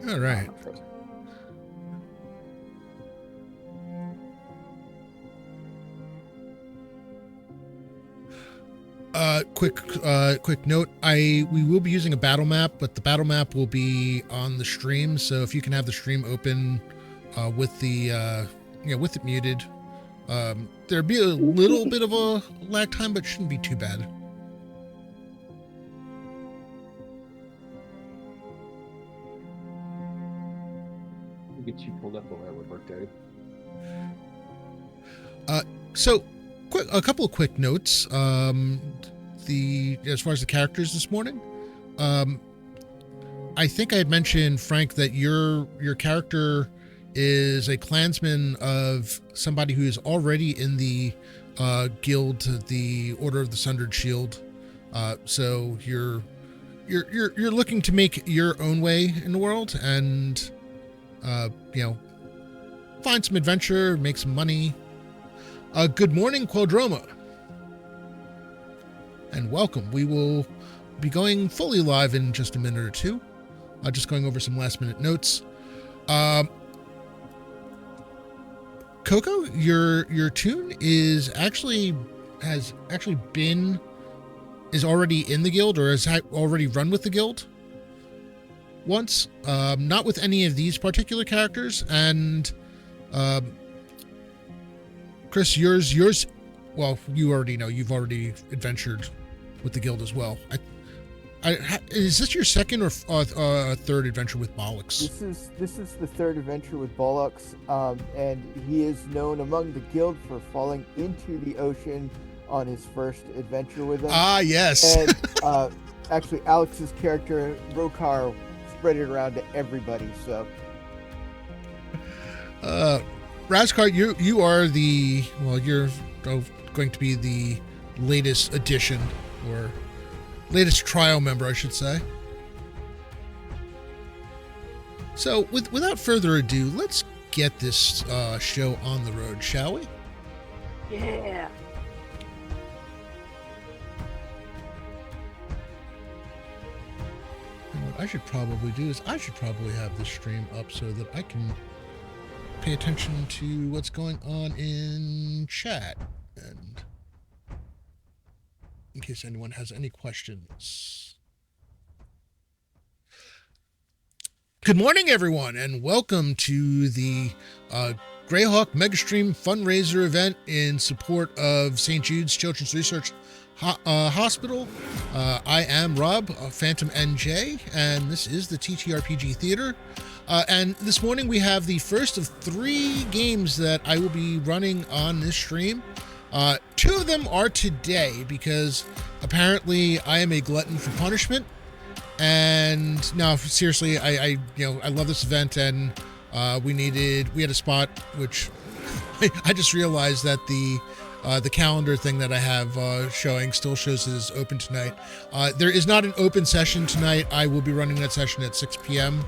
All right. Quick note. We will be using a battle map, but the battle map will be on the stream. So if you can have the stream open with the with it muted, there'd be a little bit of a lag time, but shouldn't be too bad. We'll get you pulled up over that would work, Daddy. So a couple of quick notes. As far as the characters this morning, I think I had mentioned, Frank, that your character is a clansman of somebody who is already in the guild, the Order of the Sundered Shield. So you're looking to make your own way in the world and find some adventure, make some money. Good morning, Quadroma, and welcome. We will be going fully live in just a minute or two. Just going over some last minute notes. Coco, your tune is already in the guild, or has already run with the guild once. Not with any of these particular characters, and Chris, yours. Well, you already know. You've already adventured with the guild as well. Is this your second or third adventure with Bollocks? This is the third adventure with Bollocks, and he is known among the guild for falling into the ocean on his first adventure with them. Ah, yes. And actually, Alex's character Rokar spread it around to everybody. So, Razkar, you are you're going to be the latest addition, or latest trial member, I should say. So, without further ado, let's get this show on the road, shall we? Yeah. And what I should probably do is I should probably have this stream up so that I can pay attention to what's going on in chat, and in case anyone has any questions. Good morning, everyone, and welcome to the Greyhawk Megastream fundraiser event in support of St. Jude's Children's Research Hospital. I am Rob, Phantom NJ, and this is the TTRPG Theater. And this morning we have the first of 3 games that I will be running on this stream. 2 of them are today because apparently I am a glutton for punishment. And no, seriously, I love this event, and we had a spot, which I just realized that the calendar thing that I have showing still shows it is open tonight. There is not an open session tonight. I will be running that session at 6 p.m.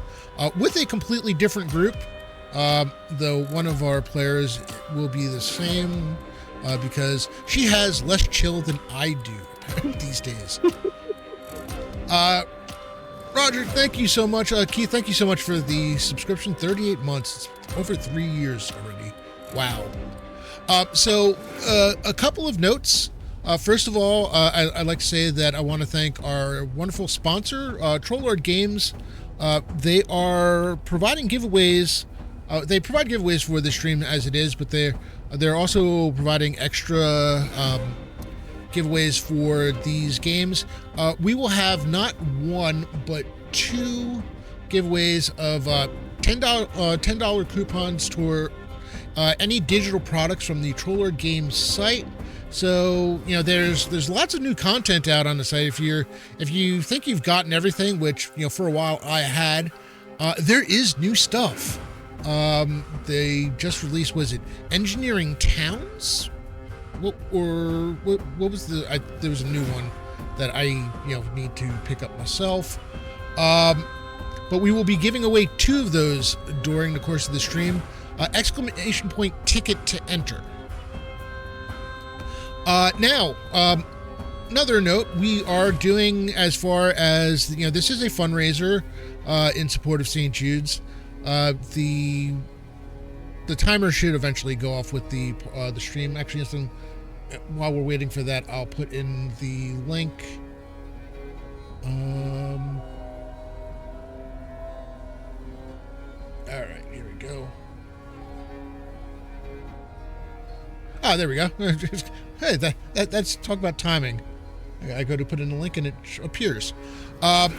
With a completely different group, though one of our players will be the same because she has less chill than I do these days. Roger, thank you so much. Keith, thank you so much for the subscription. 38 months. It's over 3 years already. Wow. So a couple of notes. First of all, I'd like to say that I want to thank our wonderful sponsor, Trollord Games. They are providing giveaways. They provide giveaways for the stream as it is, but they're also providing extra giveaways for these games. We will have not 1 but 2 giveaways of $10 coupons toward any digital products from the Trollord Games site. So there's lots of new content out on the site. If you think you've gotten everything, which for a while I had, there is new stuff. They just released, was it Engineering Towns? What was there was a new one that I need to pick up myself. But we will be giving away 2 of those during the course of the stream. Exclamation point ticket to enter. Now, another note, we are doing, as far as, this is a fundraiser in support of St. Jude's. The timer should eventually go off with the stream. Actually, while we're waiting for that, I'll put in the link. All right, here we go. Ah, there we go. Hey, that's talk about timing. I go to put in a link and it appears. I've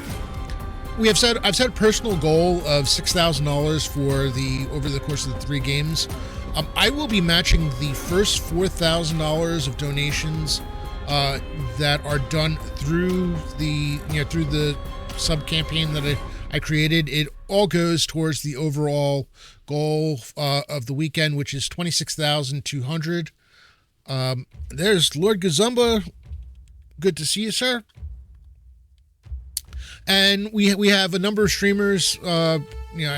set a personal goal of $6,000 for over the course of the 3 games. I will be matching the first $4,000 of donations that are done through the sub campaign that I created. It all goes towards the overall goal of the weekend, which is $26,200. There's Lord Gazumba. Good to see you, sir. And we have a number of streamers. I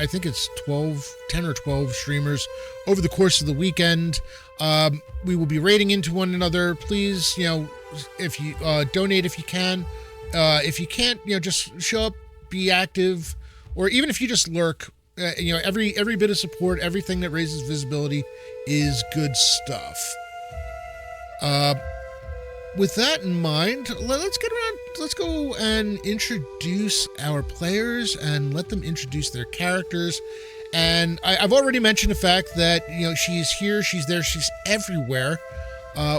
think it's 10 or 12 streamers over the course of the weekend. We will be raiding into one another. Please, if you donate if you can. If you can't, just show up, be active, or even if you just lurk. Every bit of support, everything that raises visibility is good stuff. With that in mind, let's go and introduce our players and let them introduce their characters. And I've already mentioned the fact that, she's here, she's there, she's everywhere.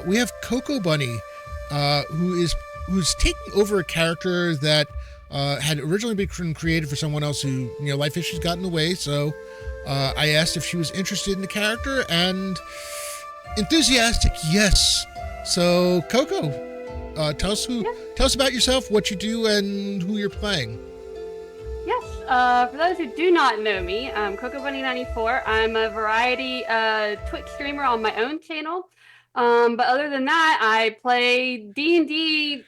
We have Coco Bunny, who's taking over a character that had originally been created for someone else who, life issues got in the way. So I asked if she was interested in the character, and enthusiastic, yes. So, Coco, tell us about yourself, what you do, and who you're playing. Yes, for those who do not know me, I'm Coco Bunny 94. I'm a variety Twitch streamer on my own channel. But other than that, I play D&D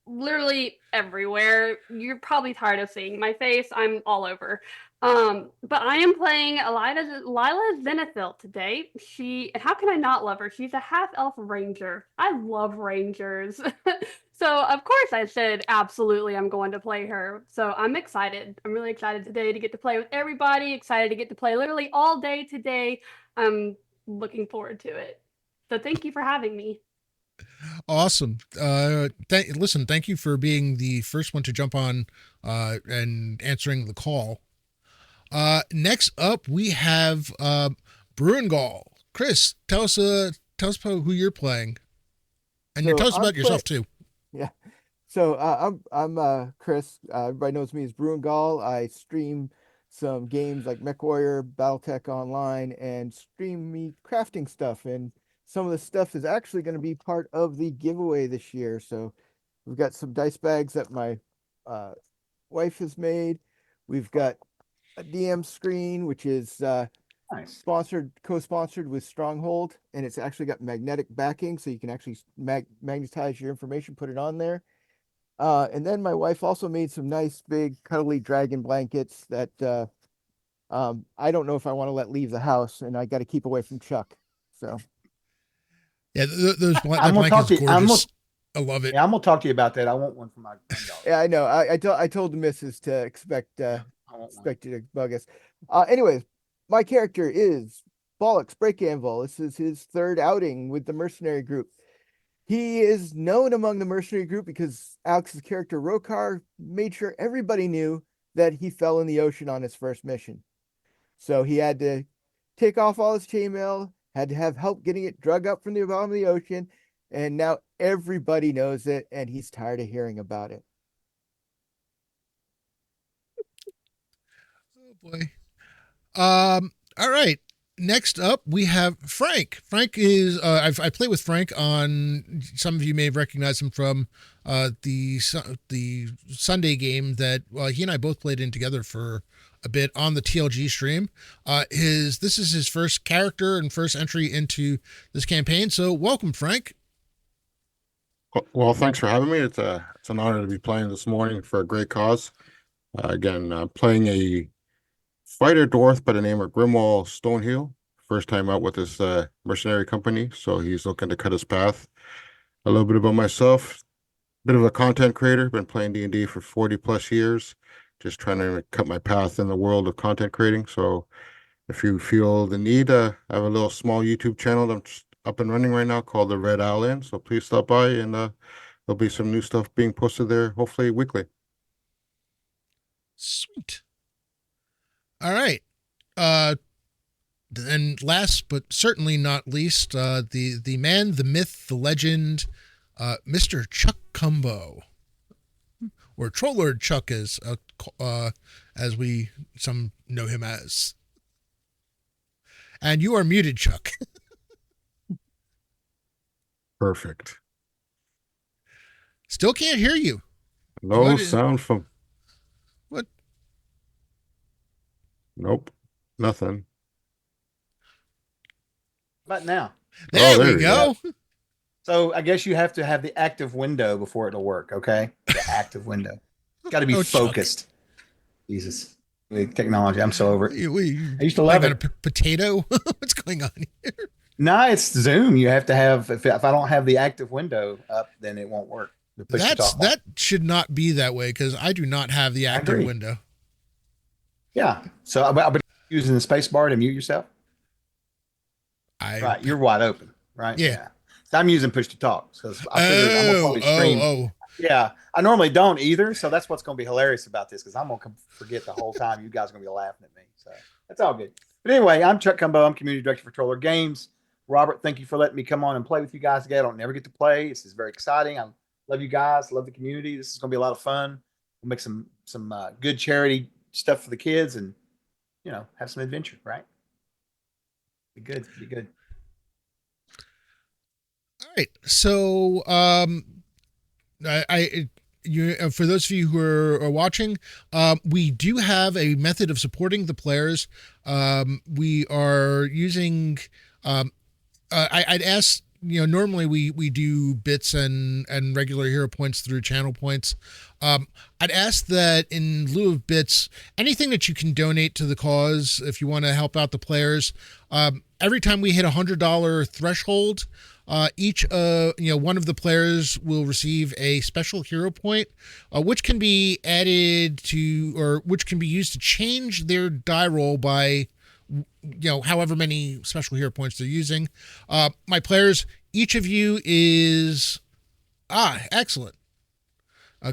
literally everywhere. You're probably tired of seeing my face. I'm all over. But I am playing Lila Zenithil today. How can I not love her? She's a half-elf ranger. I love rangers. So, of course, I said, absolutely, I'm going to play her. So, I'm excited. I'm really excited today to get to play with everybody. Excited to get to play literally all day today. I'm looking forward to it. So, thank you for having me. Awesome. Thank you for being the first one to jump on and answering the call. Next up, we have Bruingal. Chris, tell us about who you're playing, and tell us about yourself too. Yeah. So I'm Chris. Everybody knows me as Bruingal. I stream some games like MechWarrior, BattleTech Online, and stream me crafting stuff. And some of the stuff is actually going to be part of the giveaway this year. So we've got some dice bags that my wife has made. We've got a DM screen, which is Nice. co-sponsored with Stronghold, and it's actually got magnetic backing, so you can actually magnetize your information, put it on there. And then my wife also made some nice big cuddly dragon blankets that I don't know if I want to let leave the house, and I got to keep away from Chuck. So yeah, those blankets are gorgeous. I love it. Yeah, I'm gonna talk to you about that. I want one for my granddaughter. Yeah, I know. I told the missus to expect you to bug us. Anyways, my character is Bollocks Break Anvil. This is his third outing with the mercenary group. He is known among the mercenary group because Alex's character Rokar made sure everybody knew that he fell in the ocean on his first mission. So he had to take off all his chainmail, had to have help getting it drug up from the bottom of the ocean, and now everybody knows it, and he's tired of hearing about it. Oh boy. All right. Next up, we have Frank. Frank is I play with Frank on. Some of you may have recognized him from the Sunday game that he and I both played in together for a bit on the TLG stream. This is his first character and first entry into this campaign. So welcome, Frank. Well, thanks for having me. It's an honor to be playing this morning for a great cause. Again, playing a fighter dwarf by the name of Grimwall Stonehill. First time out with this mercenary company, so he's looking to cut his path. A little bit about myself. bit of a content creator, been playing D&D for 40 plus years, just trying to cut my path in the world of content creating. So if you feel the need, I have a little small YouTube channel that's up and running right now called the Red Owl Inn. So please stop by, and there'll be some new stuff being posted there, hopefully weekly. Sweet. All right. And last but certainly not least, the man, the myth, the legend, Mr. Chuck Cumbo, or Trollord Chuck, as we some know him as. And you are muted, Chuck. Perfect. Still can't hear you. No What is- sound from. What? Nope. Nothing. But now. There there we we go. So I guess you have to have the active window before it'll work, okay? The active window. Got to be Oh, Chuck. focused. Jesus. The technology. I'm so over it. I used to love it. Potato. What's going on here? No, it's Zoom. You have to have, if I don't have the active window up, then it won't work. The push to talk That should not be that way, because I do not have the active agree. window. Yeah. So I've been using the space bar to mute yourself. I Right. You're wide open, right? Yeah. So I'm using push to talk. So I figured I'm gonna probably stream. oh. Yeah. I normally don't either. So that's what's going to be hilarious about this, because I'm going to forget the whole time. You guys are going to be laughing at me. So that's all good. But anyway, I'm Chuck Cumbo. I'm community director for Troller Games. Robert, thank you for letting me come on and play with you guys today. I don't never get to play. This is very exciting. I love you guys. Love the community. This is going to be a lot of fun. We'll make some good charity stuff for the kids, and have some adventure. Right? Be good. Be good. All right. So, for those of you who are watching, we do have a method of supporting the players. We are using. I'd ask. Normally we do bits and regular hero points through channel points. I'd ask that in lieu of bits, anything that you can donate to the cause, if you want to help out the players. Every time we hit $100 threshold, each one of the players will receive a special hero point, which can be added to, or which can be used to change their die roll by however many special hero points they're using. My players, each of you is excellent.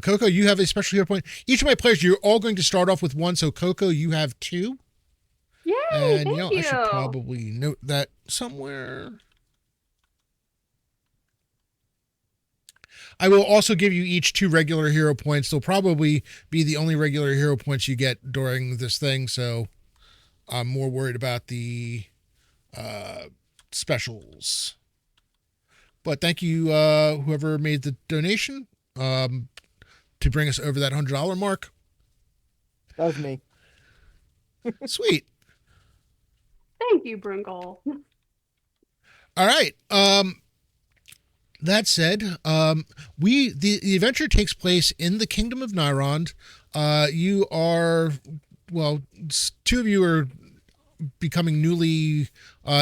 Coco, you have a special hero point. Each of my players, you're all going to start off with one. So Coco, you have 2. Yay! And Thank you. I should probably note that somewhere. I will also give you each 2 regular hero points. They'll probably be the only regular hero points you get during this thing. So I'm more worried about the specials. But thank you, whoever made the donation, to bring us over that $100 mark. That was me. Sweet. Thank you, Brungle. All right. That said, the adventure takes place in the Kingdom of Nyrond. You are, 2 of you are becoming newly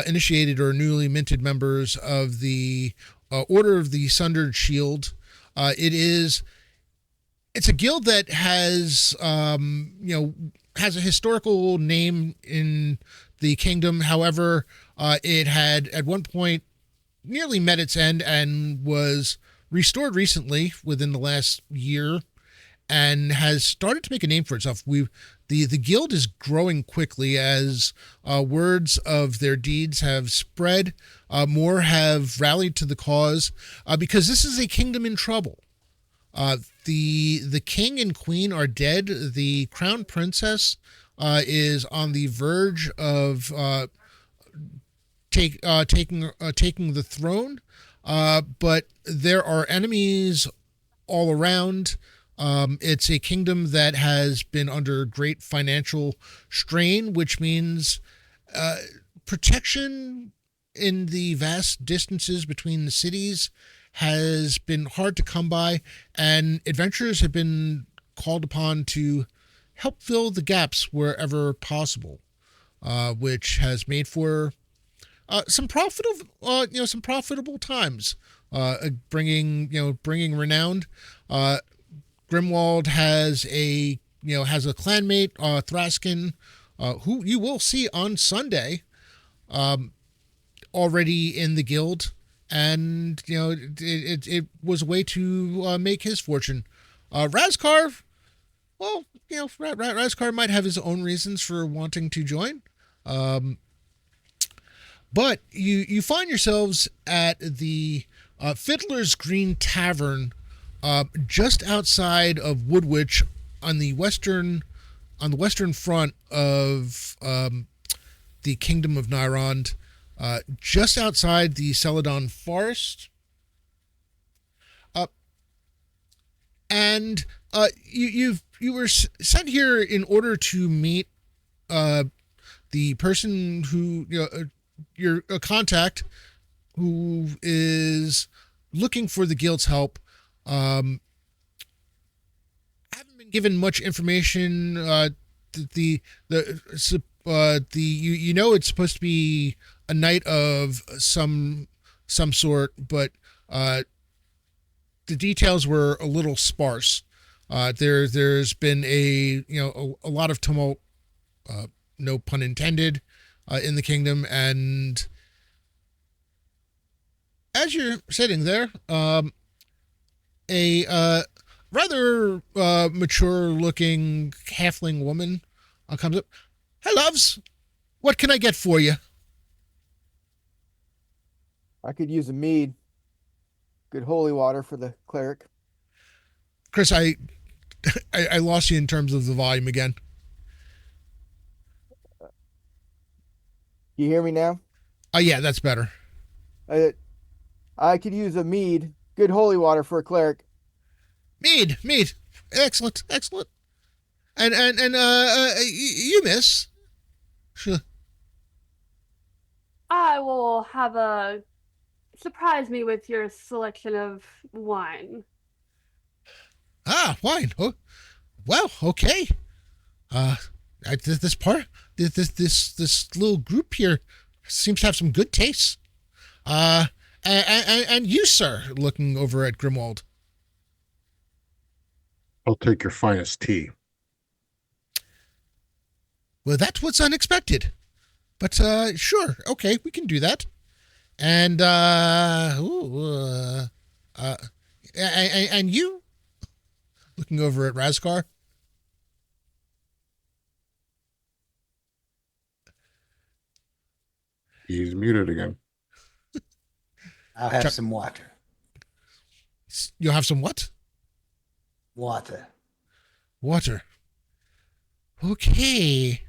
initiated or newly minted members of the Order of the Sundered Shield. It's a guild that has has a historical name in the kingdom. However, it had at one point nearly met its end and was restored recently within the last year, and has started to make a name for itself. The guild is growing quickly as words of their deeds have spread. More have rallied to the cause because this is a kingdom in trouble. The king and queen are dead. The crown princess is on the verge of taking the throne, but there are enemies all around. It's a kingdom that has been under great financial strain, which means protection in the vast distances between the cities has been hard to come by, and adventurers have been called upon to help fill the gaps wherever possible, which has made for some profitable times bringing renown. Grimwald has a clanmate, Thraskin, who you will see on Sunday, already in the guild, and it was a way to make his fortune. Razkar, well, Razkar might have his own reasons for wanting to join, but you find yourselves at the Fiddler's Green Tavern, just outside of Woodwich, on the western front of the Kingdom of Nyrond, just outside the Celadon Forest. And you were sent here in order to meet the person who your contact, who is looking for the guild's help. Haven't been given much information. It's supposed to be a night of some sort, but the details were a little sparse. There's been a lot of tumult, no pun intended, in the kingdom, and as you're sitting there, a rather mature-looking halfling woman comes up. "Hey, loves, what can I get for you?" I could use a mead. Good holy water for the cleric. Chris, I lost you in terms of the volume again. You hear me now? Yeah, that's better. I could use a mead. Good holy water for a cleric. Mead. Excellent. And you miss. Sure. I will have a surprise me with your selection of wine. Wine. Oh, well, okay. This little group here seems to have some good tastes. And you, sir, looking over at Grimwald. I'll take your finest tea. Well, that was unexpected, but sure, okay, we can do that. And and you, looking over at Razkar. He's muted again. I'll have some water. You'll have some what? Water. Water. Okay.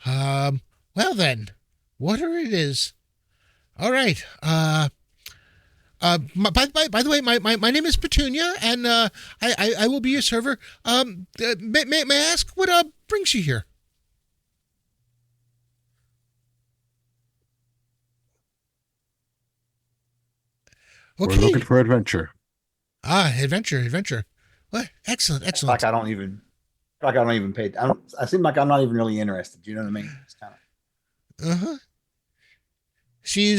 Well then, water it is. All right. By the way, my name is Petunia, and I will be your server. May I ask what brings you here? Okay. We're looking for adventure. Adventure. Well, excellent. Like I don't even pay. I seem like I'm not even really interested. You know what I mean? It's kind of. She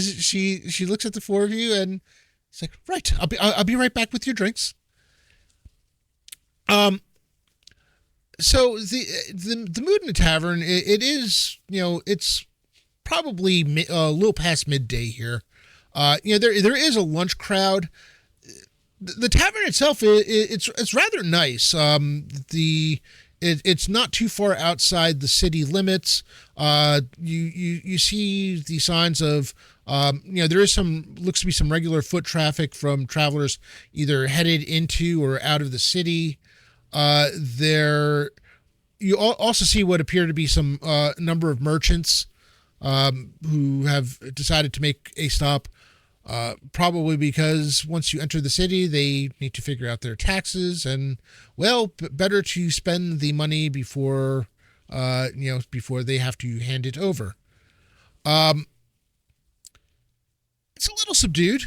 looks at the four of you and it's like, right, I'll be right back with your drinks. So the mood in the tavern, it is, it's probably a little past midday here. There is a lunch crowd. The tavern itself, it's rather nice. It's not too far outside the city limits. You see the signs of, there is looks to be some regular foot traffic from travelers either headed into or out of the city. You also see what appear to be some number of merchants who have decided to make a stop. Probably because once you enter the city, they need to figure out their taxes, and well, better to spend the money before they have to hand it over. It's a little subdued.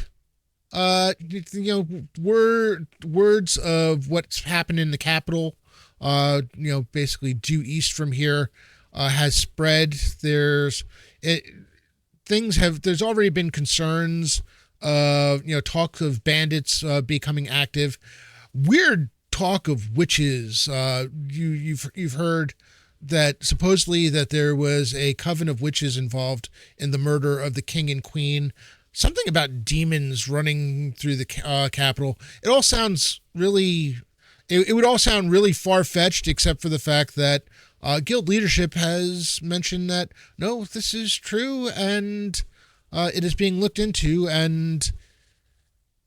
Words of what's happened in the capital, basically due east from here, has spread. There's already been concerns talk of bandits becoming active, weird talk of witches. You've heard that supposedly that there was a coven of witches involved in the murder of the king and queen. Something about demons running through the capital. It all sounds really. It would all sound really far-fetched, except for the fact that guild leadership has mentioned that no, this is true, and it is being looked into. And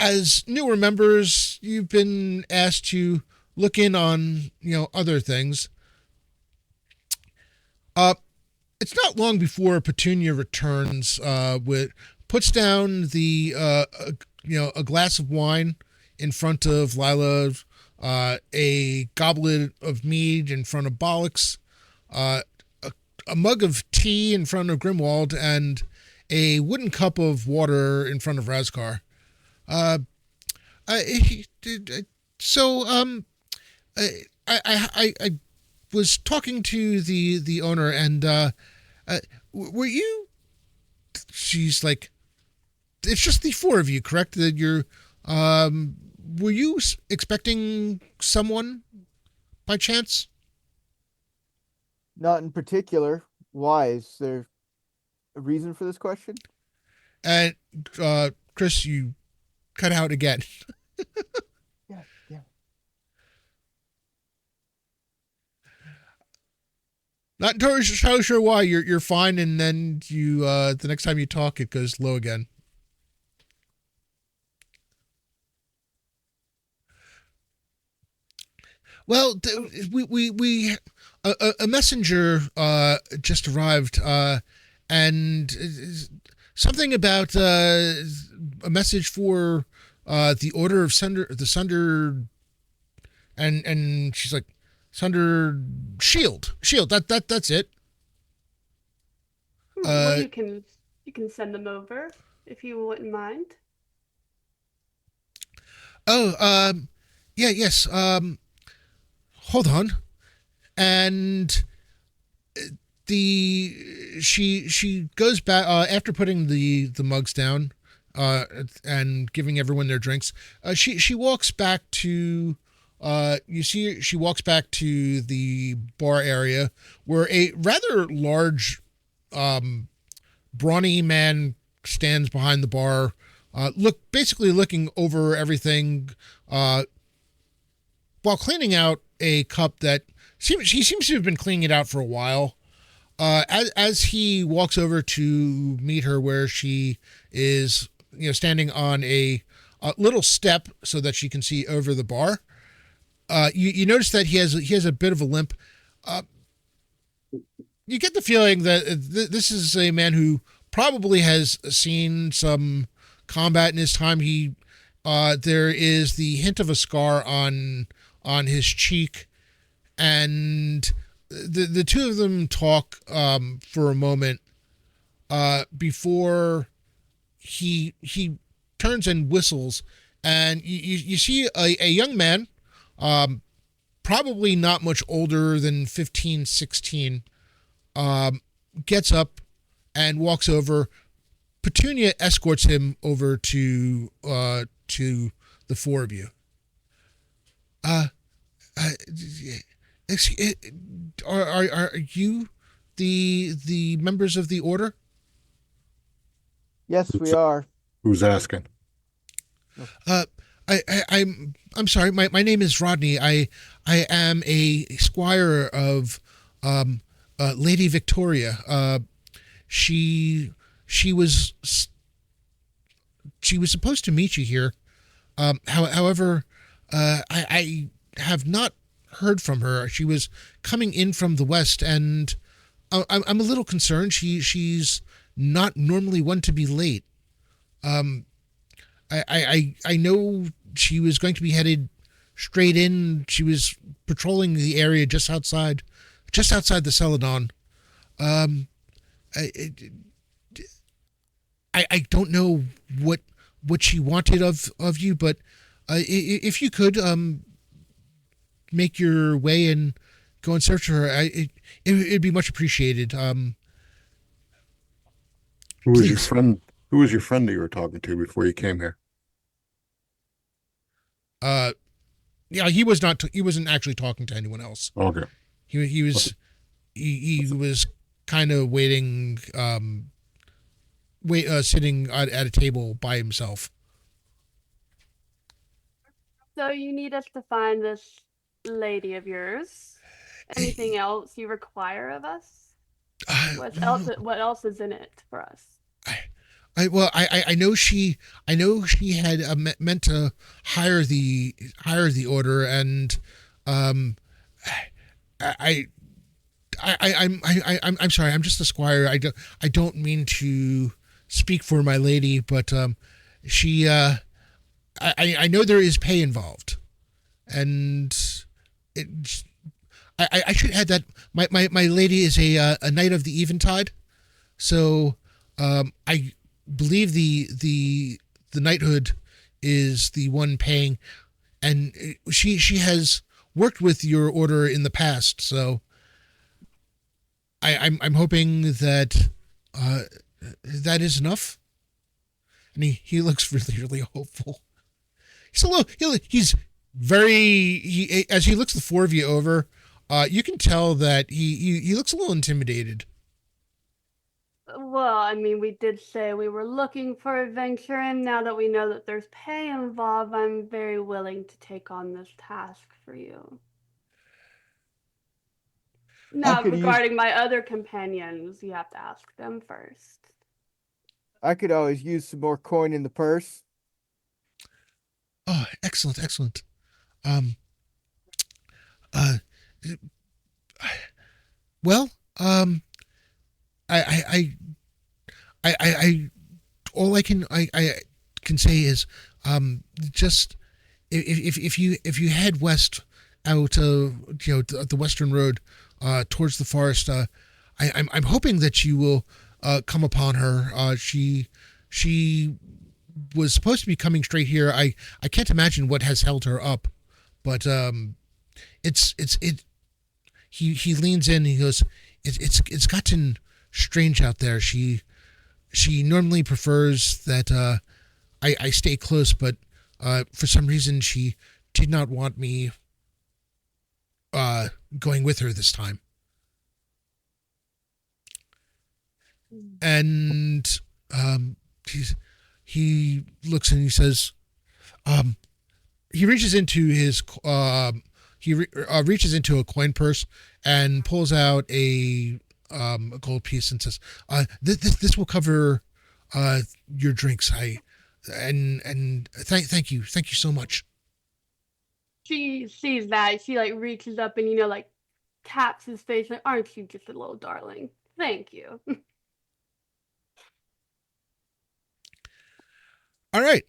as newer members, you've been asked to look in on other things. It's not long before Petunia returns puts down the a glass of wine in front of Lila, a goblet of mead in front of Bollocks, a mug of tea in front of Grimwald, and a wooden cup of water in front of Razkar. I was talking to the owner, and were you? She's like, it's just the four of you, correct? That you're. Were you expecting someone by chance? Not in particular. Why? Is there a reason for this question? And Chris, you cut out again. Yeah. Not entirely sure why. You're fine, and then you the next time you talk, it goes low again. Well, we a messenger just arrived, and something about a message for the Order of the Sunder, and she's like, Sunder Shield. That's it. Well, you can send them over if you wouldn't mind. Oh, yeah, yes. Hold on. And she goes back after putting the mugs down and giving everyone their drinks. She walks back to she walks back to the bar area where a rather large brawny man stands behind the bar, basically looking over everything while cleaning out a cup that he seems to have been cleaning it out for a while. As he walks over to meet her where she is, standing on a little step so that she can see over the bar, you notice that he has a bit of a limp. You get the feeling that this is a man who probably has seen some combat in his time. There is the hint of a scar on his cheek, and the two of them talk for a moment before he turns and whistles, and you see a young man, probably not much older than 15, 16, gets up and walks over. Petunia escorts him over to the four of you. Are you the members of the order? Yes, we are. Who's asking? I'm sorry. My name is Rodney. I am a squire of Lady Victoria. She was supposed to meet you here. However, I have not heard from her. She was coming in from the west, and I'm a little concerned. She's not normally one to be late. I know she was going to be headed straight in. She was patrolling the area just outside the Celadon. I don't know what she wanted of you, but if you could make your way and go and search for her, it'd be much appreciated. Who is your friend? Who was your friend that you were talking to before you came here? Yeah, he was not. He wasn't actually talking to anyone else. Okay. He was kind of waiting, sitting at a table by himself. So you need us to find this lady of yours. Anything else you require of us? What else is in it for us? I know she had meant to hire the order, and I'm sorry. I'm just a squire. I don't mean to speak for my lady, but she I know there is pay involved, and I should add that my lady is a knight of the eventide, so I believe the knighthood is the one paying, and she has worked with your order in the past, so I'm hoping that that is enough. And he looks really hopeful. He's very as he looks the four of you over, you can tell that he looks a little intimidated. Well, I mean, we did say we were looking for adventure, and now that we know that there's pay involved, I'm very willing to take on this task for you. Now, regarding my other companions, you have to ask them first. I could always use some more coin in the purse. Oh, excellent. Um, uh, well, I all I can say is, just if you head west out the western road, towards the forest, I'm hoping that you will come upon her. She was supposed to be coming straight here. I can't imagine what has held her up, but he leans in and he goes, it's gotten strange out there. She normally prefers that I stay close, but for some reason she did not want me going with her this time. And he looks and he says, he reaches into his reaches into a coin purse and pulls out a gold piece and says, this will cover your drinks. Thank you so much. She sees that, she like reaches up and like taps his face, like, aren't you just a little darling? Thank you. All right.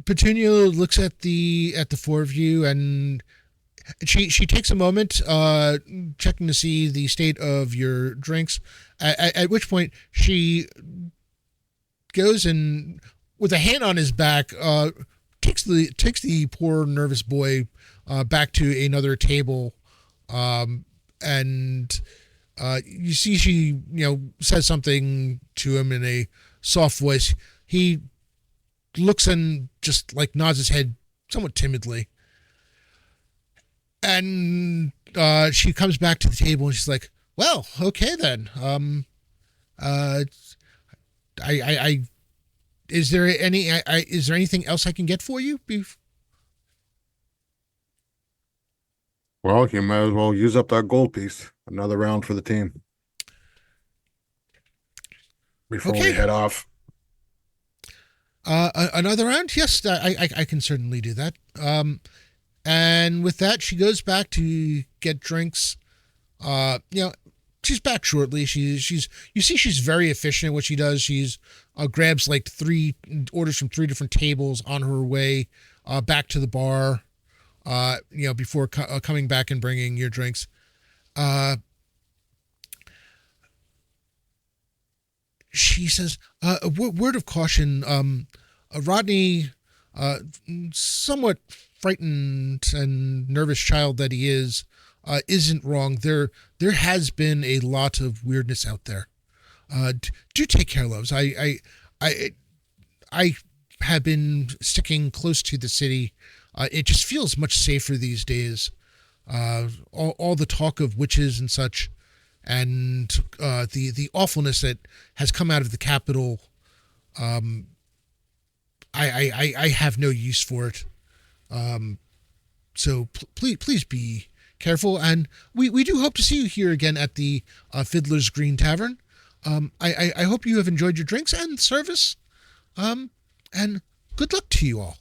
Petunia looks at the four of you, and she takes a moment checking to see the state of your drinks, at which point she goes and, with a hand on his back, takes the poor nervous boy back to another table, and you see she says something to him in a soft voice. He looks and just like nods his head somewhat timidly, and she comes back to the table and she's like, well, okay then, is there anything else I can get for you? Well, you might as well use up that gold piece. Another round for the team before we head off. Another round? Yes, I can certainly do that. And with that, she goes back to get drinks. She's back shortly. She's very efficient at what she does. She's grabs like 3 orders from 3 different tables on her way back to the bar. Before coming back and bringing your drinks. She says, a word of caution. Rodney, somewhat frightened and nervous child that he is, isn't wrong. There has been a lot of weirdness out there. do take care, loves. I have been sticking close to the city. It just feels much safer these days. All the talk of witches and such, and the awfulness that has come out of the capital. I have no use for it. So please be careful, and we do hope to see you here again at the Fiddler's Green Tavern. I hope you have enjoyed your drinks and service. And good luck to you all.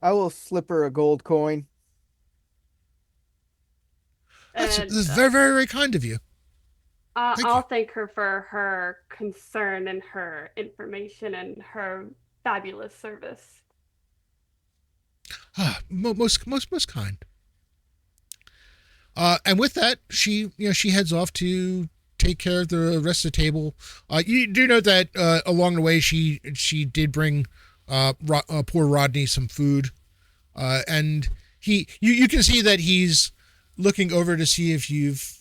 I will slip her a gold coin. That's And, very, very, very kind of you. Thank I'll you. thank her for her concern and her information and her fabulous service. Most kind. And with that, she heads off to take care of the rest of the table. You do know that along the way she did bring poor Rodney some food, and you can see that he's looking over to see if you've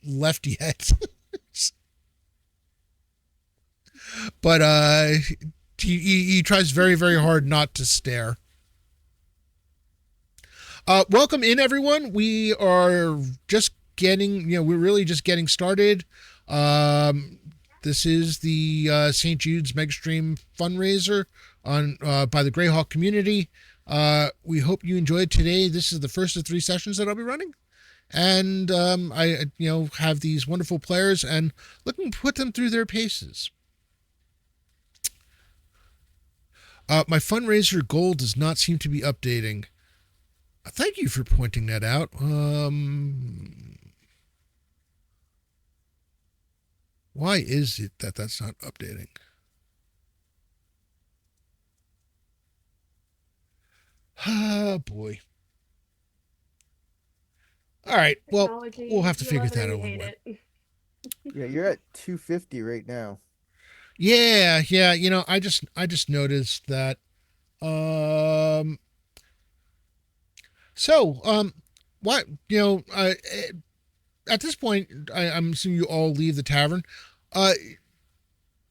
left yet. But he tries very, very hard not to stare. Welcome in, everyone. We are just we're really just getting started. This is the St. Jude's Megastream fundraiser by the Greyhawk community. We hope you enjoyed today. This is the first of 3 sessions that I'll be running. And I have these wonderful players and looking to put them through their paces. My fundraiser goal does not seem to be updating. Thank you for pointing that out. Why is it that that's not updating? Oh, boy. All right. Well, Technology, we'll have to you figure love it that or out you one hate way. it. Yeah, you're at 250 right now. Yeah. I just noticed that. What at this point, I'm assuming you all leave the tavern. Do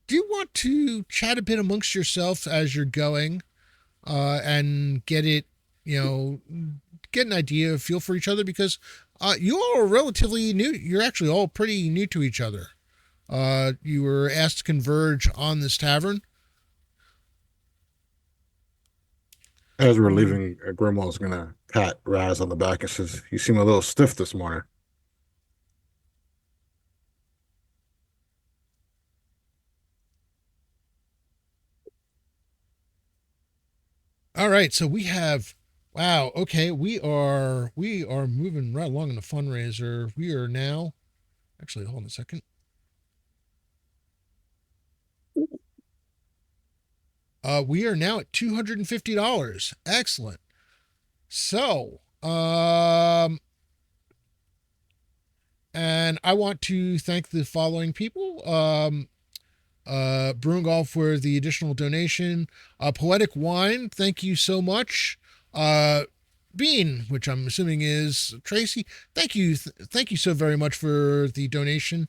you want to chat a bit amongst yourself as you're going, and get an idea, feel for each other, because you all are relatively new. You're actually all pretty new to each other. You were asked to converge on this tavern. As we're leaving, Grimwell's gonna pat Raz on the back and says, "You seem a little stiff this morning." All right, so we have, wow, okay, we are moving right along in the fundraiser. We are now, actually, hold on a second. We are now at $250. Excellent. So, and I want to thank the following people. Brungal for the additional donation. Poetic Wine, thank you so much. Bean, which I'm assuming is Tracy, thank you so very much for the donation.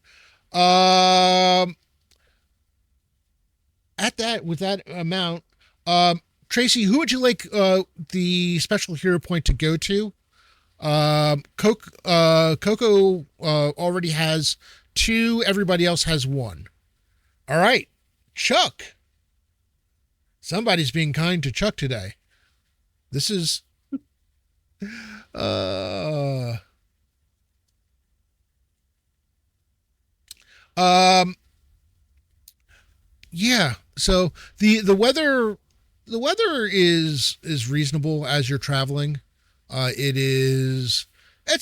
With that amount, Tracy, who would you like the special hero point to go to? Coco already has 2. Everybody else has 1. All right, Chuck. Somebody's being kind to Chuck today. This is yeah. So the weather is reasonable as you're traveling. It's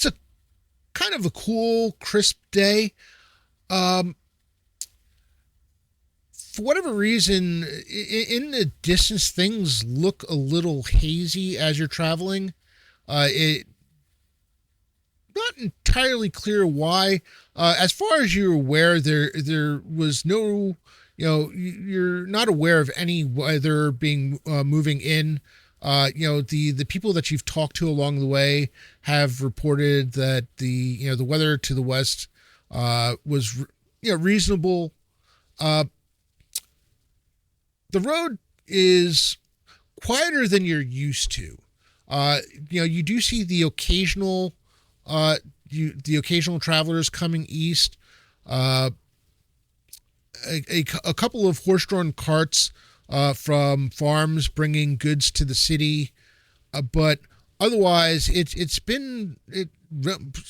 a kind of a cool, crisp day. For whatever reason, in the distance, things look a little hazy as you're traveling. It not entirely clear why. As far as you're aware, there was no, you're not aware of any weather being moving in. The people that you've talked to along the way have reported that the weather to the west was reasonable. The road is quieter than you're used to. You do see the occasional travelers coming east. A couple of horse-drawn carts from farms bringing goods to the city, but otherwise it's been a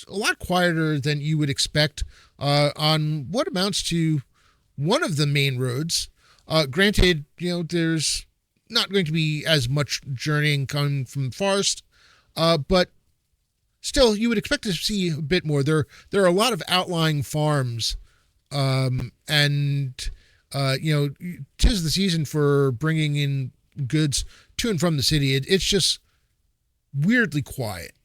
lot quieter than you would expect on what amounts to one of the main roads. Granted, there's not going to be as much journeying coming from the forest, but still, you would expect to see a bit more. There are a lot of outlying farms, and 'tis the season for bringing in goods to and from the city. It's just weirdly quiet.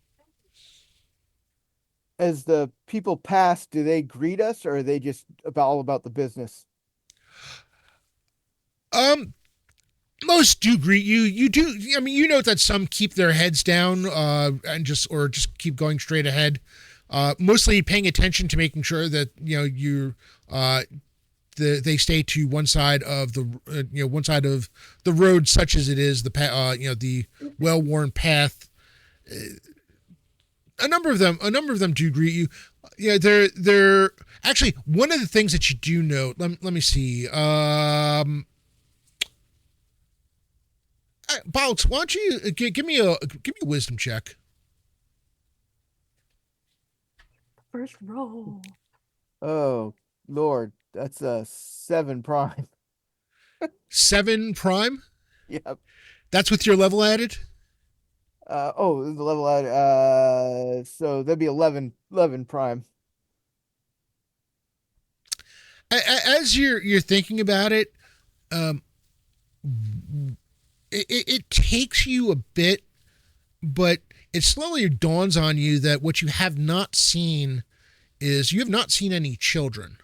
As the people pass, do they greet us, or are they just all about the business? Most do greet you. You do. I mean, you note that some keep their heads down, and just keep going straight ahead. Mostly paying attention to making sure that they stay to one side of the road, such as it is the well-worn path. A number of them do greet you. They're actually one of the things that you do note. Let me see. Bounce, why don't you give me a wisdom check? First roll. Oh Lord, that's a 7 prime. 7 prime. Yep. That's with your level added. The level so that'd be 11 prime. As you're thinking about it, it takes you a bit, but it slowly dawns on you that what you have not seen is you have not seen any children.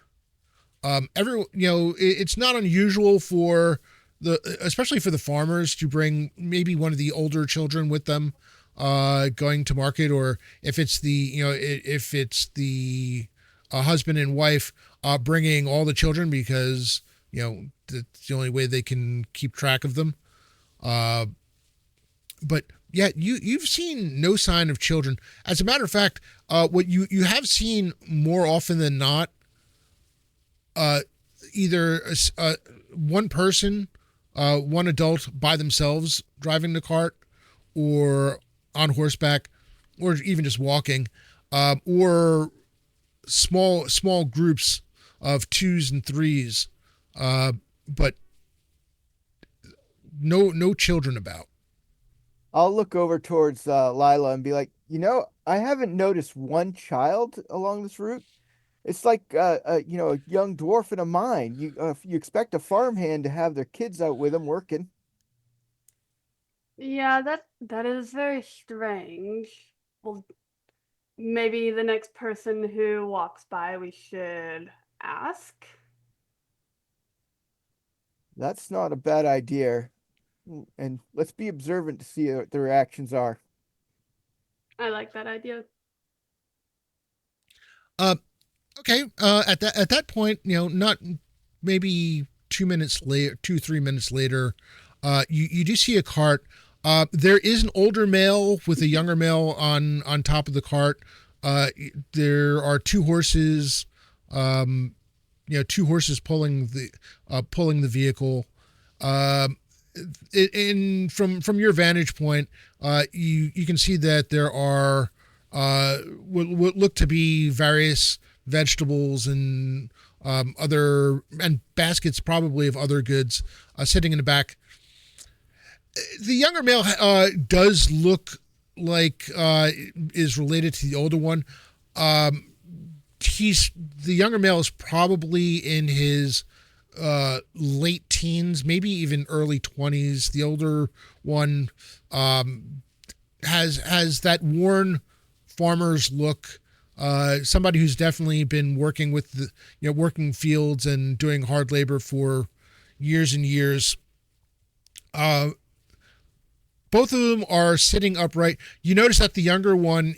It's not unusual for especially for the farmers to bring maybe one of the older children with them, going to market, or if it's the husband and wife, bringing all the children because, that's the only way they can keep track of them. But yeah, you've seen no sign of children. As a matter of fact, what you have seen more often than not, either one person, one adult by themselves driving the cart, or on horseback, or even just walking, or small groups of 2s and 3s, but no children about. I'll look over towards Lila and be like, I haven't noticed one child along this route. It's like a young dwarf in a mine. You expect a farmhand to have their kids out with them working. Yeah, that is very strange. Well, maybe the next person who walks by, we should ask. That's not a bad idea. And let's be observant to see what their reactions are. I like that idea. Okay. At that point, not maybe 3 minutes later, you do see a cart. There is an older male with a younger male on top of the cart. There are 2 horses. 2 horses pulling the vehicle. From your vantage point, you can see that there are what look to be various vegetables and baskets, probably of other goods, sitting in the back. The younger male does look like is related to the older one. The younger male is probably in his late teens, maybe even early 20s. The older one has that worn farmer's look. Somebody who's definitely been working with working fields and doing hard labor for years and years. Both of them are sitting upright. You notice that the younger one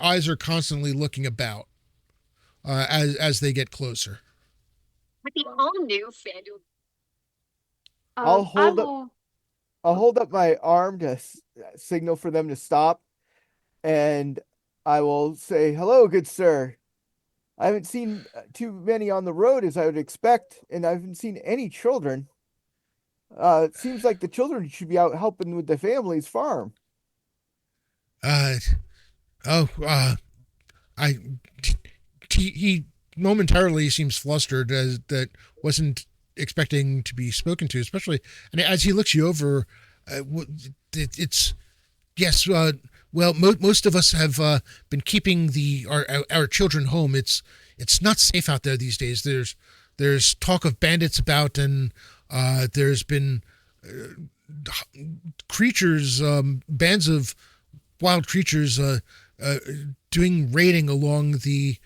eyes are constantly looking about. as they get closer. With the all new FanDuel. I'll I hold up- will. I'll hold up my arm to signal for them to stop, and I will say, "Hello, good sir. I haven't seen too many on the road as I would expect, and I haven't seen any children. It seems like the children should be out helping with the family's farm." Uh, oh, I he momentarily seems flustered as that wasn't expecting to be spoken to, especially and as he looks you over, it's yes. Well, most of us have been keeping our children home. It's not safe out there these days. There's talk of bandits about, and there's been creatures, bands of wild creatures doing raiding along the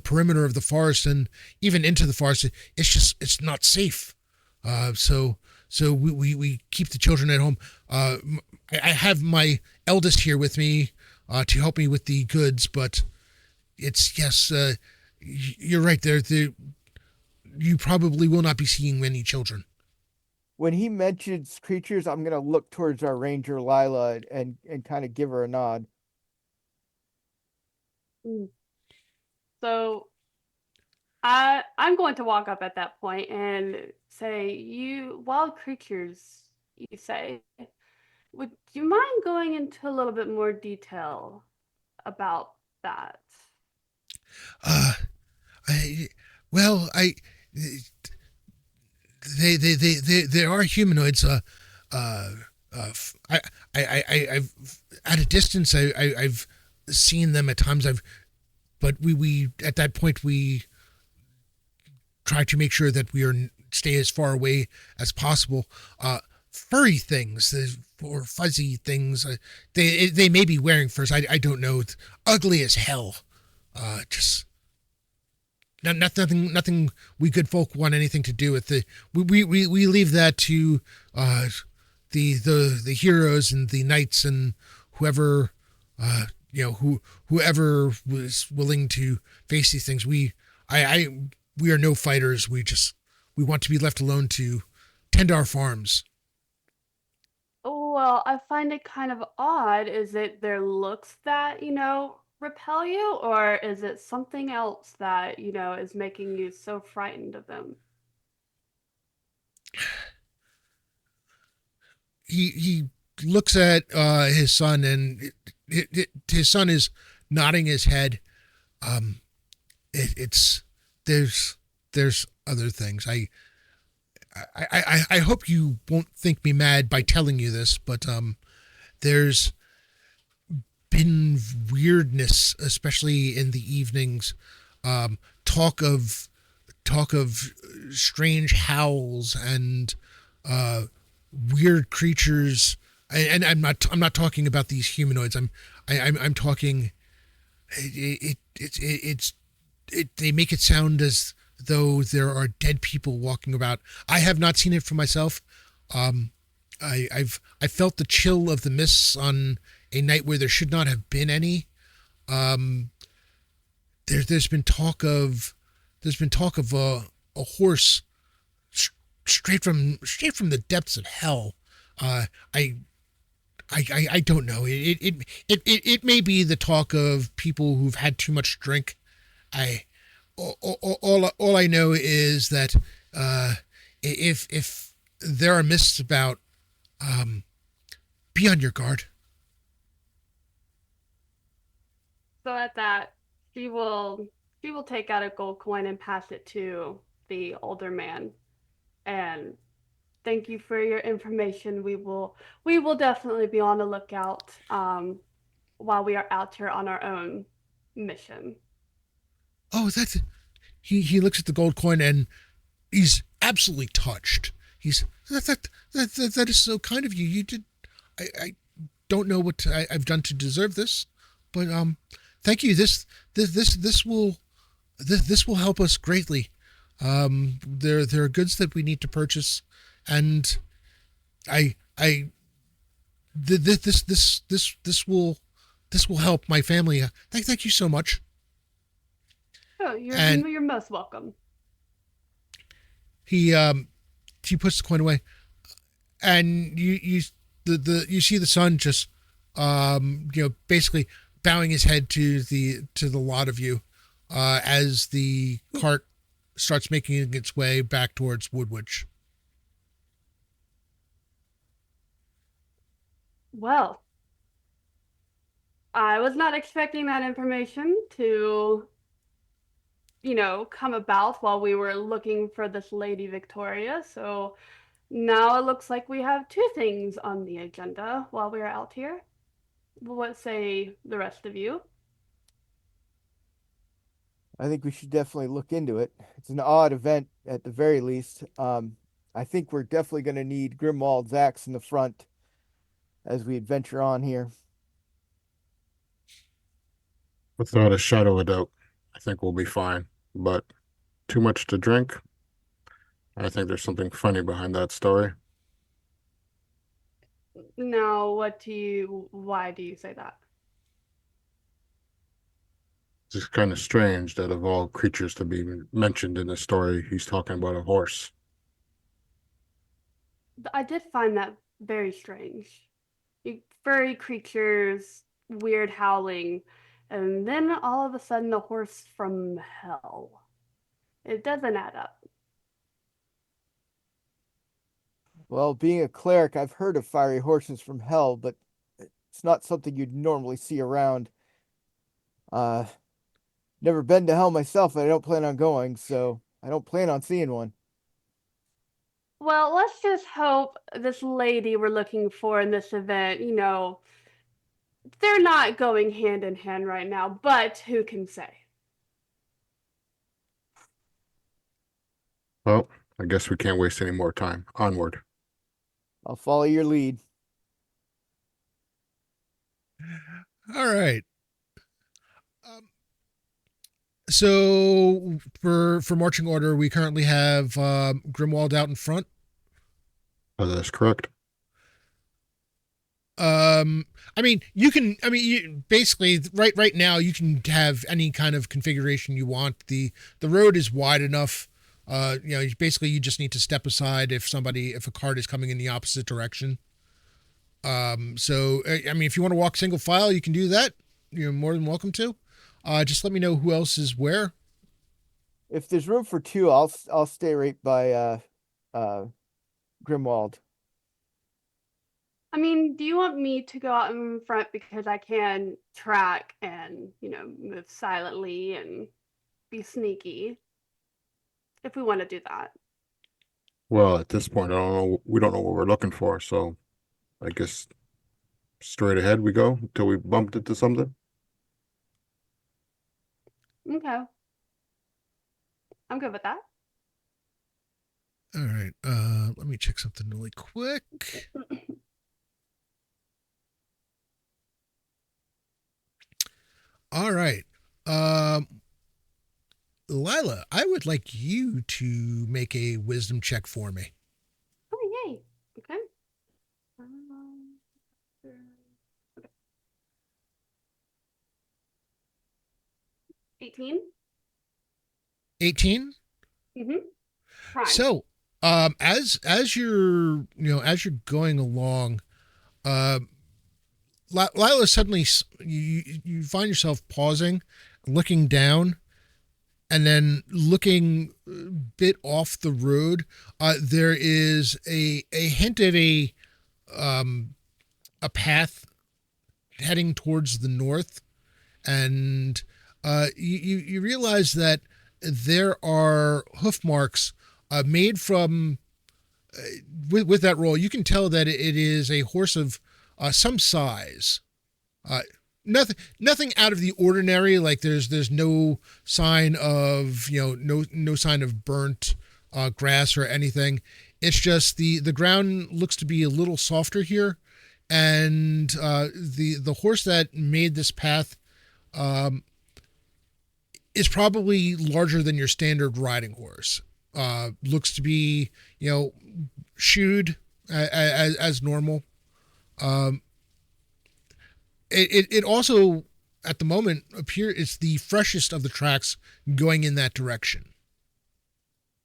perimeter of the forest and even into the forest. It's not safe. So we keep the children at home. I have my eldest here with me to help me with the goods, but it's you're right there. You probably will not be seeing many children. When he mentions creatures, I'm gonna look towards our ranger Lila and kind of give her a nod. So I'm going to walk up at that point and say, "You wild creatures, you say? Would you mind going into a little bit more detail about that?" They are humanoids. I've at a distance. I've seen them at times. But we at that point we try to make sure that we stay as far away as possible. Furry things or fuzzy things. They may be wearing furs. I don't know. It's ugly as hell. Just nothing we good folk want anything to do with. We leave that to the heroes and the knights and whoever whoever was willing to face these things. We are no fighters. We want to be left alone to tend our farms. Well, I find it kind of odd. Is it their looks that, repel you, or is it something else that, is making you so frightened of them? He looks at his son, and his son is nodding his head. There's other things. I hope you won't think me mad by telling you this, but there's been weirdness, especially in the evenings. Talk of strange howls and weird creatures. And I'm not talking about these humanoids. I'm talking. They make it sound as though there are dead people walking about. I have not seen it for myself. I felt the chill of the mists on a night where there should not have been any. There's been talk of a horse straight from the depths of hell. I don't know. It may be the talk of people who've had too much drink. All I know is that if there are mists about, be on your guard. So at that, she will take out a gold coin and pass it to the older man. And thank you for your information. We will definitely be on the lookout while we are out here on our own mission. Oh, that's he looks at the gold coin and he's absolutely touched. He's that is so kind of you. You did. I don't know what I've done to deserve this, but thank you. This will help us greatly. There are goods that we need to purchase, and this will help my family. Thank you so much. Oh, you're And- you're most welcome. He puts the coin away, and you see the son just basically bowing his head to the lot of you as the cart starts making its way back towards Woodwitch. Well, I was not expecting that information to, come about while we were looking for this Lady Victoria. So now it looks like we have two things on the agenda while we're out here. What say the rest of you? I think we should definitely look into it. It's an odd event at the very least. I think we're definitely going to need Grimwald's axe in the front as we adventure on here. Without a shadow of a doubt, I think we'll be fine. But too much to drink? I think there's something funny behind that story. Now, why do you say that? It's just kind of strange that of all creatures to be mentioned in the story, he's talking about a horse. I did find that very strange. Furry creatures, weird howling, and then all of a sudden a horse from hell. It doesn't add up. Well, being a cleric, I've heard of fiery horses from hell, but it's not something you'd normally see around. Never been to hell myself, and I don't plan on going, so I don't plan on seeing one. Well, let's just hope this lady we're looking for in this event, they're not going hand in hand right now, but who can say? Well, I guess we can't waste any more time. Onward. I'll follow your lead. All right. So for marching order, we currently have Grimwald out in front. Oh, that's correct. Basically right now you can have any kind of configuration you want. The road is wide enough. Basically you just need to step aside if a cart is coming in the opposite direction. If you want to walk single file, you can do that. You're more than welcome to. Just let me know who else is where. If there's room for two, I'll stay right by Grimwald. I mean, do you want me to go out in front because I can track and, move silently and be sneaky? If we want to do that. Well, at this point, I don't know. We don't know what we're looking for, so I guess straight ahead we go until we bumped into something. Okay. I'm good with that. All right. Let me check something really quick. All right. Lila, I would like you to make a wisdom check for me. Oh, yay. Okay. 18. 18? Mm-hmm. Prime. So, as you're going along, Lila suddenly you find yourself pausing, looking down, and then looking a bit off the road. There is a hint of a path heading towards the north, and you realize that there are hoof marks made from with that roll. You can tell that it is a horse of some size. Nothing out of the ordinary. Like there's no sign of no sign of burnt grass or anything. It's just the ground looks to be a little softer here, and the horse that made this path is probably larger than your standard riding horse. Looks to be, shoed as normal. It also at the moment it's the freshest of the tracks going in that direction.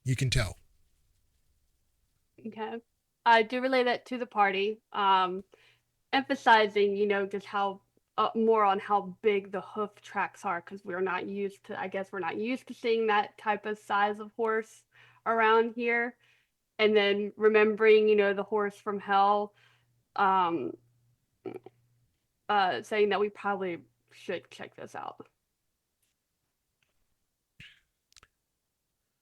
You can tell. Okay. I do relay that to the party, emphasizing, just how more on how big the hoof tracks are, because we're not used to seeing that type of size of horse around here. And then remembering, the horse from hell, saying that we probably should check this out.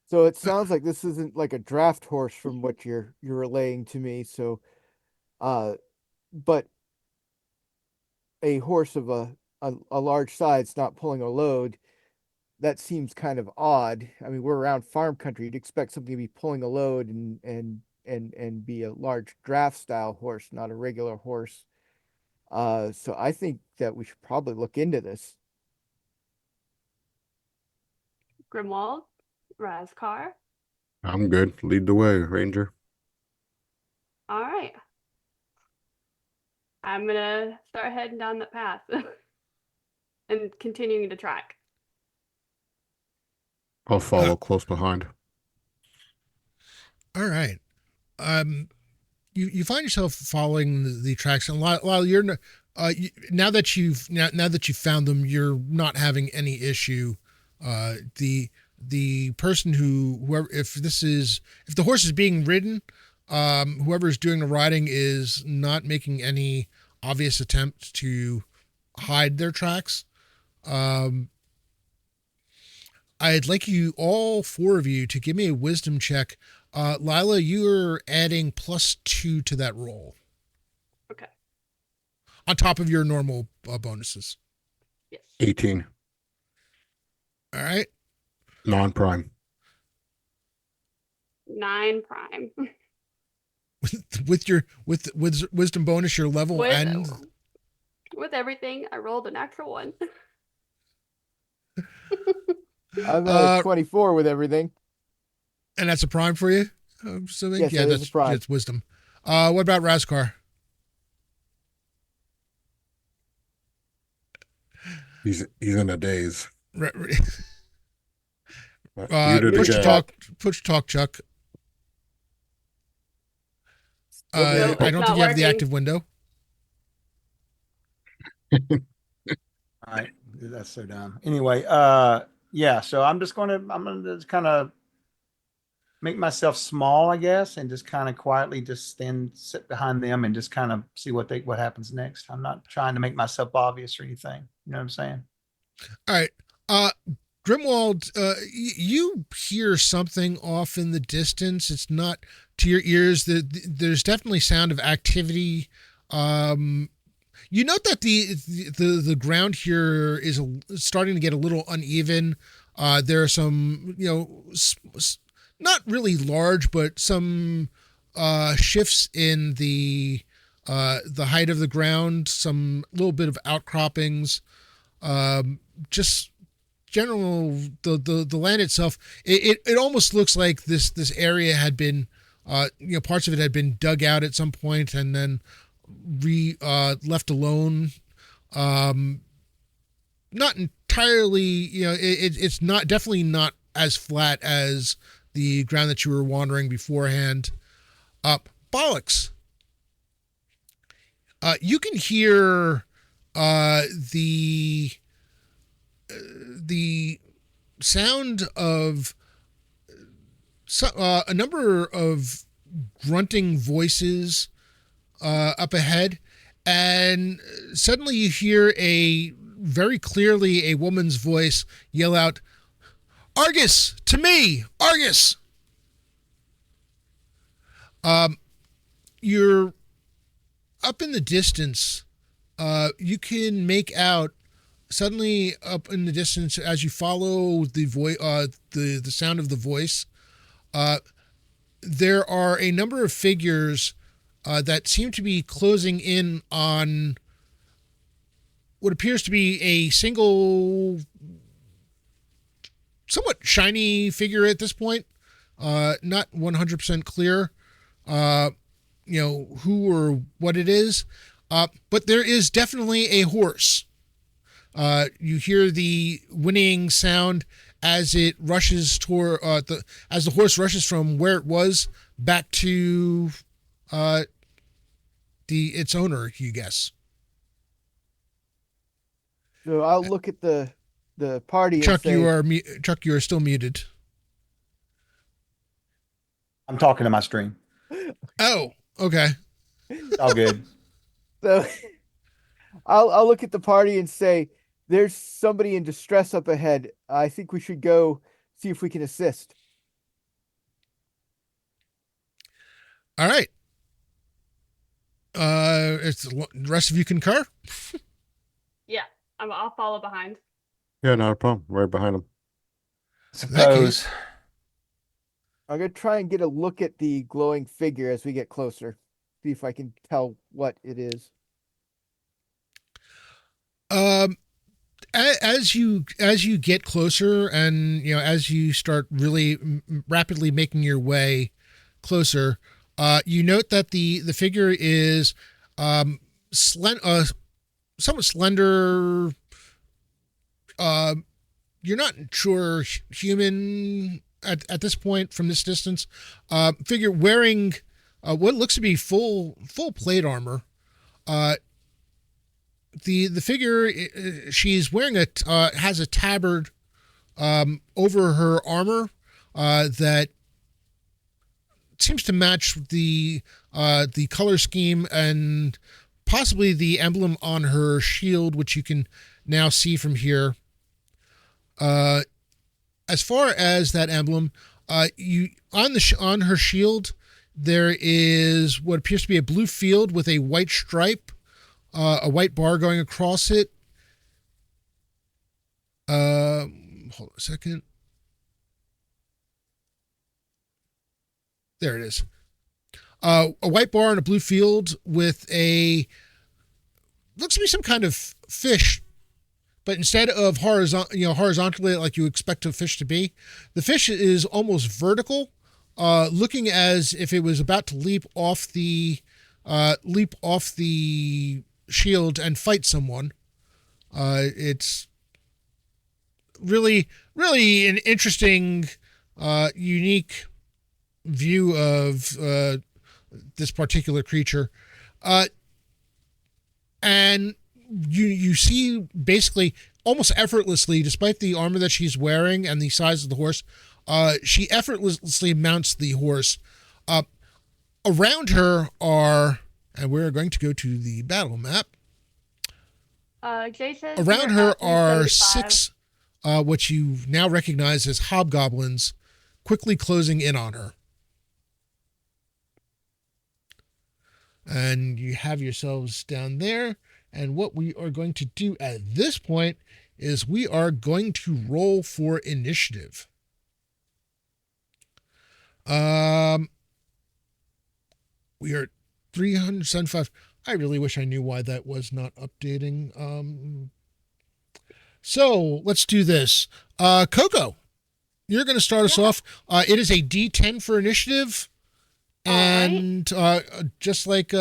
So it sounds like this isn't like a draft horse from what you're relaying to me. So, but a horse of a large size not pulling a load, that seems kind of odd. I mean, we're around farm country. You'd expect something to be pulling a load and be a large draft style horse, not a regular horse. So I think that we should probably look into this. Grimwald, Razkar. I'm good. Lead the way, Ranger. All right. I'm gonna start heading down that path and continuing to track. I'll follow close behind. All right. You find yourself following the tracks, and while you're now that you've found them, you're not having any issue. The person whoever if the horse is being ridden, whoever is doing the riding is not making any obvious attempt to hide their tracks. I'd like you, all four of you, to give me a wisdom check. Lila, you're adding +2 to that roll. Okay. On top of your normal bonuses. Yes. 18. All right. Non-prime. 9 prime. With wisdom bonus, your level and with everything, I rolled a natural 1. I'm at 24 with everything. And that's a prime for you? I'm assuming? Yes, yeah, that's a prime. That's wisdom. What about Razkar? He's in a daze. Push to talk, Chuck. Nope, I it's don't not think you have the working. active window. All right, that's so dumb. Anyway, yeah. So I'm gonna just kind of make myself small, I guess, and just kind of quietly just sit behind them and just kind of see what happens next. I'm not trying to make myself obvious or anything. You know what I'm saying? All right. Grimwald, you hear something off in the distance. It's not to your ears. There's definitely sound of activity. You note that the ground here is starting to get a little uneven. There are some, not really large, but some shifts in the height of the ground. Some little bit of outcroppings. Just general the land itself. It almost looks like this area had been, parts of it had been dug out at some point and then left alone. Not entirely, it's not definitely not as flat as the ground that you were wandering beforehand. Bollocks. You can hear the sound of a number of grunting voices up ahead, and suddenly you hear very clearly a woman's voice yell out, "Argus, to me, Argus!" You're up in the distance. You can make out suddenly up in the distance as you follow the voice, the sound of the voice. There are a number of figures that seem to be closing in on what appears to be a single, somewhat shiny figure at this point. Not 100% clear, who or what it is. But there is definitely a horse. You hear the whinnying sound as it rushes toward as the horse rushes from where it was back to its owner, you guess. So I'll look at the party Chuck, and say, Chuck, you are still muted. I'm talking to my stream. Oh, okay. It's all good. so I'll look at the party and say, there's somebody in distress up ahead. I think we should go see if we can assist. All right. It's the rest of you concur. Yeah, I'll follow behind. Yeah, not a problem. Right behind him. Suppose. I'm gonna try and get a look at the glowing figure as we get closer. See if I can tell what it is. As you get closer, and as you start really rapidly making your way closer, you note that the figure is somewhat slender. You're not sure human at this point from this distance. Figure wearing what looks to be full plate armor. The figure, she's wearing has a tabard over her armor that seems to match the color scheme and possibly the emblem on her shield, which you can now see from here. As far as that emblem, on her shield there is what appears to be a blue field with a white stripe. A white bar going across it. Hold on a second. There it is. A white bar on a blue field with looks to be some kind of fish, but instead of horizontally like you expect a fish to be, the fish is almost vertical, looking as if it was about to leap off the shield and fight someone. It's really an interesting, unique view of this particular creature. And you see basically almost effortlessly, despite the armor that she's wearing and the size of the horse, she effortlessly mounts the horse. Around her are, and we're going to go to the battle map. Jay says Around you're her at are 275. 6, what you now recognize as hobgoblins, quickly closing in on her. And you have yourselves down there. And what we are going to do at this point is we are going to roll for initiative. We are 375. I really wish I knew why that was not updating. So let's do this. Coco, you're going to start us off. It is a D10 for initiative. And just like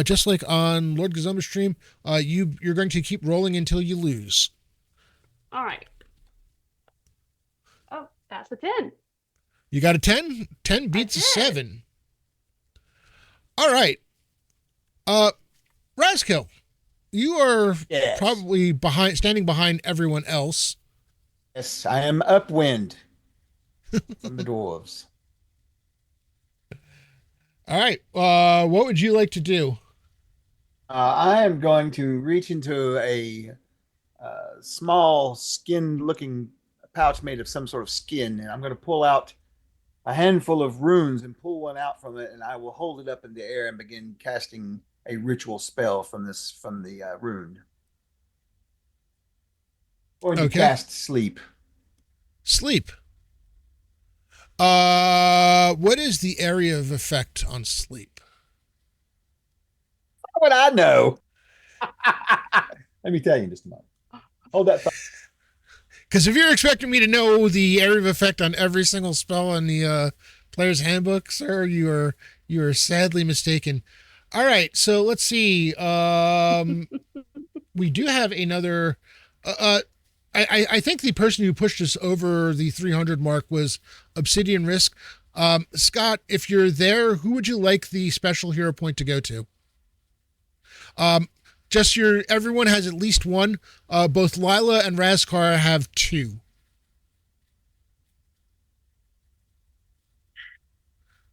just like on Lord Gazuma's stream, you're going to keep rolling until you lose. All right. Oh, that's a 10. You got a 10? 10 beats a 7. All right. Razkill, you are probably standing behind everyone else. Yes, I am upwind from the dwarves. All right. What would you like to do? I am going to reach into a small skin-looking pouch made of some sort of skin, and I'm going to pull out a handful of runes and pull one out from it, and I will hold it up in the air and begin casting a ritual spell from the rune. Going to cast sleep. Sleep. What is the area of effect on sleep? How would I know? Let me tell you in just a moment. Hold that thought. Because if you're expecting me to know the area of effect on every single spell in the player's handbook, sir, you are sadly mistaken. All right, so let's see. we do have another. I think the person who pushed us over the 300 mark was Obsidian Risk. Scott, if you're there, who would you like the special hero point to go to? Everyone has at least one. Both Lila and Razkar have 2.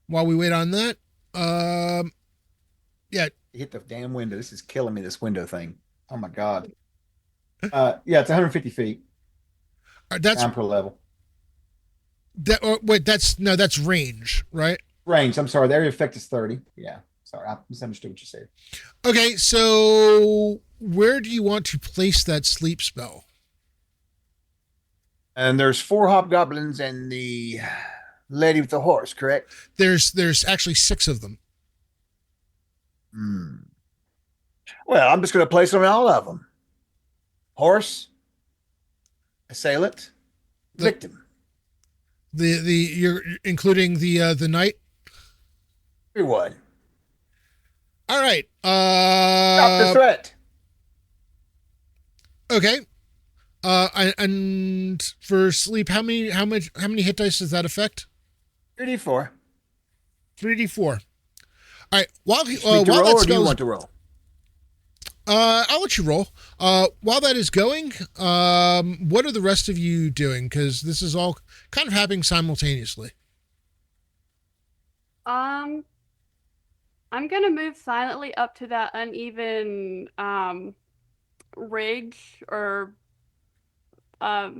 While we wait on that, yeah, Hit the damn window. This is killing me, this window thing. Oh my God. Yeah, it's 150 feet that's down per level. wait, that's range, right? Range. I'm sorry. The area effect is 30. Yeah. Sorry. I misunderstood what you said. Okay, so where do you want to place that sleep spell? And there's 4 hobgoblins and the lady with the horse, correct? There's actually 6 of them. Well, I'm just going to place them on all of them. Horse, assailant, victim. You're including the knight. Everyone. All right. Stop the threat. Okay. And for sleep, how many hit dice does that affect? 3d4. 3d4. All right. While Do that roll, or do you spell, want to roll? I'll let you roll. While that is going, what are the rest of you doing? Because this is all kind of happening simultaneously. I'm gonna move silently up to that uneven ridge or the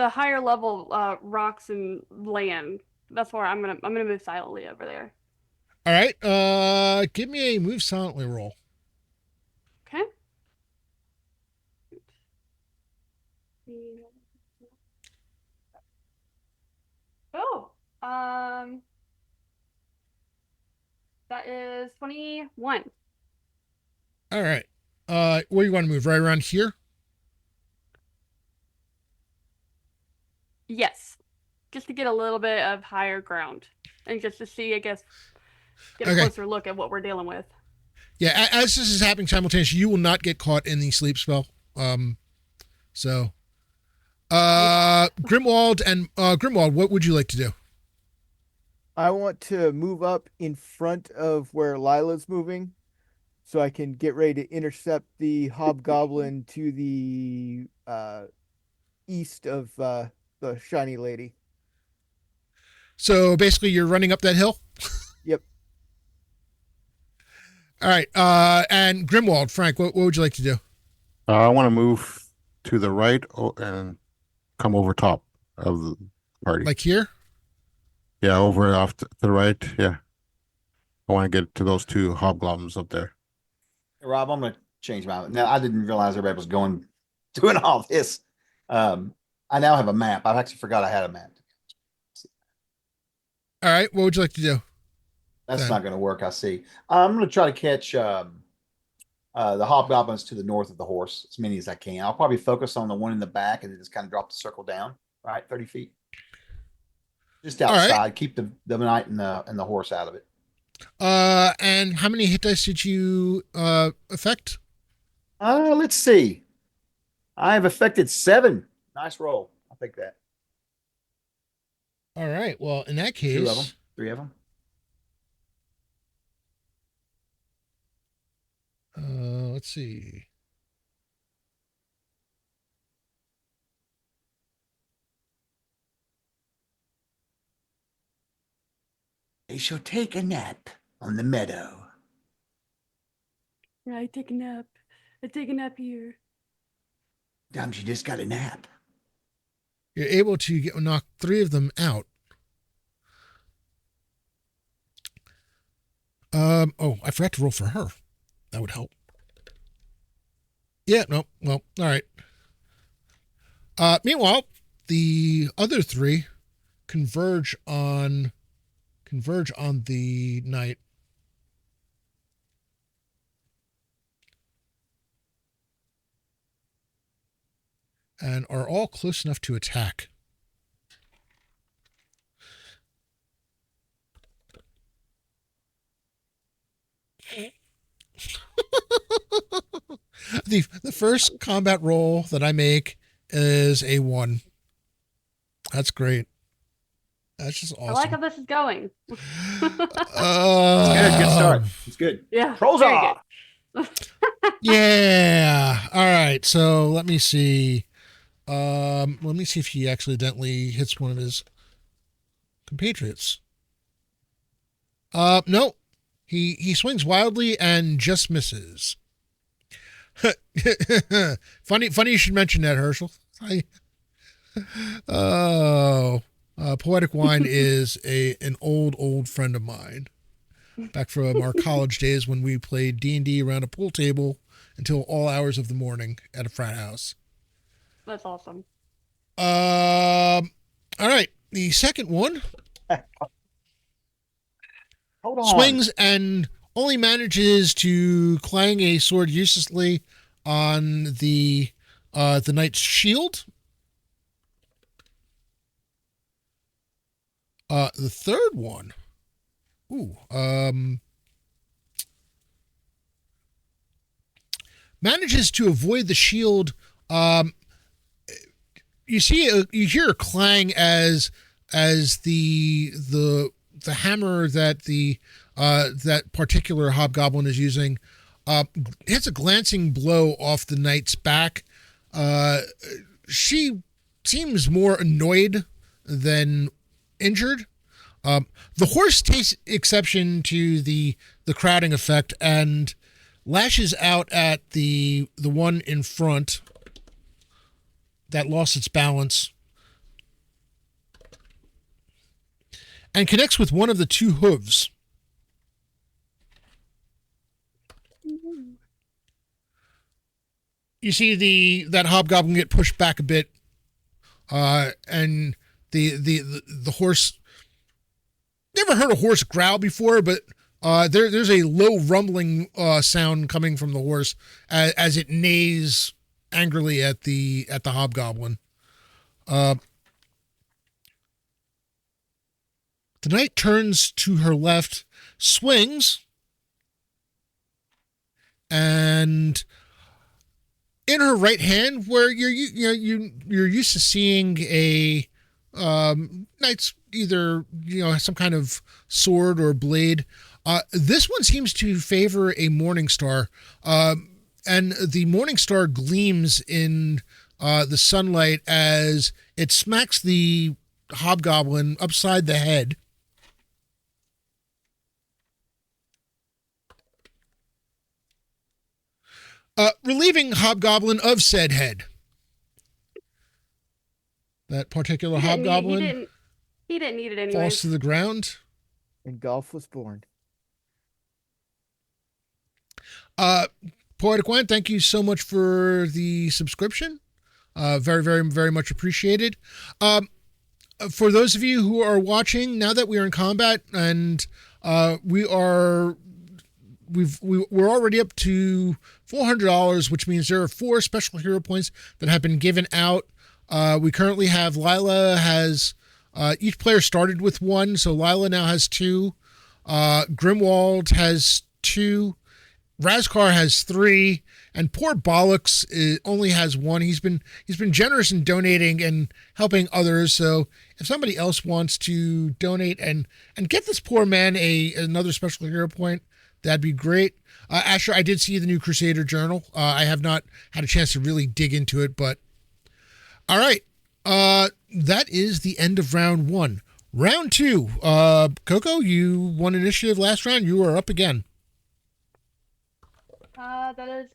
higher level rocks and land. That's where I'm gonna move silently over there. All right. Give me a move silently roll. Okay. Oh, that is 21. All right. Where you want to move? Right around here? Yes, just to get a little bit of higher ground and just to see, I guess, get a Okay. closer look at what we're dealing with. Yeah. As this is happening simultaneously, you will not get caught in the sleep spell. So, Grimwald and Grimwald, what would you like to do? I want to move up in front of where Lila's moving so I can get ready to intercept the hobgoblin to the east of the shiny lady. So basically, you're running up that hill. Yep. All right. And Grimwald, Frank, what would you like to do? I want to move to the right and come over top of the party. Like here? Yeah, over off to the right. Yeah. I want to get to those 2 hobgoblins up there. Hey, Rob, I'm going to change my. Now, I didn't realize everybody was doing all this. I now have a map. I actually forgot I had a map. All right. What would you like to do? That's Okay. not going to work. I see. I'm going to try to catch the hobgoblins to the north of the horse, as many as I can. I'll probably focus on the one in the back and then just kind of drop the circle down, right, 30 feet, just All right. outside. Keep the knight and the horse out of it. And how many hit dice did you affect? Let's see. I have affected 7. Nice roll. I'll take that. All right. Well, in that 2 of them, case, 3 of them. let's see. They shall take a nap on the meadow. Yeah, I take a nap. I take a nap here. Sometimes you just got a nap. You're able to knock 3 of them out. Oh, I forgot to roll for her. That would help. Yeah, no, well, all right. Meanwhile, the other 3 converge on the knight. And are all close enough to attack. The first combat roll that I make is a 1. That's great. That's just awesome. I like how this is going. It's good. Good start. It's good. Yeah. Trolls very are. good. Yeah. All right. So let me see. Let me see if he accidentally hits one of his compatriots. No. He swings wildly and just misses. Funny you should mention that, Herschel. Poetic Wine is an old friend of mine. Back from our college days when we played D&D around a pool table until all hours of the morning at a frat house. That's awesome. All right. The second one Hold on. swings and only manages to clang a sword uselessly on the knight's shield. The third one. Manages to avoid the shield. You hear a clang as the hammer that that particular hobgoblin is using hits a glancing blow off the knight's back. She seems more annoyed than injured. The horse takes exception to the crowding effect and lashes out at the one in front that lost its balance and connects with one of the two hooves. You see that hobgoblin get pushed back a bit, and the horse. Never heard a horse growl before, but there's a low rumbling sound coming from the horse as it neighs angrily at the hobgoblin. The knight turns to her left, swings, and in her right hand, where you're used to seeing a knight's either some kind of sword or blade. This one seems to favor a morning star, and the morning star gleams in the sunlight as it smacks the hobgoblin upside the head. Relieving hobgoblin of said head. That particular hobgoblin he didn't need it anyway. falls to the ground. And golf was born. Poetic Wine, thank you so much for the subscription. Very, very, very much appreciated. For those of you who are watching, now that we are in combat and we're already up to $400, which means there are 4 special hero points that have been given out. We currently have Lila has each player started with 1, so Lila now has 2. Grimwald has 2. Razkar has 3, and poor Bollocks only has 1. He's been generous in donating and helping others. So if somebody else wants to donate and get this poor man another special hero point, that'd be great. Asher, I did see the new Crusader Journal. I have not had a chance to really dig into it, but all right. That is the end of round 1. Round 2. Coco, you won initiative last round. You are up again. That is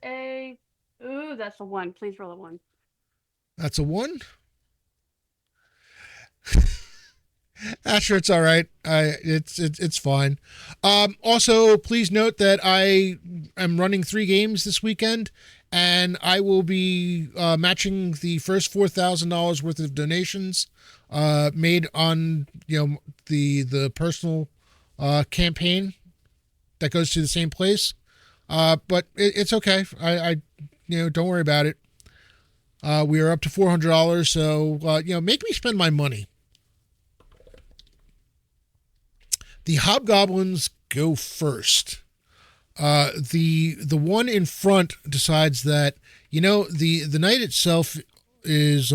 that's a 1. Please roll a 1. That's a 1. Asher, it's all right. It's fine. Also, please note that I am running 3 games this weekend, and I will be matching the first $4,000 worth of donations made on the personal campaign that goes to the same place. But it's okay. I don't worry about it. We are up to $400, so make me spend my money. The hobgoblins go first. The one in front decides that, the knight itself is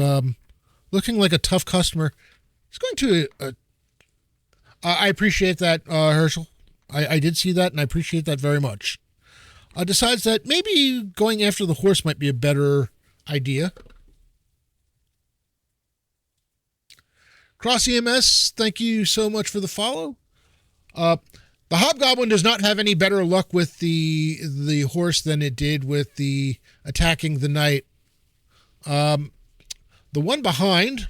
looking like a tough customer. He's going to. I appreciate that, Herschel. I did see that, and I appreciate that very much. Decides that maybe going after the horse might be a better idea. Cross EMS, thank you so much for the follow. The Hobgoblin does not have any better luck with the horse than it did with the attacking the knight. The one behind.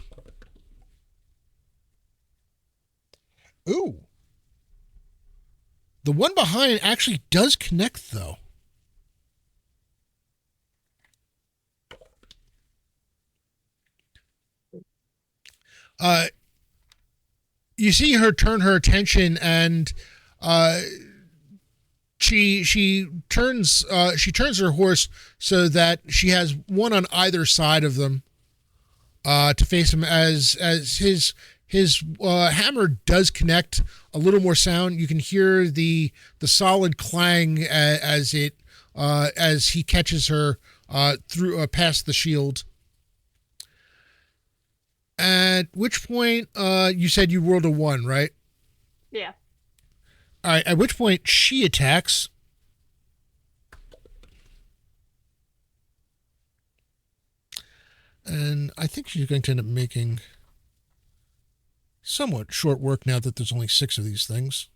Ooh. The one behind actually does connect, though. You see her turn her attention, and she turns her horse so that she has one on either side of them to face him, as his hammer does connect. A little more sound. You can hear the solid clang as he catches her through past the shield. At which point, you said you rolled a 1, right? Yeah. All right. At which point she attacks. And I think she's going to end up making somewhat short work now that there's only 6 of these things.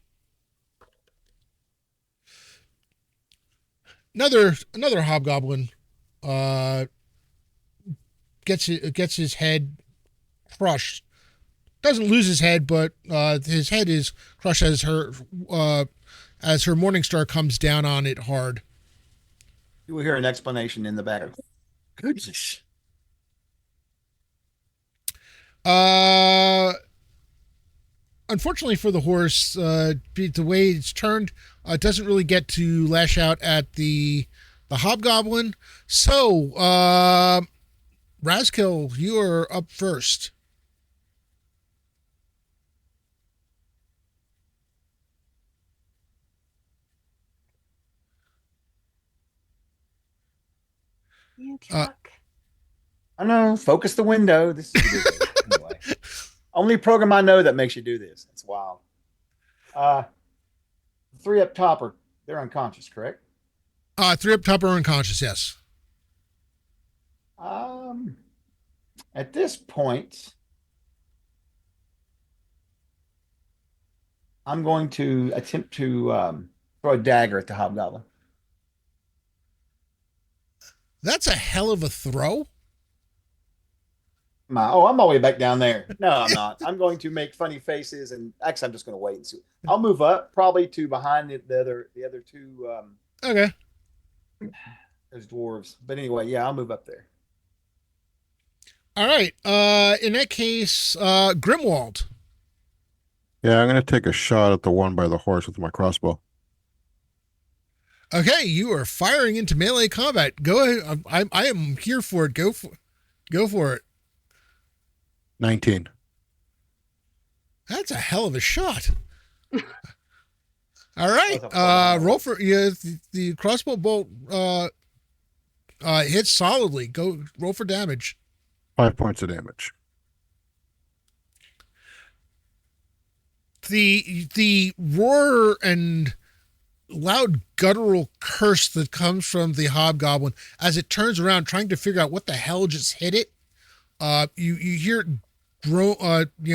Another hobgoblin gets his head crushed. Doesn't lose his head, but his head is crushed as her morning star comes down on it hard. You will hear an explanation in the back. Goodness. Unfortunately for the horse, the way it's turned, doesn't really get to lash out at the hobgoblin. So, Razkill, you are up first. You Chuck. I know. Focus the window. This is anyway. Only program I know that makes you do this. It's wild. 3 up top they're unconscious, correct? 3 up top are unconscious. Yes. At this point, I'm going to attempt to throw a dagger at the hobgoblin. That's a hell of a throw. I'm all the way back down there. No, I'm not. I'm going to make funny faces, and actually, I'm just going to wait and see. I'll move up probably to behind the other 2. Okay. Those dwarves. But anyway, yeah, I'll move up there. All right. In that case, Grimwald. Yeah, I'm going to take a shot at the one by the horse with my crossbow. Okay, you are firing into melee combat. Go ahead. I am here for it. Go for it. 19. That's a hell of a shot. All right. Roll for the crossbow bolt hits solidly. Go roll for damage. 5 points of damage. The roar and loud guttural curse that comes from the hobgoblin as it turns around trying to figure out what the hell just hit it. You hear it groan,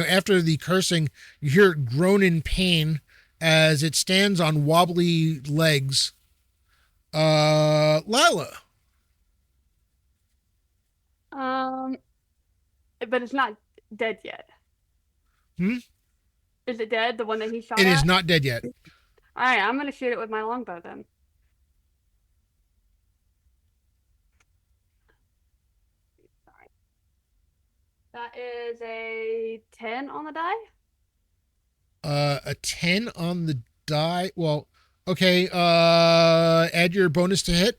after the cursing, you hear it groan in pain as it stands on wobbly legs. Lila. But it's not dead yet. Is it dead? The one that he shot It at? is not dead yet. All right, I'm going to shoot it with my longbow then. Sorry. That is a 10 on the die. A 10 on the die. Well, okay. Add your bonus to hit.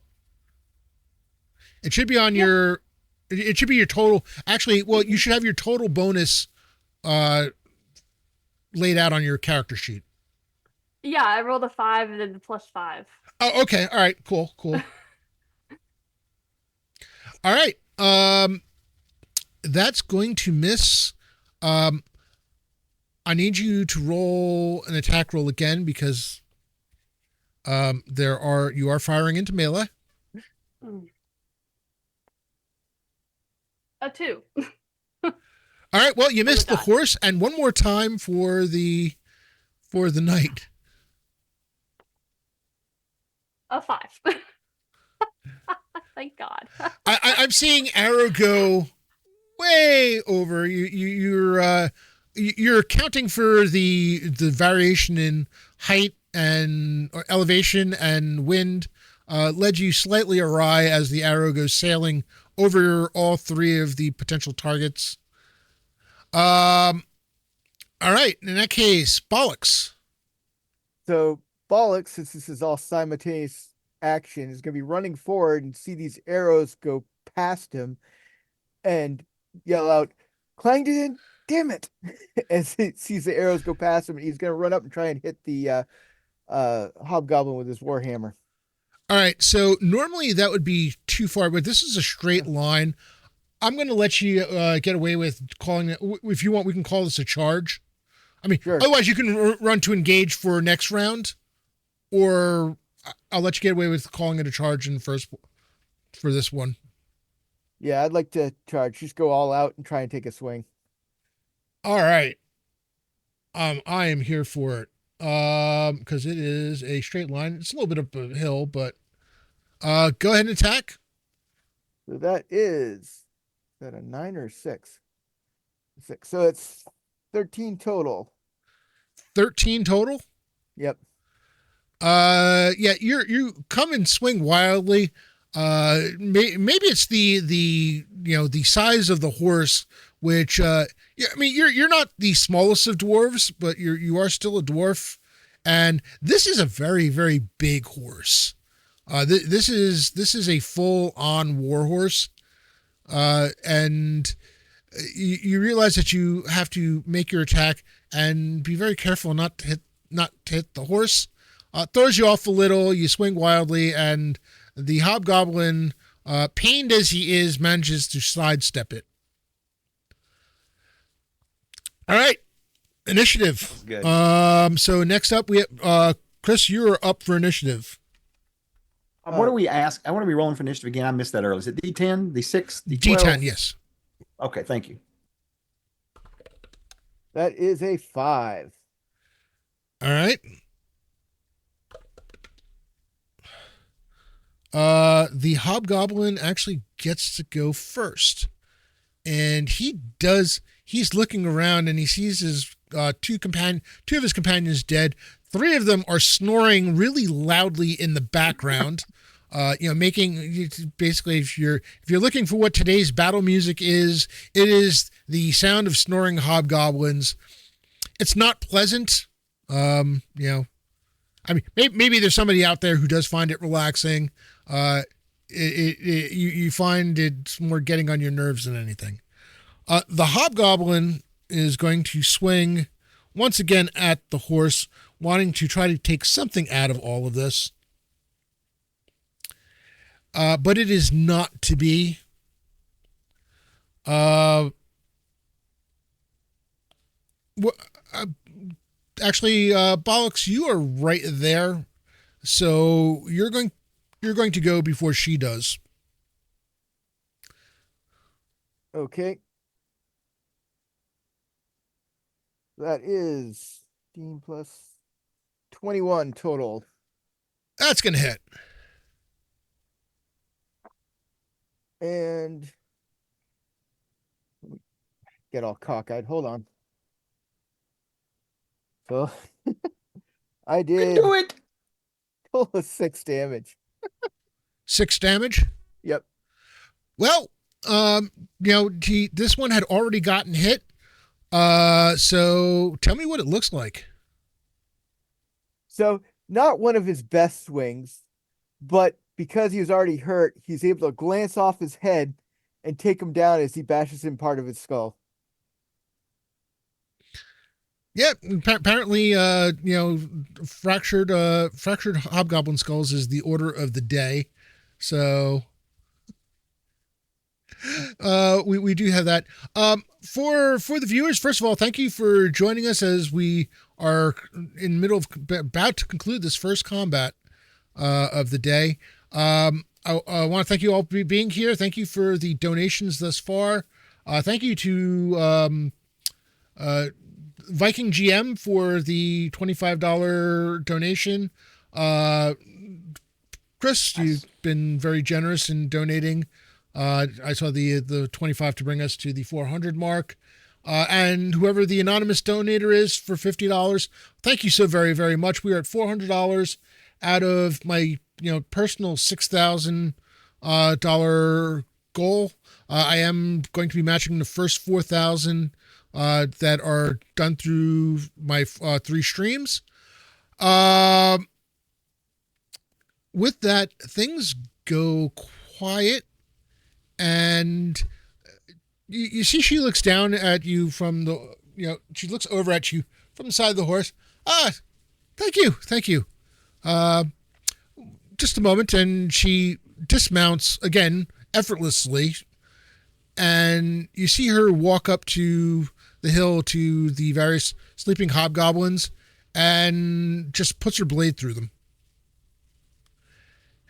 It should be on your. It should be your total. Actually, well, you should have your total bonus laid out on your character sheet. Yeah, I rolled a 5 and then the +5. Oh, okay. All right. Cool. Cool. All right. That's going to miss. I need you to roll an attack roll again because you are firing into melee. A 2. All right. Well, you missed the die. horse, and one more time for the knight. A 5. Thank God. I'm seeing arrow go way over. You're accounting for the variation in height and or elevation and wind led you slightly awry as the arrow goes sailing over all three of the potential targets. All right. In that case, Bollocks. So Bollocks, since this is all simultaneous action, is going to be running forward and see these arrows go past him and yell out, Clangdon, damn it, as he sees the arrows go past him. And he's going to run up and try and hit the hobgoblin with his warhammer. All right. So normally that would be too far, but this is a straight line. I'm going to let you get away with calling it. If you want, we can call this a charge. I mean, Sure. Otherwise you can run to engage for next round, or I'll let you get away with calling it a charge in first for this one. Yeah, I'd like to charge. Just go all out and try and take a swing. All right. I am here for it. Because it is a straight line. It's a little bit up a hill, but go ahead and attack. So that is that a 9 or 6? 6. So it's 13 total. 13 total. Yep. Yeah, you come and swing wildly. Maybe it's the size of the horse, which yeah, I mean you're not the smallest of dwarves, but you are still a dwarf, and this is a very, very big horse. This is a full on war horse, and you realize that you have to make your attack and be very careful not to hit the horse. Throws you off a little. You swing wildly, and the hobgoblin, pained as he is, manages to sidestep it. All right, initiative. Good. So next up we have Chris. You're up for initiative. What do we ask? I want to be rolling for initiative again. I missed that earlier. Is it D10, D6, D12? D10, yes. Okay, thank you. That is a 5. All right. The hobgoblin actually gets to go first, and he's looking around and he sees his two of his companions dead. 3 of them are snoring really loudly in the background. Making basically, if you're looking for what today's battle music is, it is the sound of snoring hobgoblins. It's not pleasant. I mean, maybe there's somebody out there who does find it relaxing. You find it's more getting on your nerves than anything. The hobgoblin is going to swing once again at the horse, wanting to try to take something out of all of this. But it is not to be. Actually, Bollocks, you are right there. So you're going to go before she does. Okay. That is 15 plus 21 total. That's going to hit. And get all cockeyed. Hold on. So I did Do it. total 6 damage. 6 damage. Yep. Well, this one had already gotten hit. So tell me what it looks like. So not one of his best swings, but because he was already hurt, he's able to glance off his head and take him down as he bashes in part of his skull. Yeah, apparently, fractured hobgoblin skulls is the order of the day. So, we do have that. For the viewers, first of all, thank you for joining us as we are in the middle of about to conclude this first combat of the day. I want to thank you all for being here. Thank you for the donations thus far. Thank you to Viking GM for the $25 donation. Chris, you've been very generous in donating. I saw the 25 to bring us to the 400 mark. And whoever the anonymous donator is for $50, thank you so very, very much. We are at $400 out of my personal $6,000 goal. I am going to be matching the first 4,000 that are done through my 3 streams. With that, things go quiet, and you see she looks down at you from the, she looks over at you from the side of the horse. Thank you. Just a moment, and she dismounts again effortlessly, and you see her walk up to the hill to the various sleeping hobgoblins and just puts her blade through them.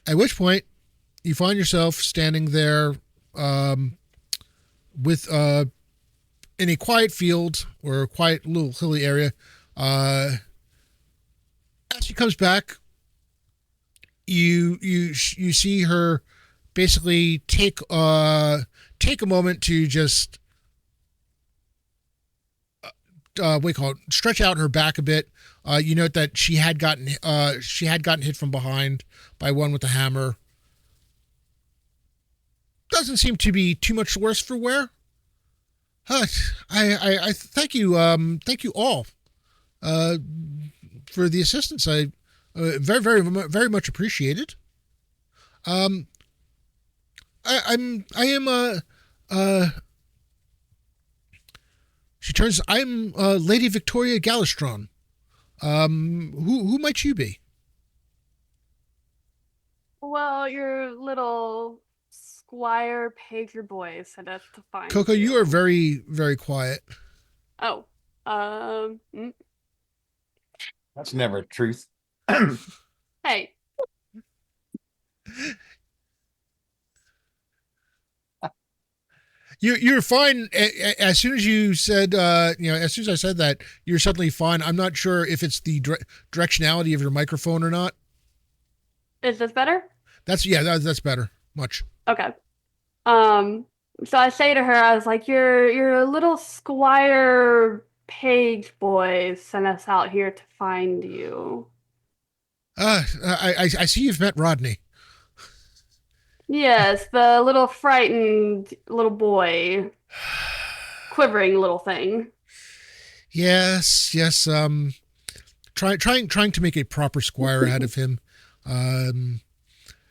At which point you find yourself standing there with in a quiet field or a quiet little hilly area. As she comes back, you see her basically take a moment to just stretch out her back a bit. You note that she had gotten hit from behind by one with a hammer. Doesn't seem to be too much worse for wear. I thank you all for the assistance. I very, very, very much appreciated. She turns. I'm Lady Victoria Galistron. Who might you be? Well, your little Squire Pager boy said us to find Coco, you are very, very quiet. Oh, That's never truth. hey. You're fine. As soon as you said, as soon as I said that, you're suddenly fine. I'm not sure if it's the directionality of your microphone or not. Is this better? That's better. Much. Okay. So I say to her, I was like, your little Squire Page boy sent us out here to find you. I see you've met Rodney. Yes, the little frightened little boy, quivering little thing. Yes. Trying to make a proper Squire out of him.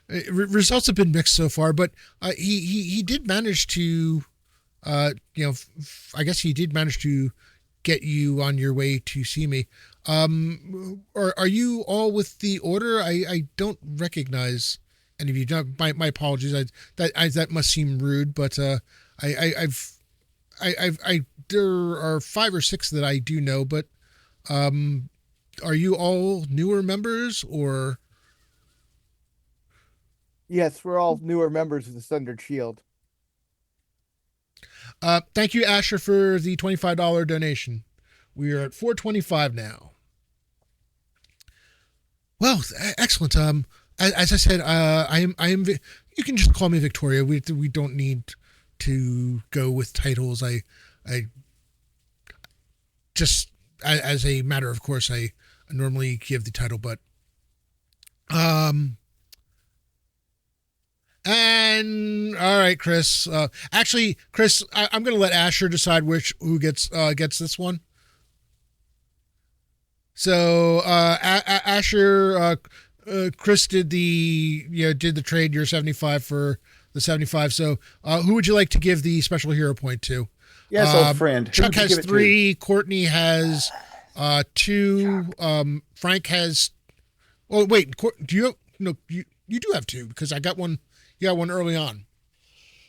Results have been mixed so far, but he did manage to, I guess he did manage to get you on your way to see me. Are you all with the order? I don't recognize any of you. My apologies. That must seem rude, but there are 5 or 6 that I do know, but are you all newer members or? Yes, we're all newer members of the Sundered Shield. Thank you, Asher, for the $25 donation. We are at $425 now. Well, excellent. As I said, I am. You can just call me Victoria. We don't need to go with titles. I just as a matter of course, I normally give the title, but And all right, Chris. Actually, Chris, I'm going to let Asher decide who gets this one. So Asher, Chris did the trade. You're 75 for the 75. So who would you like to give the special hero point to? Yes, old friend. Chuck has 3. Courtney has 2. Frank has. Oh wait, do you? No, you do have 2 because I got one. You got one early on.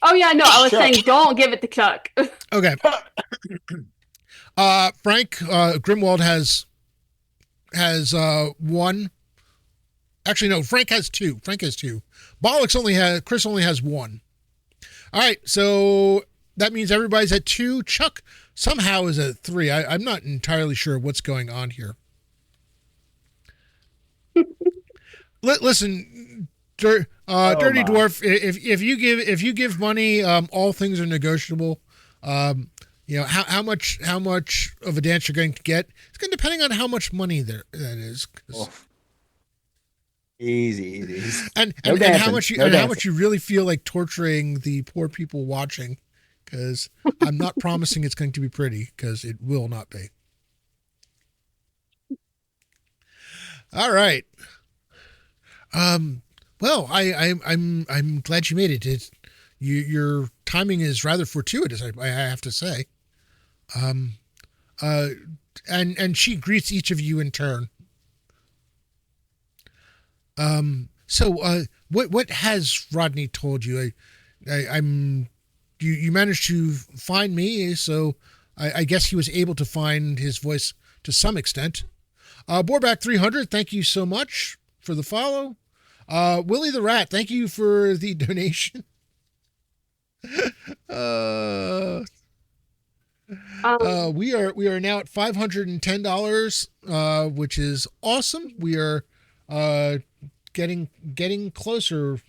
Oh yeah, no, I was Chuck. saying don't give it to Chuck. Okay. Frank Grimwald has 1. Actually, no. Frank has 2. Chris only has 1. All right, so that means everybody's at 2. Chuck somehow is at 3. I'm not entirely sure what's going on here. Listen, Dirty Dwarf. If you give money, all things are negotiable. How much of a dance you're going to get? It's going to depending on how much money that is. Easy. And No how dancing, much you no and how dancing. much you really feel like torturing the poor people watching, because I'm not promising it's going to be pretty, because it will not be. All right. Well, I'm glad you made it. Your timing is rather fortuitous, I have to say. And she greets each of you in turn. So what has Rodney told you? You managed to find me, so I guess he was able to find his voice to some extent. Borback 300, thank you so much for the follow. Willie the Rat, thank you for the donation. We are now at $510, which is awesome. We are getting closer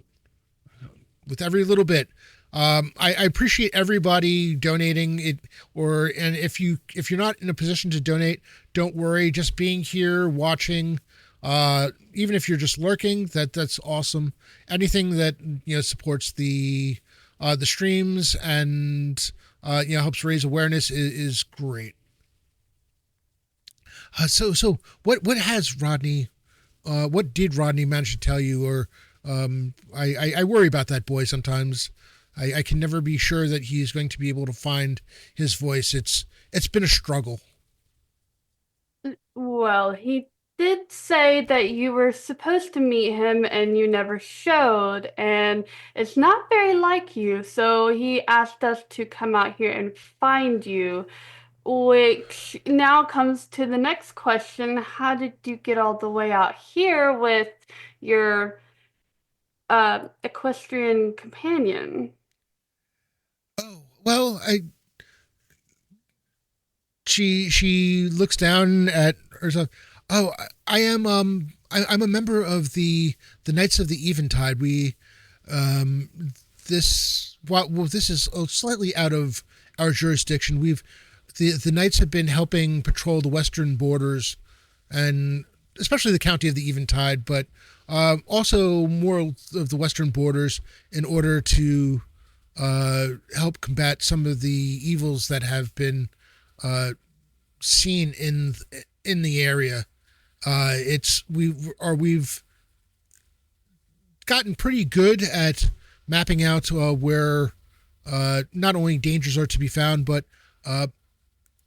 with every little bit. I appreciate everybody donating it, and if you're not in a position to donate, don't worry. Just being here, watching, even if you're just lurking, that's awesome. Anything that supports the streams and helps raise awareness is great. So what has Rodney? What did Rodney manage to tell you? Or I worry about that boy sometimes. I can never be sure that he's going to be able to find his voice. It's been a struggle. Well, he did say that you were supposed to meet him and you never showed, and it's not very like you, so he asked us to come out here and find you, which now comes to the next question. How did you get all the way out here with your equestrian companion? Oh, well, she looks down at herself. Oh, I'm a member of the Knights of the Eventide. This is slightly out of our jurisdiction. The Knights have been helping patrol the western borders, and especially the county of the Eventide, but also more of the western borders, in order to help combat some of the evils that have been seen in the area. We've gotten pretty good at mapping out where not only dangers are to be found, but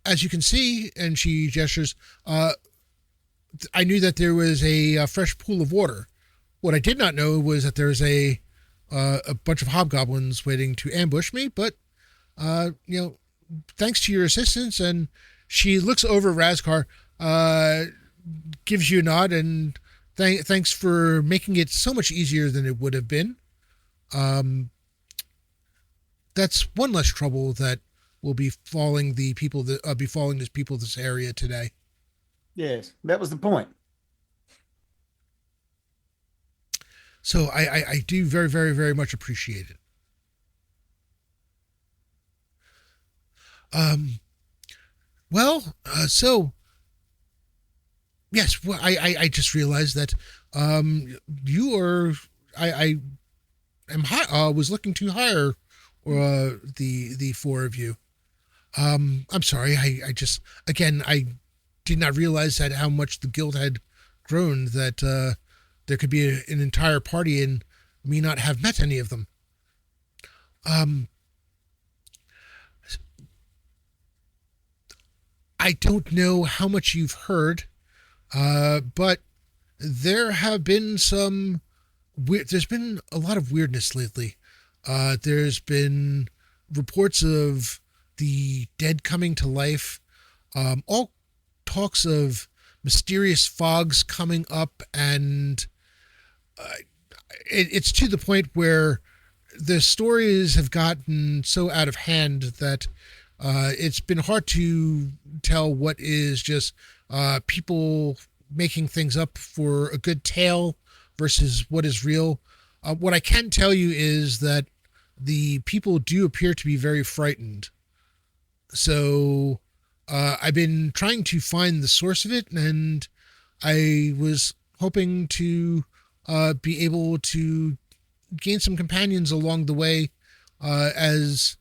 as you can see, and she gestures, I knew that there was a fresh pool of water. What I did not know was that there's a bunch of hobgoblins waiting to ambush me, but thanks to your assistance. And she looks over Razkar, gives you a nod, and thanks for making it so much easier than it would have been. That's one less trouble that will be befalling the people that befalling this people of this area today. Yes, that was the point. So I do very, very, very much appreciate it. So yes, well, I just realized that you are I am was looking to hire the 4 of you. I'm sorry. I just, again, I did not realize that how much the guild had grown, that there could be an entire party and me not have met any of them. I don't know how much you've heard, but there have been some there's been a lot of weirdness lately. There's been reports of the dead coming to life, all talks of mysterious fogs coming up, and it's to the point where the stories have gotten so out of hand that it's been hard to tell what is just people making things up for a good tale versus what is real. What I can tell you is that the people do appear to be very frightened. So I've been trying to find the source of it, and I was hoping to be able to gain some companions along the way, as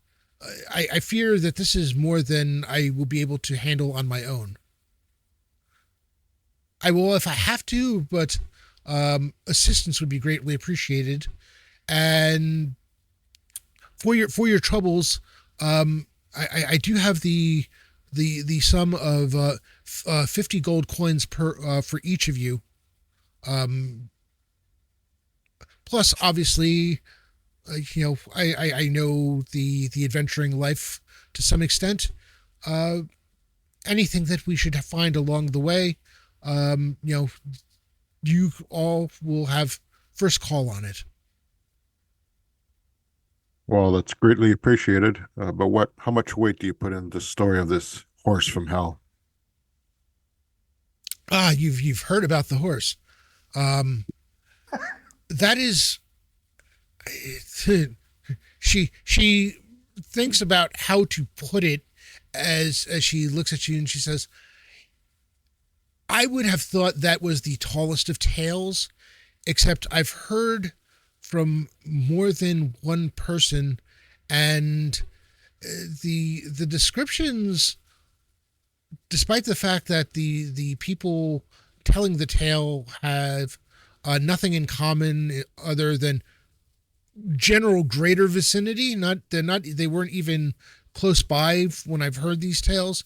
I fear that this is more than I will be able to handle on my own. I will if I have to, but assistance would be greatly appreciated. And for your troubles, I do have the sum of 50 gold coins per for each of you. Plus, obviously, I know the adventuring life to some extent. Anything that we should find along the way, you all will have first call on it. Well, that's greatly appreciated. But how much weight do you put in the story of this horse from hell? You've heard about the horse. That is, she thinks about how to put it as she looks at you, and she says, I would have thought that was the tallest of tales, except I've heard from more than one person, and the descriptions, despite the fact that the people telling the tale have nothing in common other than general greater vicinity, they weren't even close by when I've heard these tales.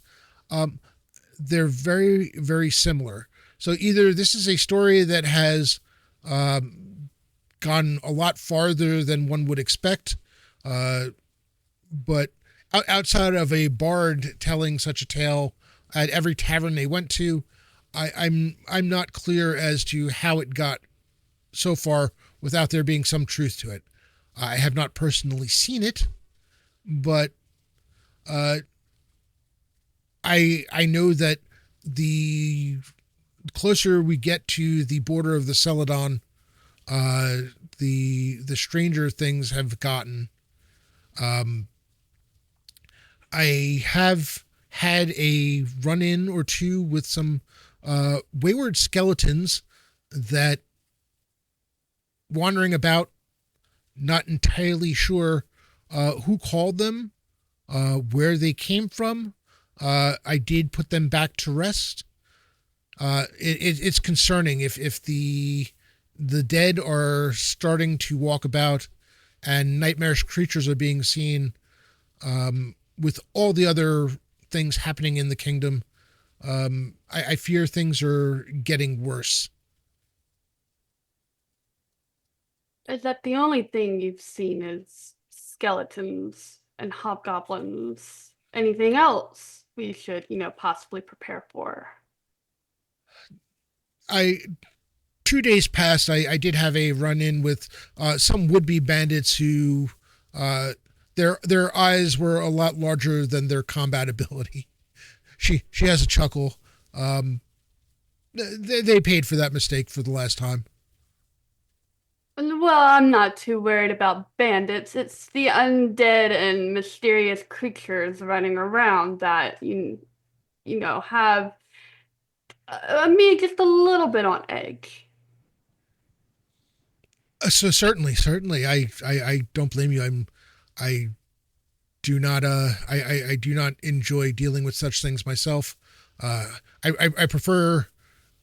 They're very, very similar. So either this is a story that has gone a lot farther than one would expect, but outside of a bard telling such a tale at every tavern they went to, I'm not clear as to how it got so far without there being some truth to it. I have not personally seen it, but I know that the closer we get to the border of the Celadon, the stranger things have gotten. I have had a run-in or two with some wayward skeletons that wandering about, not entirely sure who called them, where they came from. I did put them back to rest. It's concerning if the dead are starting to walk about and nightmarish creatures are being seen, with all the other things happening in the kingdom. I fear things are getting worse. Is that the only thing you've seen is skeletons and hobgoblins? Anything else we should, possibly prepare for? 2 days past, I did have a run-in with some would-be bandits who their eyes were a lot larger than their combat ability. She has a chuckle. They paid for that mistake for the last time. Well, I'm not too worried about bandits. It's the undead and mysterious creatures running around that have me just a little bit on edge. So certainly, I don't blame you. I do not I do not enjoy dealing with such things myself. I prefer.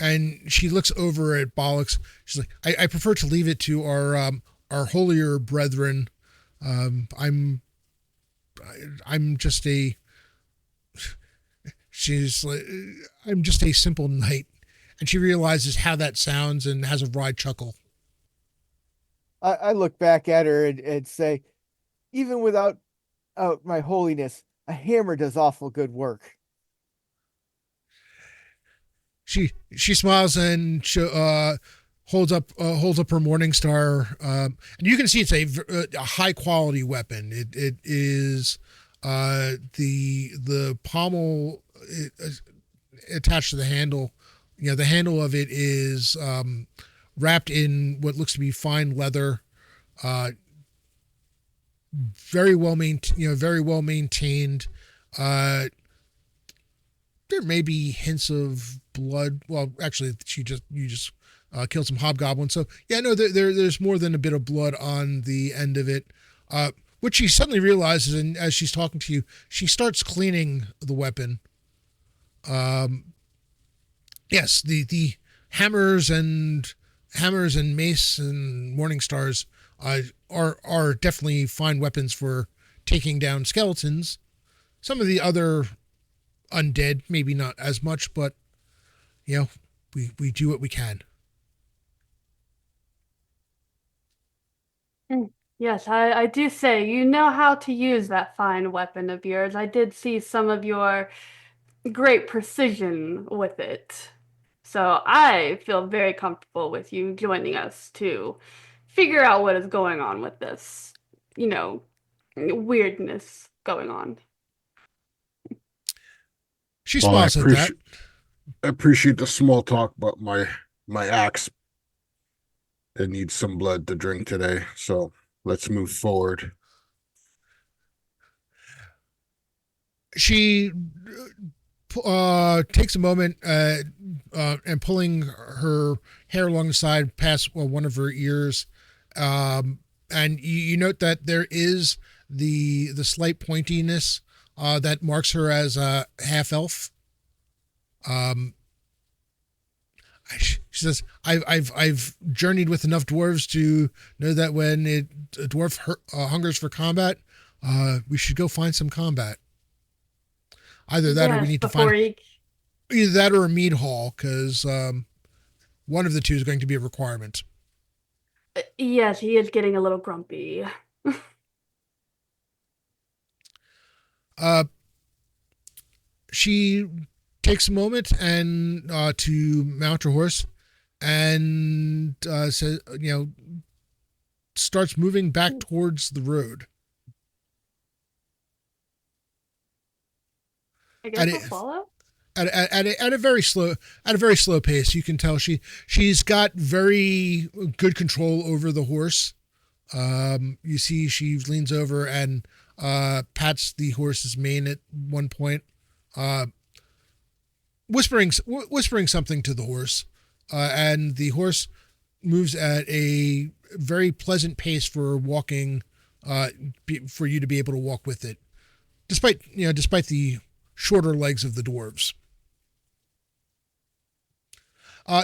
And she looks over at Bollocks. She's like, I prefer to leave it to our holier brethren. I'm just she's like, I'm just a simple knight. And she realizes how that sounds and has a wry chuckle. I look back at her and say, even without out my holiness, a hammer does awful good work. She smiles and holds up her morning star, and you can see it's a high quality weapon. It is the pommel attached to the handle. The handle of it is wrapped in what looks to be fine leather. Very well maintained. Very well maintained. There may be hints of blood. Well, actually, you just killed some hobgoblins. So yeah, no, there's more than a bit of blood on the end of it, which she suddenly realizes, and as she's talking to you, she starts cleaning the weapon. Yes, the hammers and mace and morning stars are definitely fine weapons for taking down skeletons. Some of the other undead, maybe not as much, but we do what we can. Yes, I do say you know how to use that fine weapon of yours. I did see some of your great precision with it. So I feel very comfortable with you joining us to figure out what is going on with this, weirdness going on. She Well, I smiles at that. appreciate the small talk, but my axe, it needs some blood to drink today. So let's move forward. She takes a moment and pulling her hair along the side past one of her ears, and you note that there is the slight pointiness that marks her as a half elf. She says, I've journeyed with enough dwarves to know that when a dwarf hungers for combat, we should go find some combat. Either that, or we Yes, need to before find either that or a mead hall, because one of the two is going to be a requirement. Yes, he is getting a little grumpy. She takes a moment and to mount her horse, and says, starts moving back towards the road. I guess we'll follow. At a very slow pace. You can tell she's got very good control over the horse. You see she leans over and pats the horse's mane at one point, whispering something to the horse, and the horse moves at a very pleasant pace for walking, for you to be able to walk with it, despite the shorter legs of the dwarves.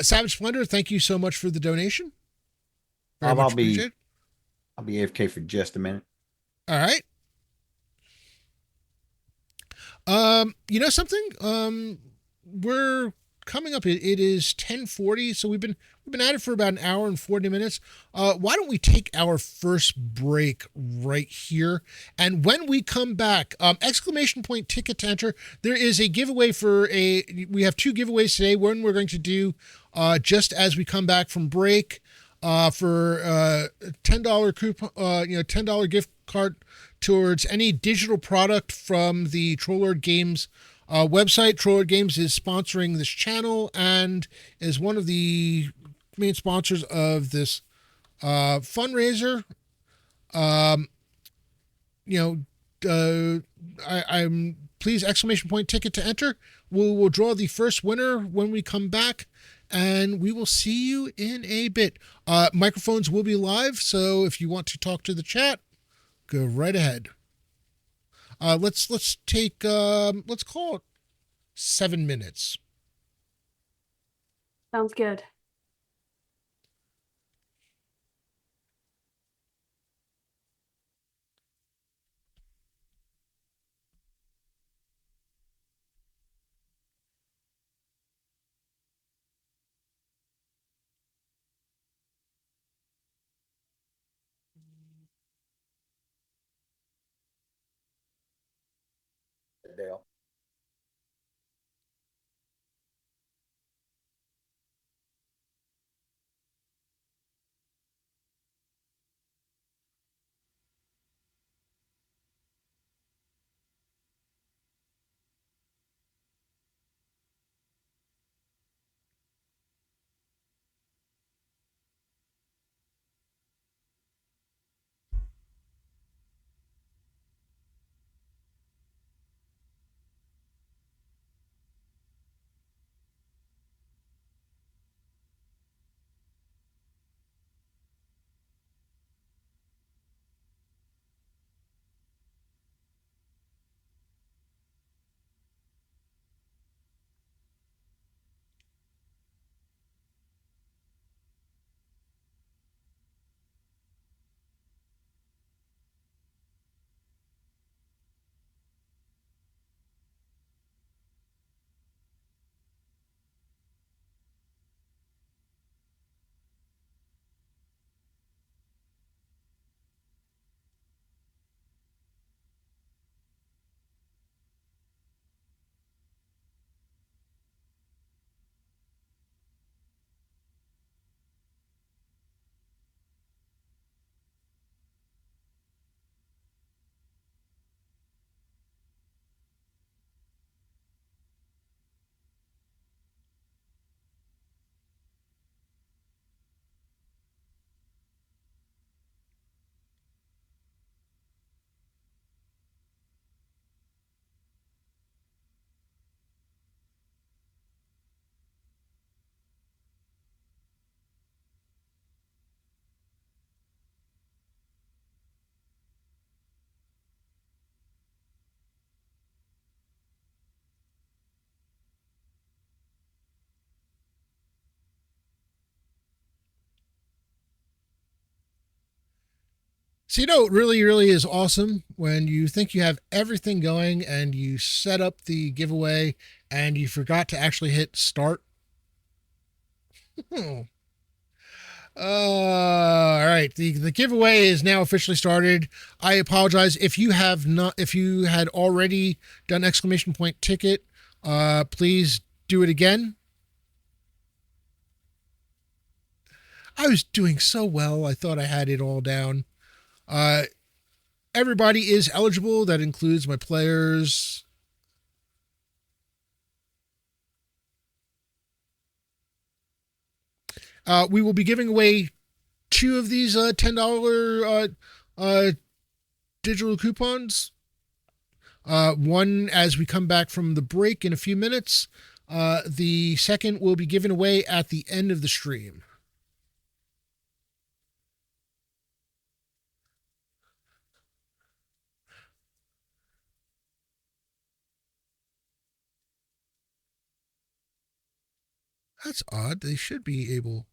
Savage Splendor, thank you so much for the donation. Very much appreciated. I'll be AFK for just a minute. All right. You know something? We're coming up. It is 10:40, so we've been at it for about an hour and 40 minutes. Why don't we take our first break right here? And when we come back, exclamation point ticket to enter. There is a giveaway we have two giveaways today. One we're going to do just as we come back from break for $10 coupon, $10 gift card towards any digital product from the Trollord Games website. Trollord Games is sponsoring this channel and is one of the main sponsors of this fundraiser. I'm please exclamation point ticket to enter. We'll draw the first winner when we come back, and we will see you in a bit. Microphones will be live, so if you want to talk to the chat, go right ahead. Let's take let's call it 7 minutes. Sounds good. Dale. So, you know, it really, really is awesome when you think you have everything going and you set up the giveaway and you forgot to actually hit start. Hmm. All right. The giveaway is now officially started. I apologize if you have not, if you had already done exclamation point ticket, please do it again. I was doing so well. I thought I had it all down. Uh, Everybody is eligible. That includes my players. We will be giving away 2 of these $10 digital coupons. One as we come back from the break in a few minutes. The second will be given away at the end of the stream. That's odd. They should be able.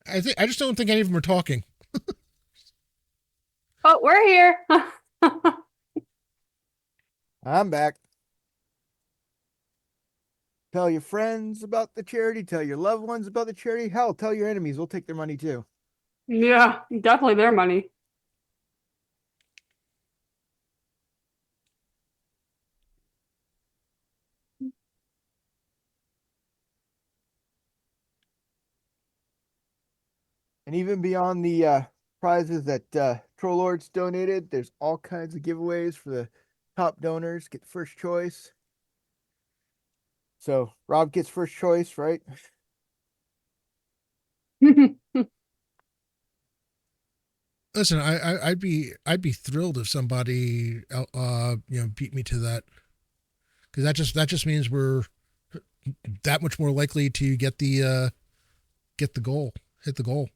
I just don't think any of them are talking. Oh, we're here. I'm back. Tell your friends about the charity. Tell your loved ones about the charity. Hell, tell your enemies. We'll take their money too. Yeah, definitely their money. And even beyond the prizes that Troll Lords donated, there's all kinds of giveaways for the top donors. Get first choice. So Rob gets first choice, right? Listen, I'd be thrilled if somebody beat me to that, because that just means we're that much more likely to get the goal, hit the goal.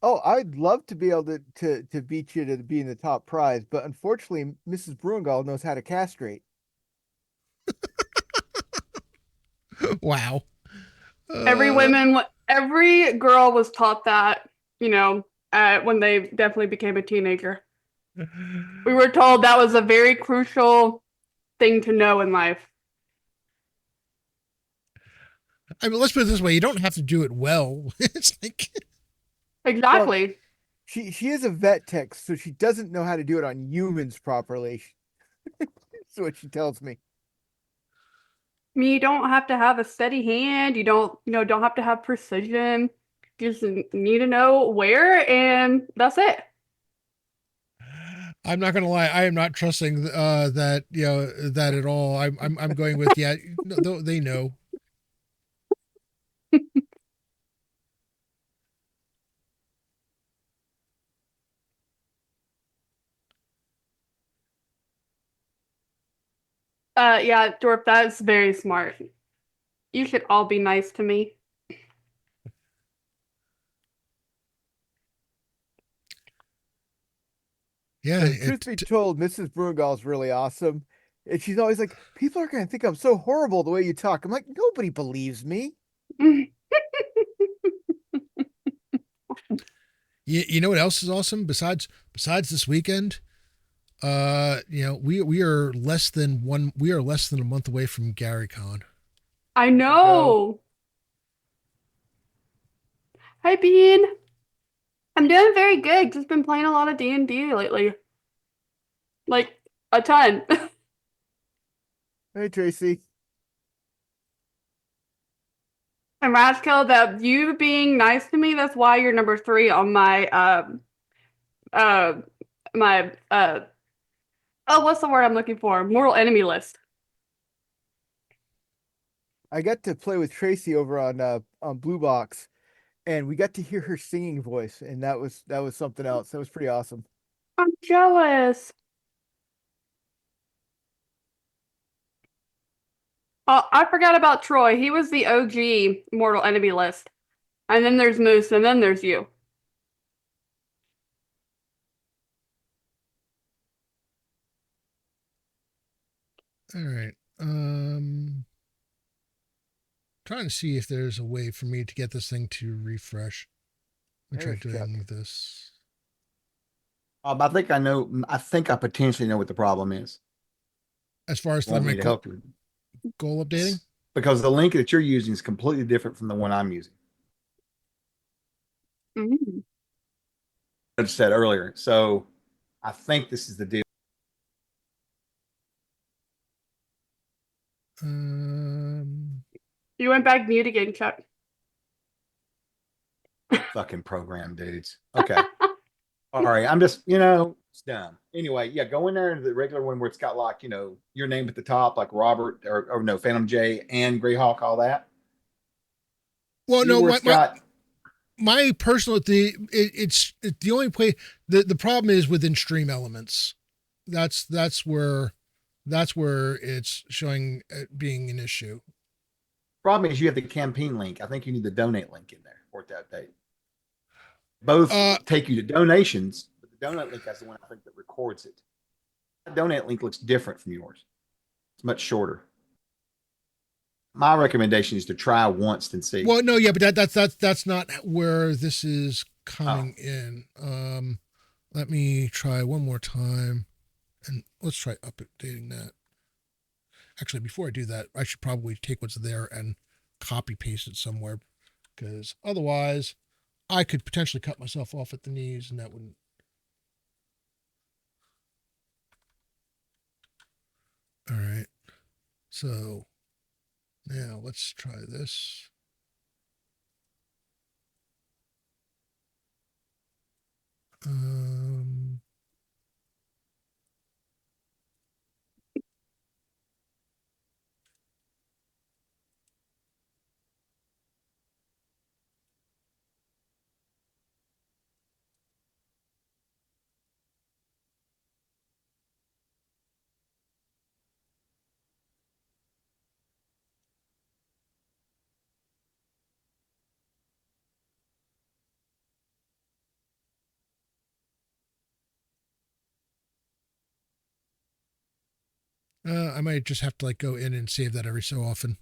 Oh, I'd love to be able to beat you to be in the top prize, but unfortunately, Mrs. Bruingal knows how to castrate. Wow. Every girl was taught that, when they definitely became a teenager. We were told that was a very crucial thing to know in life. I mean, let's put it this way: you don't have to do it well. It's like Exactly. Well, she is a vet tech, so she doesn't know how to do it on humans properly. That's what she tells me. I mean, you don't have to have a steady hand. You don't have to have precision. You just need to know where, and that's it. I'm not gonna lie. I am not trusting that that at all. I'm going with no, they know. Yeah, Dorp, that's very smart. You should all be nice to me. Yeah, So, truth be told, Mrs. Brungal's really awesome. And she's always like, people are going to think I'm so horrible the way you talk. I'm like, nobody believes me. you know what else is awesome besides this weekend? We are less than a month away from GaryCon. I know. Hi, Bean. I'm doing very good. Just been playing a lot of D&D lately. Like, a ton. Hey, Tracy. And Raskill, that you being nice to me, that's why you're number 3 on my my oh, what's the word I'm looking for? Mortal enemy list. I got to play with Tracy over on Blue Box, and we got to hear her singing voice, and that was something else. That was pretty awesome. I'm jealous. Oh, I forgot about Troy. He was the OG mortal enemy list. And then there's Moose, and then there's you. All right. Trying to see if there's a way for me to get this thing to refresh. Let me try There's Chuck. doing this. I think I know. I think I potentially know what the problem is. As far as Want my me to help you? goal updating? Because the link that you're using is completely different from the one I'm using. Mm. I just said earlier. So I think this is the deal. You went back mute again, Chuck. Fucking program dudes. Okay. All right. I'm just, it's dumb. Anyway, yeah, go in there to the regular one where it's got like, your name at the top, like Robert or no, Phantom J and Greyhawk, all that. Well, See no, where it's got my personal it's the only way the problem is within stream elements. That's where it's showing it being an issue. problem is you have the campaign link. I think you need the donate link in there for it to update. Both take you to donations, but the donate link has the one I think that records it. The donate link looks different from yours. It's much shorter. My recommendation is to try once and see. Well, no, yeah, but that's not where this is coming in. Let me try one more time, and let's try updating that. Actually, before I do that, I should probably take what's there and copy paste it somewhere, because otherwise, I could potentially cut myself off at the knees, and that wouldn't. All right, so now let's try this. Um, I might just have to like go in and save that every so often.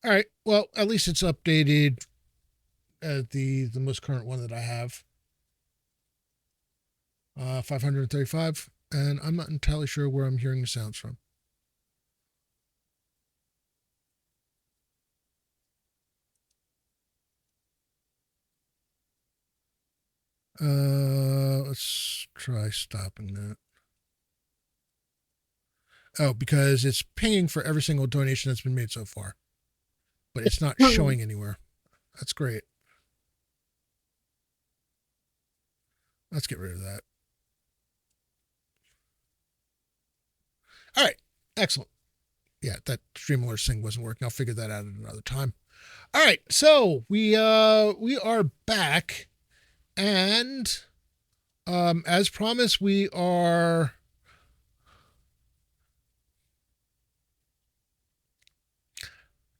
All right. Well, at least it's updated. The most current one that I have. 535, and I'm not entirely sure where I'm hearing the sounds from. Let's try stopping that. Oh, because it's pinging for every single donation that's been made so far, but it's not showing anywhere. That's great. Let's get rid of that. All right. Excellent. Yeah, that Streamlabs thing wasn't working. I'll figure that out at another time. All right. So we are back, and as promised, we are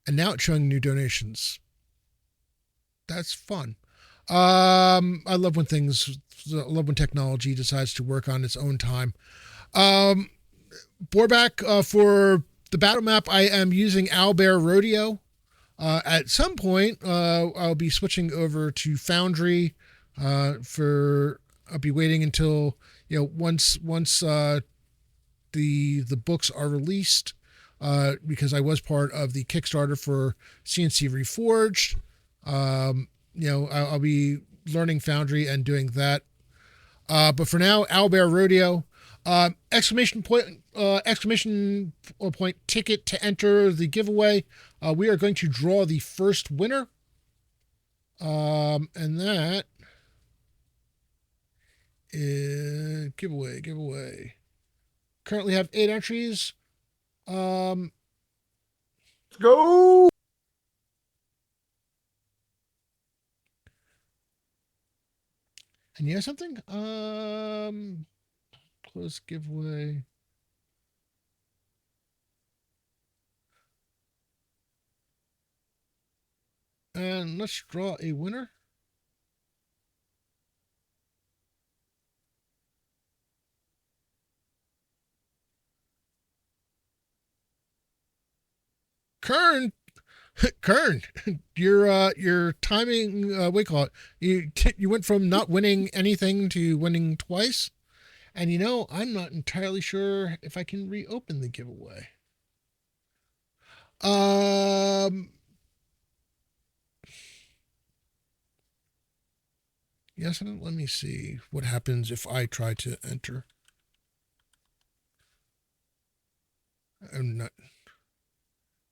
and now it's showing new donations. That's fun. I love when technology decides to work on its own time. Borback, for the battle map, I am using Owlbear Rodeo. At some point, I'll be switching over to Foundry. I'll be waiting until once the books are released, because I was part of the Kickstarter for CNC Reforged. I'll be learning Foundry and doing that. But for now, Owlbear Rodeo. Exclamation point ticket to enter the giveaway. We are going to draw the first winner. And that is giveaway. Currently have 8 entries. Let's go. And you have something? Close giveaway. And let's draw a winner. Kern, your timing, what do you call it? You went from not winning anything to winning twice. And I'm not entirely sure if I can reopen the giveaway. Yes, let me see what happens if I try to enter.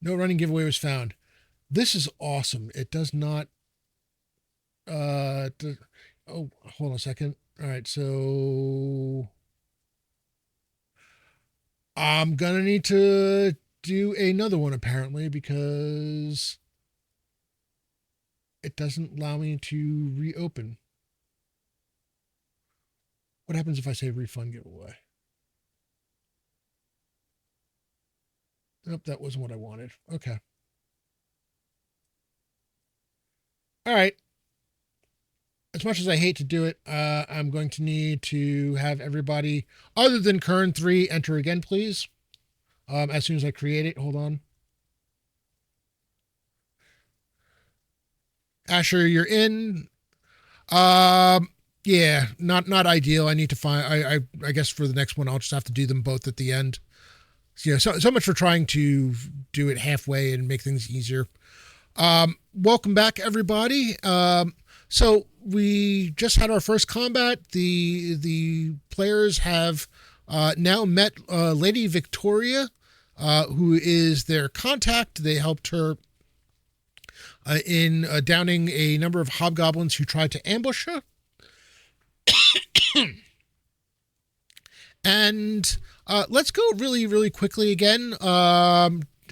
No running giveaway was found. This is awesome. It does not. Oh, hold on a second. All right, so I'm gonna need to do another one apparently, because it doesn't allow me to reopen. What happens if I say refund giveaway? Nope, that wasn't what I wanted. Okay. All right. As much as I hate to do it, I'm going to need to have everybody other than Kern 3 enter again, please. As soon as I create it. Hold on. Asher, you're in. Yeah, not ideal. I need to find. I guess for the next one, I'll just have to do them both at the end. So much for trying to do it halfway and make things easier. Welcome back, everybody. So we just had our first combat. The players have now met Lady Victoria, who is their contact. They helped her in downing a number of hobgoblins who tried to ambush her. And let's go really, really quickly again.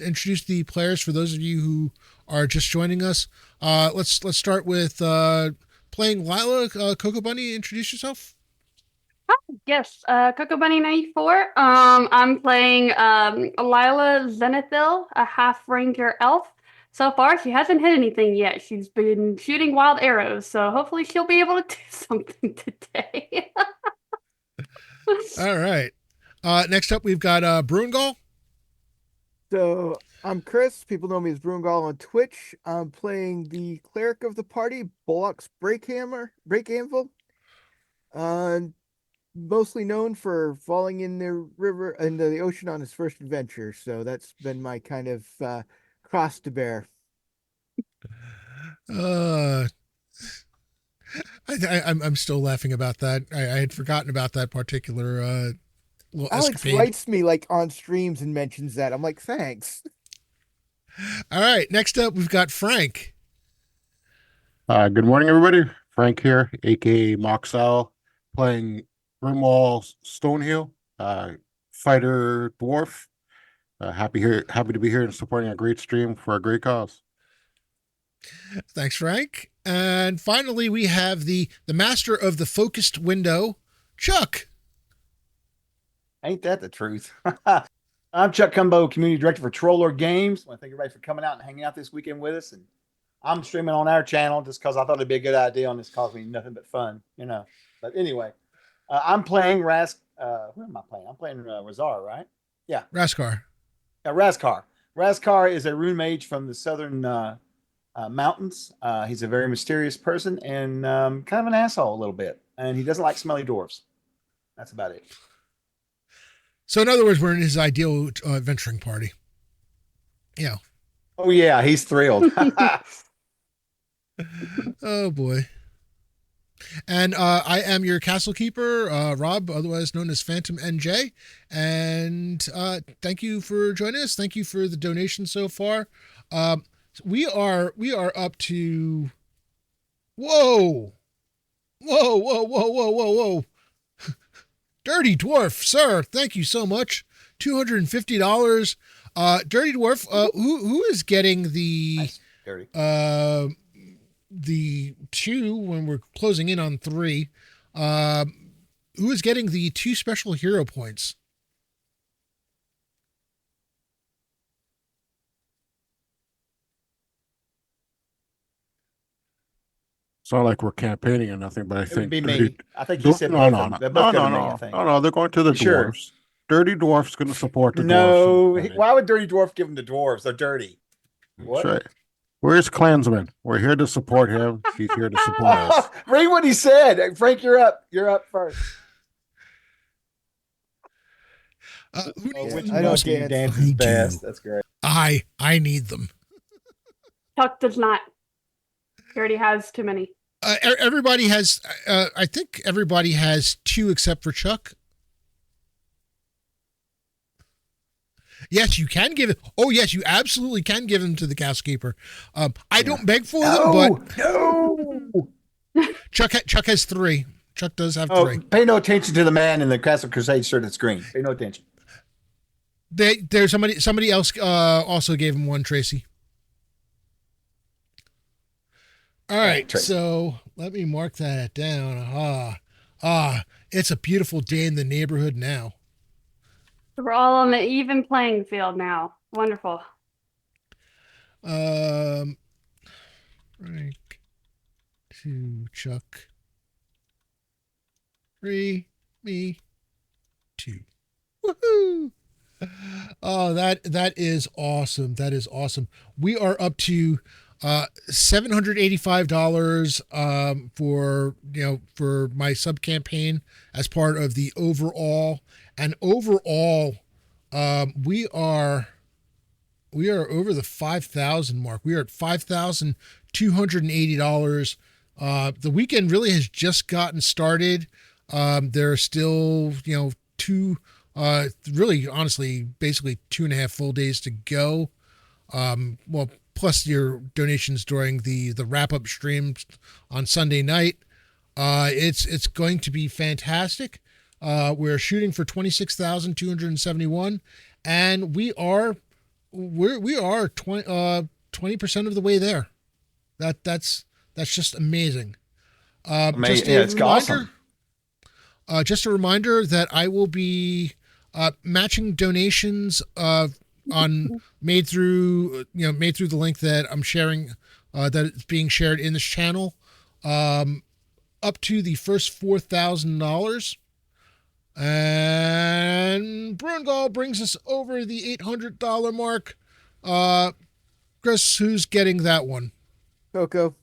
Introduce the players for those of you who are just joining us. Let's start with playing Lila. Coco Bunny, introduce yourself. Yes, Coco Bunny 94. I'm playing Lila Zenithil, a half ranger elf. So far, she hasn't hit anything yet. She's been shooting wild arrows, so hopefully she'll be able to do something today. All right. Next up, we've got Brungal. So I'm Chris. People know me as Brungal on Twitch. I'm playing the cleric of the party, Bollock's Break Anvil. Mostly known for falling in the ocean on his first adventure. So that's been my kind of cross to bear. I'm still laughing about that. I had forgotten about that particular little Alex escapade. writes me like on streams and mentions that. I'm like, thanks. All right, next up we've got Frank. Good morning, everybody. Frank here, aka Moxel, playing Grimwall Stonehill, fighter dwarf. Happy to be here and supporting a great stream for a great cause. Thanks, Frank. And finally, we have the master of the focused window, Chuck. Ain't that the truth? I'm Chuck Cumbo, Community Director for Troller Games. I want to thank everybody for coming out and hanging out this weekend with us. And I'm streaming on our channel just because I thought it'd be a good idea on this cause me nothing but fun, you know. But anyway, I'm playing Raz. Who am I playing? I'm playing Razar, right? Yeah. Raskar. Razkar. Razkar is a rune mage from the southern mountains. He's a very mysterious person and kind of an asshole a little bit. And he doesn't like smelly dwarfs. That's about it. So in other words, we're in his ideal adventuring party. Yeah. Oh, yeah. He's thrilled. Oh, boy. And I am your castle keeper, Rob, otherwise known as Phantom NJ. And thank you for joining us. Thank you for the donation so far. We are up to whoa. Dirty Dwarf, sir. Thank you so much. $250. Dirty Dwarf, who is getting the Nice. Dirty. the 2 when we're closing in on 3, who is getting the 2 special hero points? It's not like we're campaigning or nothing, but I It would think be Dirty- me. I think you said no, both no, of them. no, They're both no, going to no, me, I no, think. no, they're going to the You sure? dwarves. Dirty Dwarf's going to support the No. dwarves. Why would Dirty Dwarf give them to dwarves? They're dirty. What? That's right. Where's Klansman? We're here to support him. He's here to support us. Read what he said. Frank, you're up. You're up first. Who Oh, needs which them I don't most? dance. dance I is do. best. That's great. I need them. Chuck does not. He already has too many. Everybody has, I think everybody has 2 except for Chuck. Yes, you can give it. Oh, yes, you absolutely can give them to the castle keeper. I don't beg for them, but No. Chuck has 3. Chuck does have Oh, 3. pay no attention to the man in the Castle Crusade shirt that's green. Pay no attention. There's somebody else also gave him 1, Tracy. All right, Tracy. so let me mark that down. It's a beautiful day in the neighborhood now. We're all on the even playing field now. Wonderful. Frank to Chuck. 3, me 2. Woohoo! Oh, that is awesome. That is awesome. We are up to $785 for my sub campaign as part of the overall. And overall, we are over the 5,000 mark. We are at $5,280. The weekend really has just gotten started. There are still, 2, really honestly, basically 2.5 full days to go. Plus your donations during the wrap up streams on Sunday night. It's going to be fantastic. We're shooting for 26,271, and we are 20% of the way there. That's just amazing. It's awesome. Just a reminder that I will be matching donations made through the link that I'm sharing, that is being shared in this channel, up to the first $4,000. And Brungal brings us over the $800 mark. Chris, who's getting that one? Coco.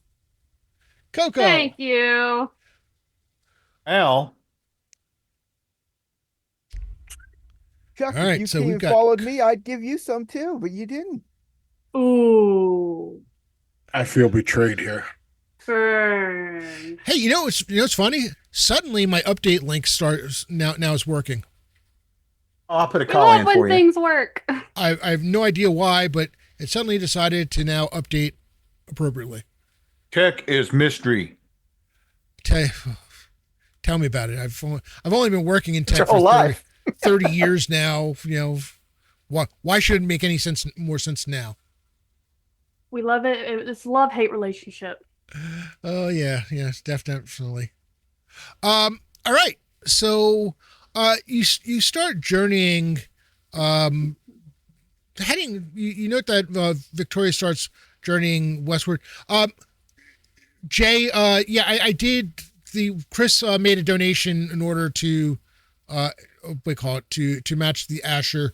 Thank you. Al. Chuck, All right, if so you we've came got- and followed me, I'd give you some too, but you didn't. Ooh. I feel betrayed here. Burn. Hey, it's funny. Suddenly, my update link starts now. Now it's working. Oh, I'll put a We call love in when for you. things work. I have no idea why, but it suddenly decided to now update appropriately. Tech is mystery. Tell me about it. I've only been working in It's your tech for whole life. 30 years now. Why should it make any more sense now? We love it. It's a love-hate relationship. Oh yeah, definitely. All right. So, you start journeying, heading. You note that Victoria starts journeying westward. Jay, I did. Chris made a donation in order to, we call it to match the Asher,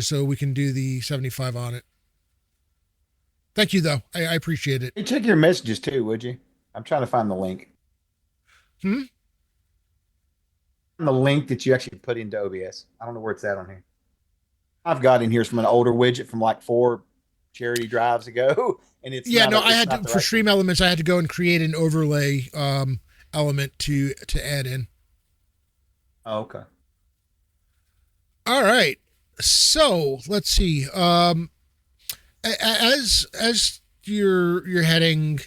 so we can do the 75 on it. Thank you, though. I appreciate it. Hey, check your messages too, would you? I'm trying to find the link. Hmm? The link that you actually put into OBS. I don't know where it's at on here. I've got in here from an older widget from like 4 charity drives ago, and it's I had to, for Stream Elements. I had to go and create an overlay element to add in. Oh, okay. All right. So let's see. As you're heading,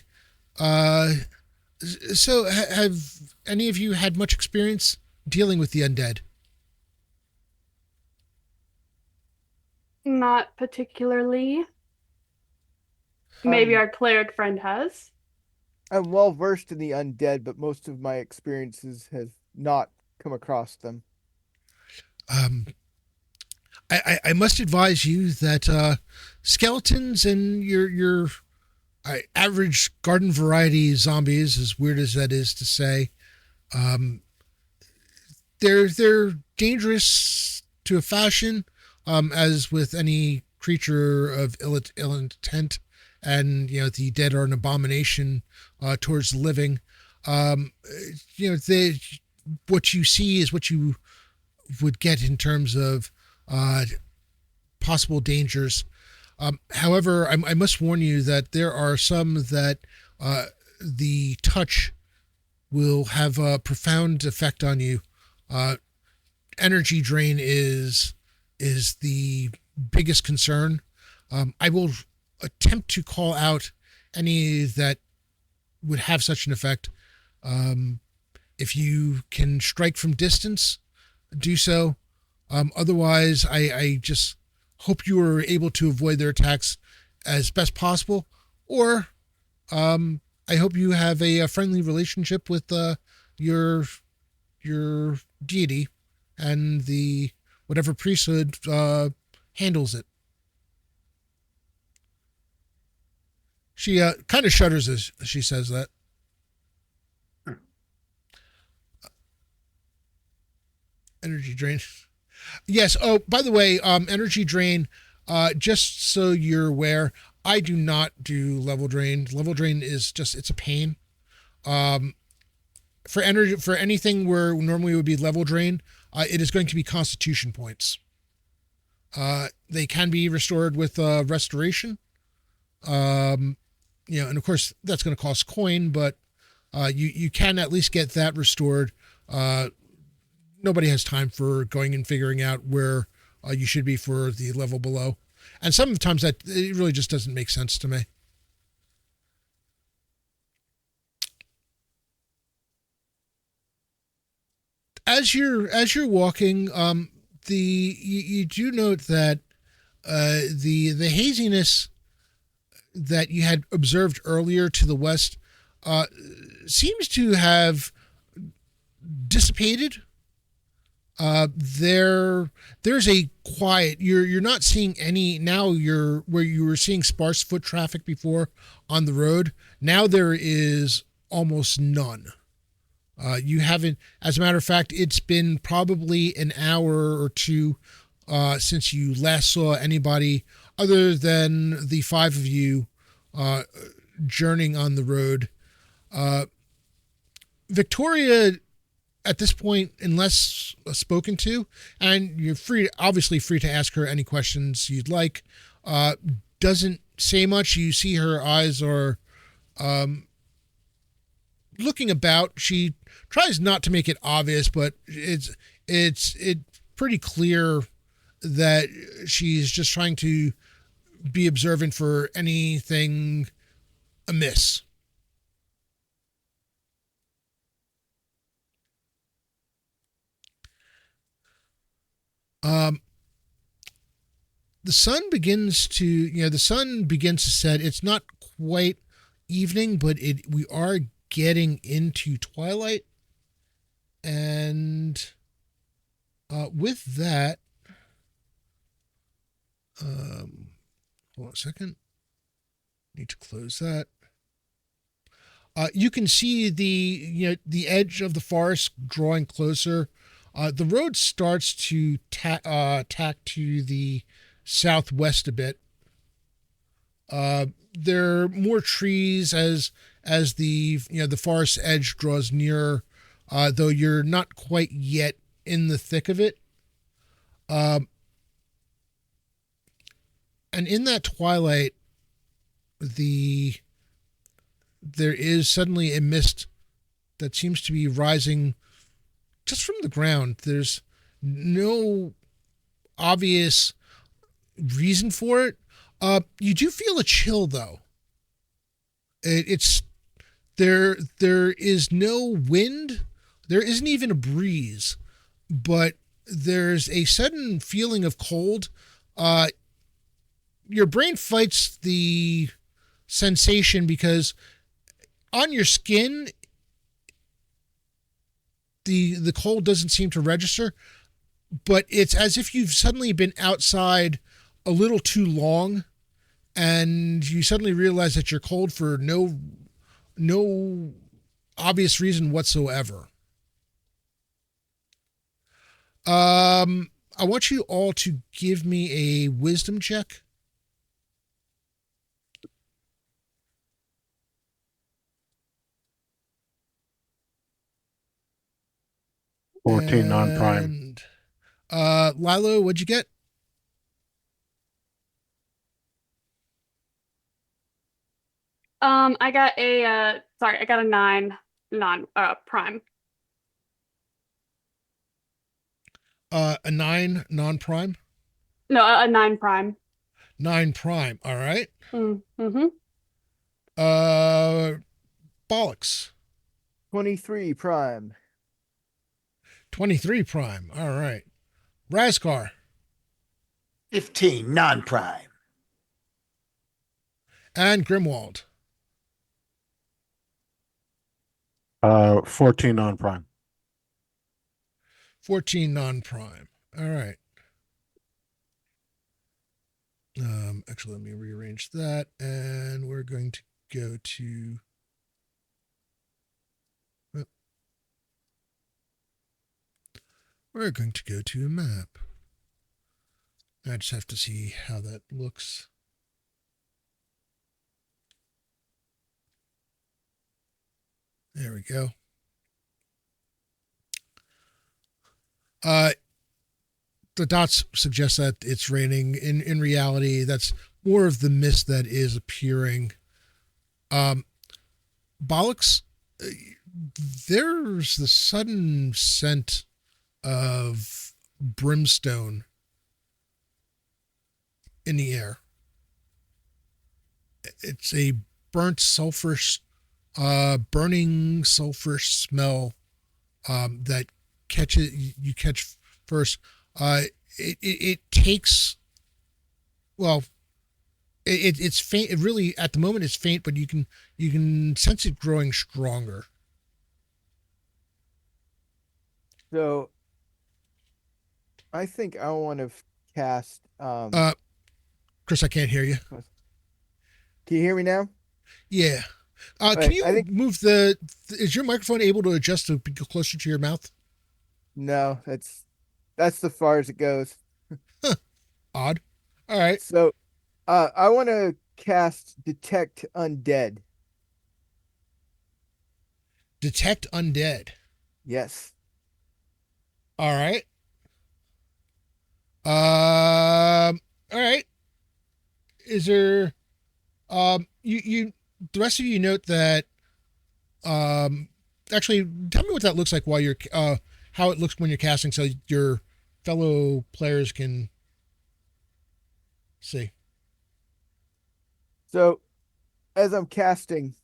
so have any of you had much experience dealing with the undead? Not particularly. Maybe our cleric friend has. I'm well versed in the undead, but most of my experiences have not come across them. I must advise you that skeletons and your average garden variety zombies, as weird as that is to say, they're dangerous to a fashion, as with any creature of ill intent, and the dead are an abomination towards the living. What you see is what you would get in terms of possible dangers. However, I must warn you that there are some that the touch will have a profound effect on you. Energy drain is the biggest concern. I will attempt to call out any that would have such an effect. If you can strike from distance, do so. Otherwise, I just hope you are able to avoid their attacks as best possible, or I hope you have a friendly relationship with your deity and the whatever priesthood handles it. She kind of shudders as she says that. Energy drain. Yes. Oh, by the way, energy drain, just so you're aware, I do not do level drain. Level drain is it's a pain. For energy, for anything where normally would be level drain, it is going to be constitution points. They can be restored with restoration. And of course that's going to cost coin, but you can at least get that restored. Nobody has time for going and figuring out where you should be for the level below. And sometimes that it really just doesn't make sense to me. As you're walking, you do note that the haziness that you had observed earlier to the west seems to have dissipated. There's a quiet. You're not seeing any now. Where you were seeing sparse foot traffic before on the road. Now there is almost none. You haven't. As a matter of fact, it's been probably an hour or two since you last saw anybody other than the 5 of you journeying on the road. Victoria, at this point, unless spoken to, and you're obviously free to ask her any questions you'd like, doesn't say much. You see her eyes are looking about. She tries not to make it obvious, but it pretty clear that she's just trying to be observant for anything amiss. The sun begins to set. It's not quite evening, but we are getting into twilight. And with that, hold on a second. Need to close that. You can see the edge of the forest drawing closer. The road starts to tack to the southwest a bit. There are more trees as the forest edge draws nearer, though you're not quite yet in the thick of it. And in that twilight, there is suddenly a mist that seems to be rising just from the ground. There's no obvious reason for it. You do feel a chill, though. It's there is no wind. There isn't even a breeze, but there's a sudden feeling of cold. Your brain fights the sensation because on your skin, the cold doesn't seem to register, but it's as if you've suddenly been outside a little too long, and you suddenly realize that you're cold for no obvious reason whatsoever. I want you all to give me a wisdom check. $14 non-prime. Lilo, what'd you get? I got a 9 prime. A 9 non-prime? No, a 9 prime. 9 prime. All right. Mm-hmm. Bollocks. 23 prime. 23 prime. All right. Raskar. 15 non-prime. And Grimwald. 14 non-prime. 14 non-prime. All right. Actually, let me rearrange that, and we're going to go to. We're going to go to a map. I just have to see how that looks. There we go. The dots suggest that it's raining. In reality, that's more of the mist that is appearing. Bollocks, there's the sudden scent of brimstone in the air. It's a burnt sulfur, burning sulfur smell that you catch first. It takes, well, it's faint. It really, at the moment, it's faint, but you can sense it growing stronger. So I think I want to cast. Chris, I can't hear you. Can you hear me now? Yeah. Can right, you I think- move is your microphone able to adjust to be closer to your mouth? No, that's the far as it goes. Odd. All right. So I want to cast Detect Undead. Detect undead. Yes. All right. All right. Is there you the rest of you note that actually tell me what that looks like while you're how it looks when you're casting, so you're fellow players can see. So, as I'm casting,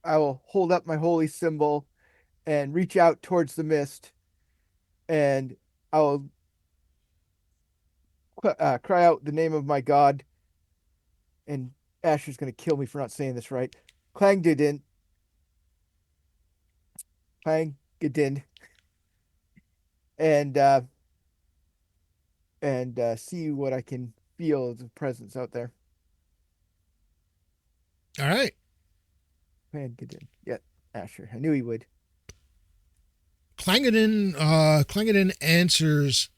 I will hold up my holy symbol and reach out towards the mist, and I will cry out the name of my god. And Asher's going to kill me for not saying this right. Clang Didin. Clang Didin. And see what I can feel as a presence out there. All right. Clang Didin. Yeah, Asher. I knew he would. Clangadin answers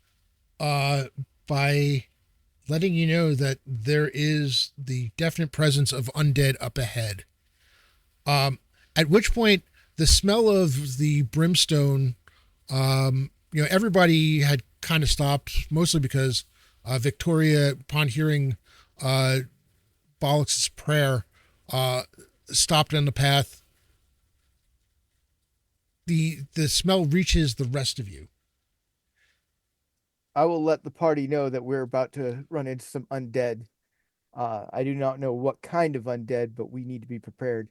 by letting you know that there is the definite presence of undead up ahead. At which point, the smell of the brimstone, everybody had kind of stopped, mostly because Victoria, upon hearing Bollock's prayer, stopped on the path. The smell reaches the rest of you. I will let the party know that we're about to run into some undead. I do not know what kind of undead, but we need to be prepared.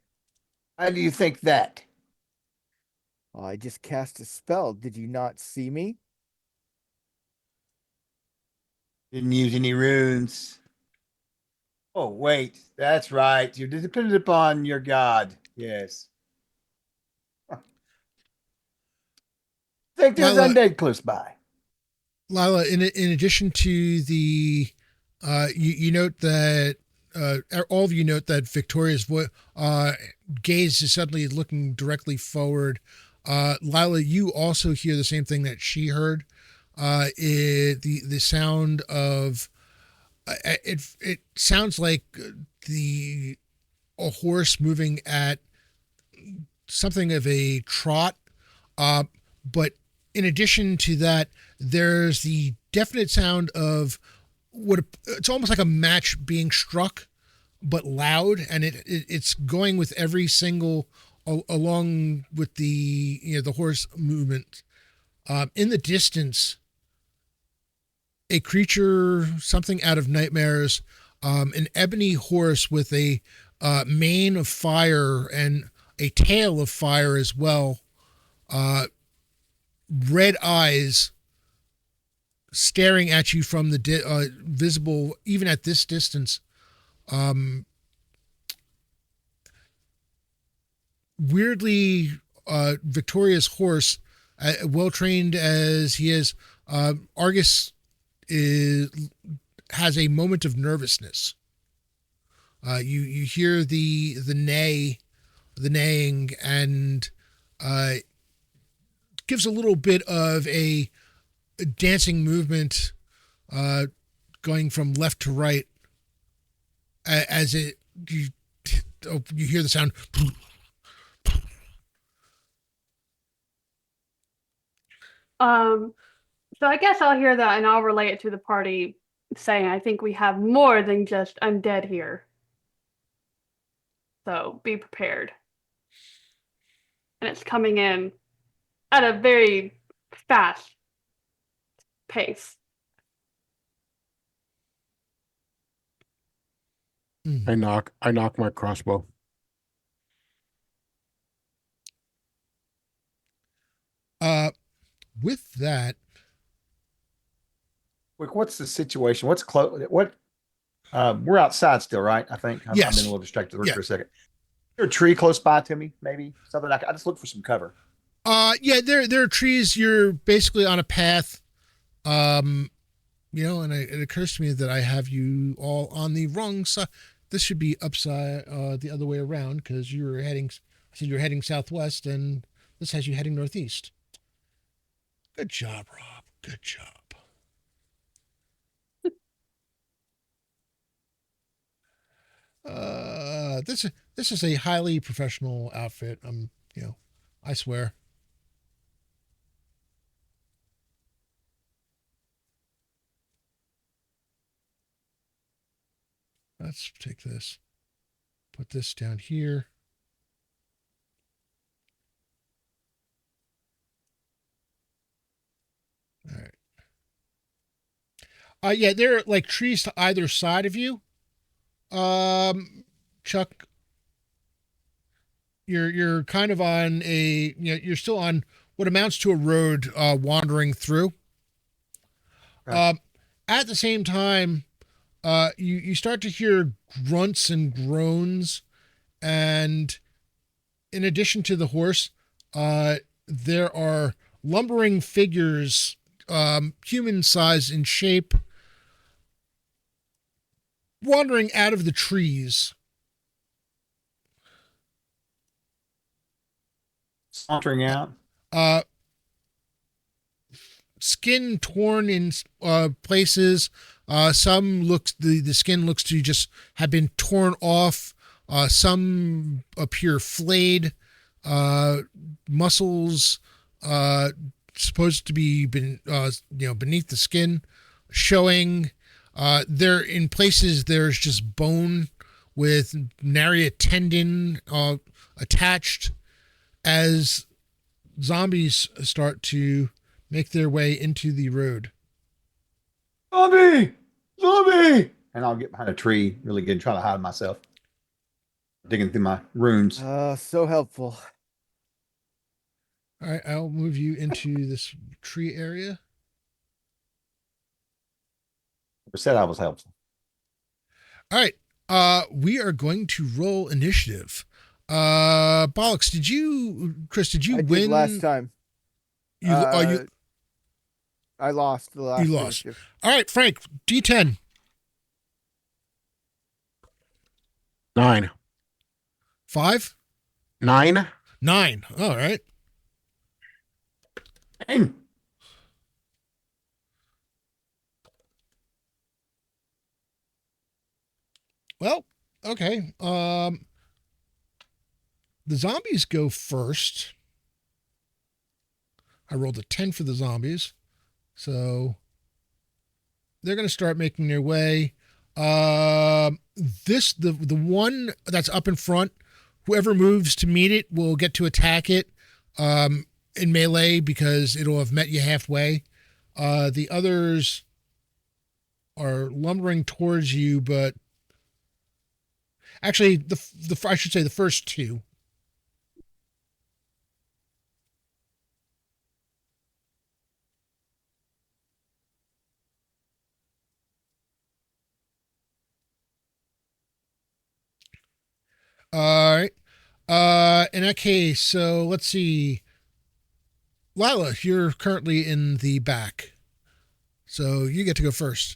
How do you think that? I just cast a spell. Did you not see me? Didn't use any runes. Oh, wait. That's right. You're dependent upon your god. Yes. Think there's Lila- undead close by. Lila, in addition to the, you note that all of you note that Victoria's gaze is suddenly looking directly forward. Lila, you also hear the same thing that she heard. The sound of it sounds like a horse moving at something of a trot, but in addition to that, there's the definite sound of it's almost like a match being struck, but loud, and it's going with every single along with the the horse movement. In the distance, a creature, something out of nightmares, an ebony horse with a mane of fire and a tail of fire as well. Red eyes staring at you from the visible, even at this distance. Weirdly, Victoria's horse, well trained as he is, Argus has a moment of nervousness. You hear the neighing, and gives a little bit of a dancing movement, going from left to right, as you hear the sound. So I guess I'll hear that and I'll relay it to the party, saying I think we have more than just undead here. So be prepared. And it's coming in at a very fast pace. I knock my crossbow. With that, Quick, what's the situation? What's close? We're outside still, right? I think I've Yes. been a little distracted Yeah. for a second. Is there a tree close by to me? Maybe something I just look for some cover. yeah, there are trees. You're basically on a path. And it occurs to me that I have you all on the wrong side. This should be upside, the other way around, because you're heading. I said you're heading southwest, and this has you heading northeast. Good job, Rob. Good job. This is a highly professional outfit. I swear. Let's take this, put this down here. All right. Yeah, there are like trees to either side of you. Chuck, you're kind of on you're still on what amounts to a road wandering through. Right. At the same time, you start to hear grunts and groans, and in addition to the horse, there are lumbering figures, human size in shape, wandering out of the trees. Sauntering out. Uh, Skin torn in places. Some looks the skin looks to just have been torn off. Some appear flayed. Muscles supposed to be beneath the skin, showing. There in places there's just bone with nary a tendon attached. As zombies start to make their way into the road. Zombie! Zombie! And I'll get behind a tree really good and try to hide myself. Digging through my runes. So helpful. All right, I'll move you into this tree area. I said I was helpful. All right, we are going to roll initiative. Bollocks, Chris, did you I win did last time. I lost the last. You lost. initiative. All right, Frank, D10. 9. 5? 9. 9. All right. Dang. Well, okay. The zombies go first. I rolled a 10 for the zombies. So they're going to start making their way. The one that's up in front, whoever moves to meet it will get to attack it in melee because it'll have met you halfway. The others are lumbering towards you, but actually I should say the first two. All right. In that case, so let's see. Lila, you're currently in the back. So you get to go first.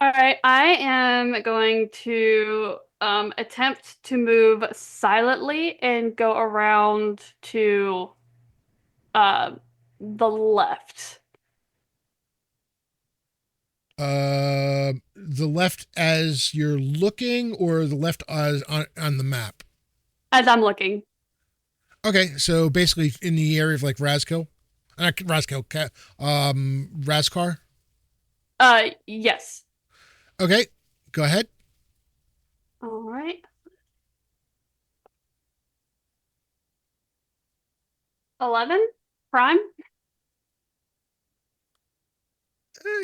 All right, I am going to attempt to move silently and go around to the left. The left as you're looking, or the left as on the map? As I'm looking. Okay, so basically in the area of like Raskar. Yes. Okay, go ahead. All right. $11 prime.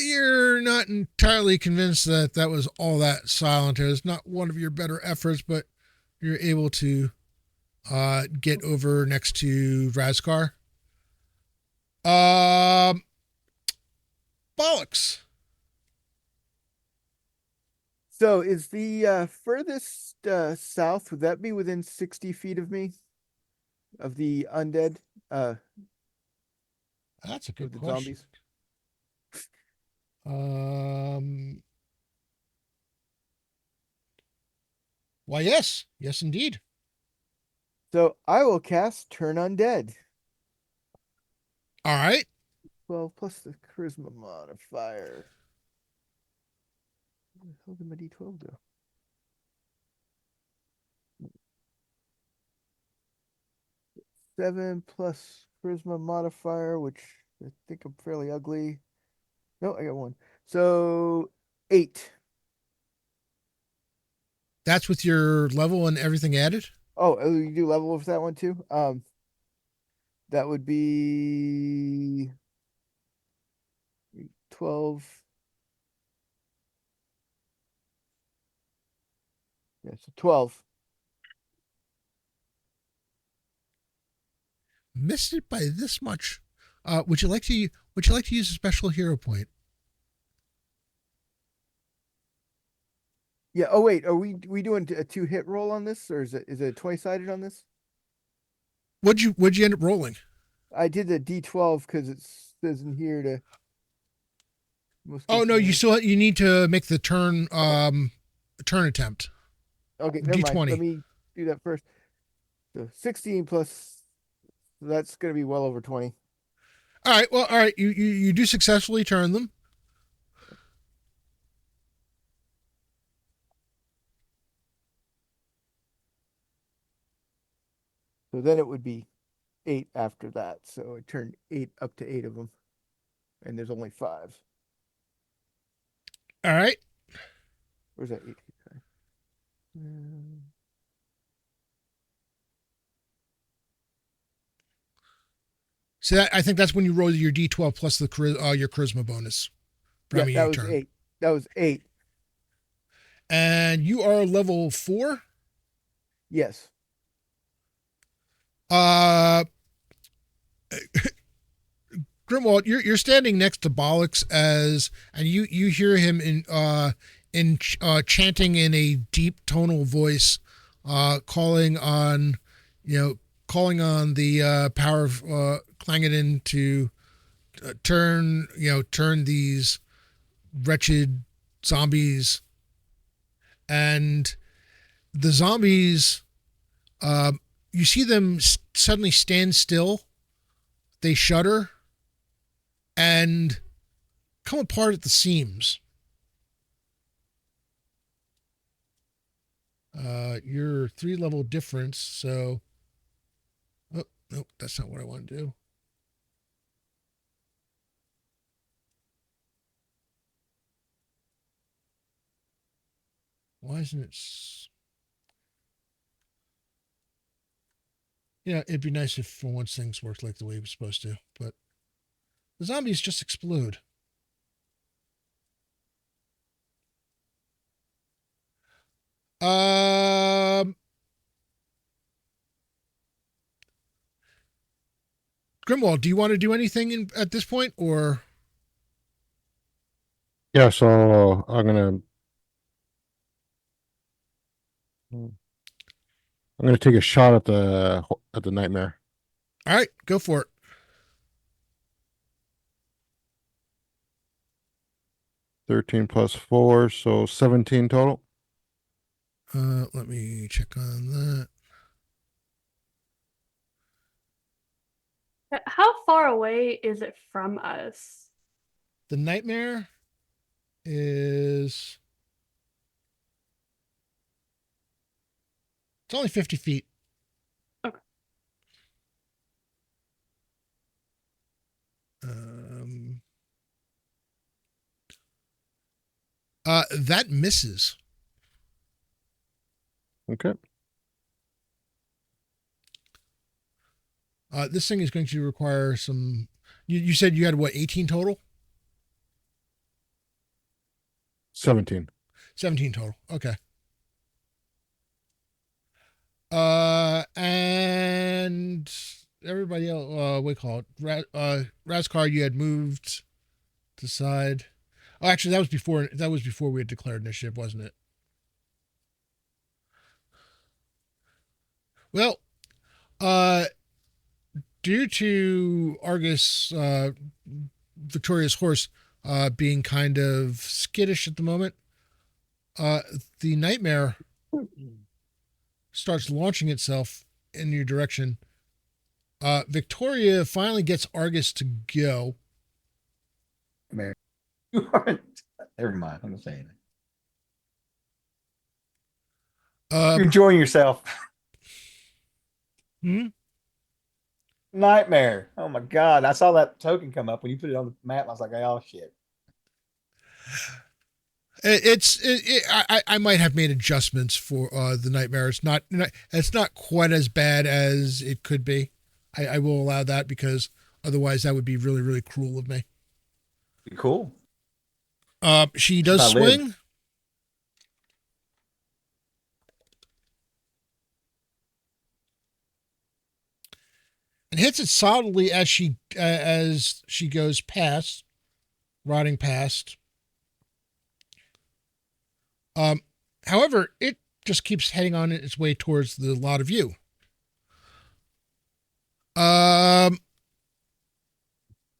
You're not entirely convinced that that was all that silent. It was not one of your better efforts, but you're able to get over next to Raskar. Bollocks. So is the furthest south, would that be within 60 feet of me? Of the undead? That's a Of good the question. zombies? Why, yes. Yes, indeed. So I will cast Turn Undead. All right. 12 plus the charisma modifier. Where the hell did my D12 go? Seven plus charisma modifier, which I think I'm fairly ugly. No, I got 1. So 8. That's with your level and everything added? Oh, you do level with that one too? That would be 12 Yeah, so 12. Missed it by this much. Would you like to use a special hero point? Yeah. Oh wait, are we doing a 2-hit roll on this, or is it 20-sided on this? What'd you end up rolling? I did the D12 because it says in here to. Oh no, you need to make the turn attempt. Okay, never mind. D20. Let me do that first. So 16 plus, that's going to be well over 20. All right. Well, all right. You do successfully turn them. So then it would be 8 after that. So I turned 8 up to 8 of them, and there's only 5. All right. Where's that 8? Um, So I think that's when you roll your D12 plus your charisma bonus. Yeah, From that your was turn. 8. That was 8. And you are level 4. Yes. Grimwald, you're standing next to Bollocks and you hear him chanting in a deep tonal voice, calling on the power of Clangeddon to turn these wretched zombies, and the zombies, you see them suddenly stand still. They shudder and come apart at the seams. You're 3 level difference, so oh no, that's not what I want to do. Why isn't it? Yeah, it'd be nice if for once things worked like the way it was supposed to, but the zombies just explode. Grimwald, do you want to do anything at this point, or? Yeah, so I'm gonna take a shot at the nightmare. All right, go for it. 13 plus 4, so 17 total. Let me check on that. How far away is it from us? The nightmare is. It's only 50 feet. Okay. That misses. Okay. This thing is going to require some. You said you had what, 18 total? 17. 17 total. Okay. And everybody else, what do you call it? Razkar, you had moved to side. Oh, actually, that was before we had declared initiative, wasn't it? Well, due to Argus, Victoria's horse, being kind of skittish at the moment, the nightmare starts launching itself in your direction. Victoria finally gets Argus to go. Mary. You aren't. Never mind. I'm not saying it. You're enjoying yourself. Nightmare. Oh my God. I saw that token come up when you put it on the map. I was like, oh shit. I might have made adjustments for the nightmare. It's not quite as bad as it could be. I will allow that, because otherwise that would be really, really cruel of me. Cool. She does swing. and hits it solidly as she goes past, rotting past. However, it just keeps heading on its way towards the lot of you.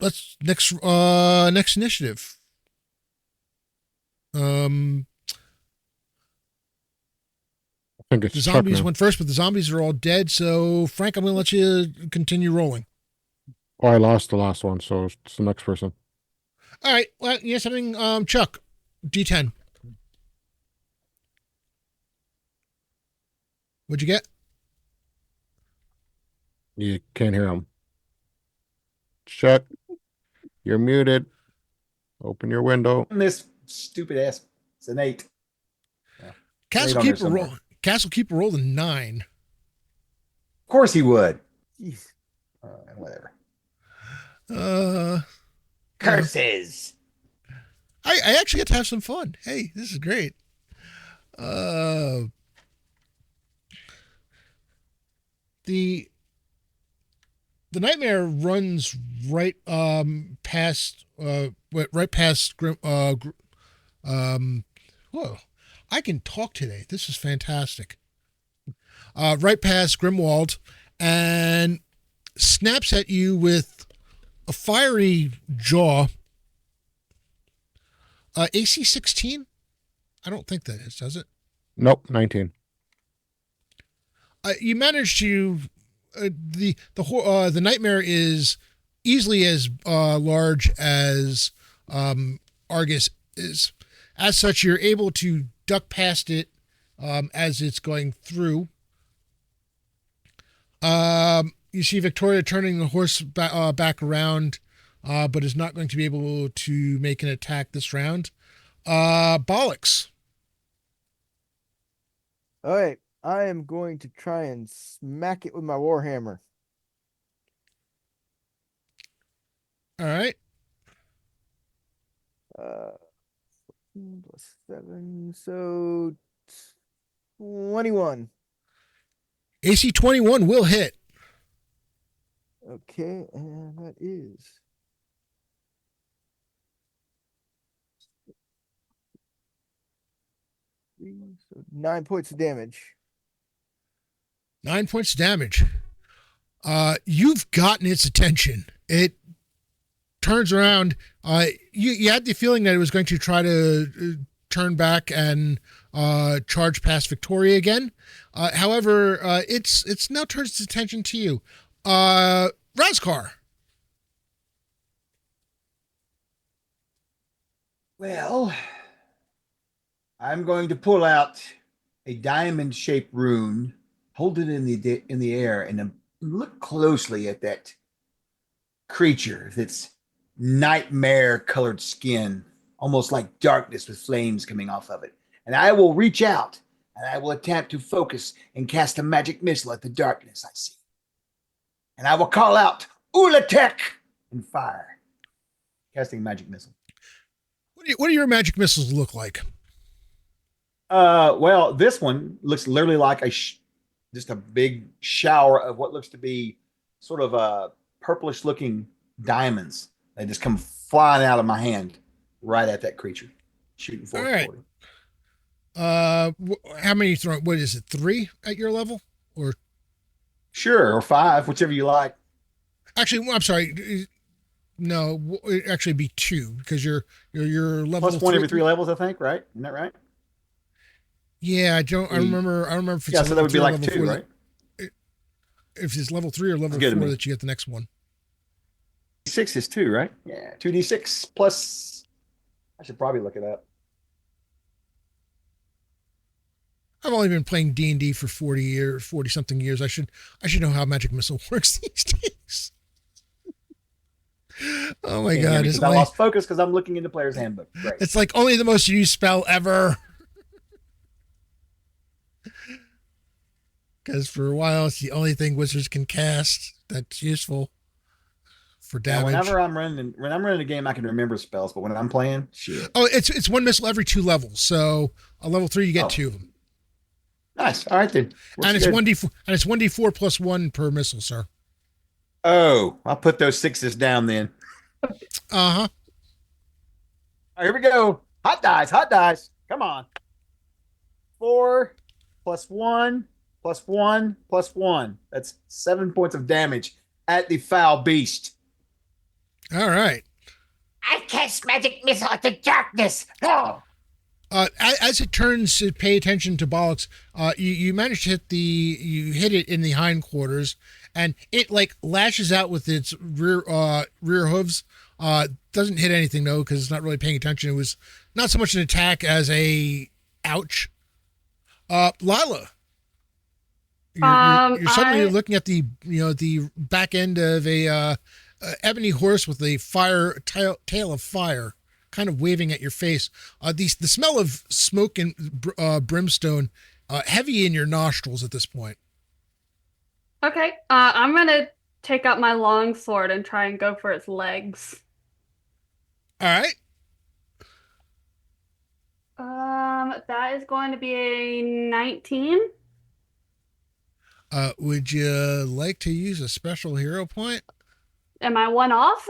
Let's next initiative. I think it's The Chuck zombies now. went first, but the zombies are all dead. So, Frank, I'm going to let you continue rolling. Oh, I lost the last one, so it's the next person. All right. Well, you have something, Chuck, D10. What'd you get? You can't hear him. Chuck, you're muted. Open your window. This stupid ass. It's an 8. Castle on there Keeper roll. Castle Keeper rolled a 9. Of course he would. Jeez. Whatever. Curses. I actually get to have some fun. Hey, this is great. The nightmare runs right past whoa, I can talk today. This is fantastic. Right past Grimwald and snaps at you with a fiery jaw. AC 16? I don't think that is, does it? Nope, 19. You manage to the nightmare is easily as large as Argus is. As such, you're able to duck past it as it's going through. You see Victoria turning the horse back around, but is not going to be able to make an attack this round. Bollocks. All right. I am going to try and smack it with my warhammer. All right. 7, so 21. AC 21 will hit. Okay, and that is so 9 points of damage. 9 points of damage. You've gotten its attention. It turns around. You had the feeling that it was going to try to turn back and charge past Victoria again. However, it's now turns its attention to you. Razkar. Well, I'm going to pull out a diamond-shaped rune, hold it in the air, and then look closely at that creature that's nightmare-colored skin, almost like darkness with flames coming off of it. And I will reach out and I will attempt to focus and cast a magic missile at the darkness I see. And I will call out Ulatek and fire, casting magic missile. What do your magic missiles look like? Well, this one looks literally like just a big shower of what looks to be sort of purplish looking diamonds. They just come flying out of my hand right at that creature, shooting for All right. How many throw? What is it? 3 at your level, or Sure, or 5, whichever you like. actually, I'm sorry. No, it'd actually be 2 because you're level Plus 1 every 3 levels, I think. Right? Isn't that right? Yeah, I don't. I remember if it's Yeah, so that would be level like 3 or 2, level 4 right? If it's level 3 or level That's good to 4 me. that you get the next one. 6 is 2, right? Yeah, 2d6 plus. I should probably look it up. I've only been playing D&D for 40 something years. I should know how magic missile works these days. Oh my god! Because I lost focus because I'm looking into player's handbook. Great. It's like only the most used spell ever. Because for a while, it's the only thing wizards can cast that's useful for Now, damage. whenever I'm running a game, I can remember spells, but when I'm playing, shit. Oh, it's 1 missile every 2 levels. So a level 3, you get 2 of them, Nice. All right then. and it's 1d4 and it's 1d4 plus 1 per missile, sir. Oh, I'll put those 6s down then. Uh huh. All right, here we go. Hot dice, hot dice. Come on. 4 plus 1 plus 1 plus 1. That's 7 points of damage at the foul beast. All right. I cast magic missile at the darkness. Oh. As it turns to pay attention to Bollocks, you manage to hit it in the hindquarters, and it like lashes out with its rear hooves. Doesn't hit anything though, because it's not really paying attention. It was not so much an attack as a ouch. Lila, you're suddenly looking at the back end of a ebony horse with a tail of fire, kind of waving at your face. The smell of smoke and brimstone, heavy in your nostrils at this point. Okay, I'm gonna take out my long sword and try and go for its legs. All right. That is going to be a 19. Would you like to use a special hero point? Am I one off?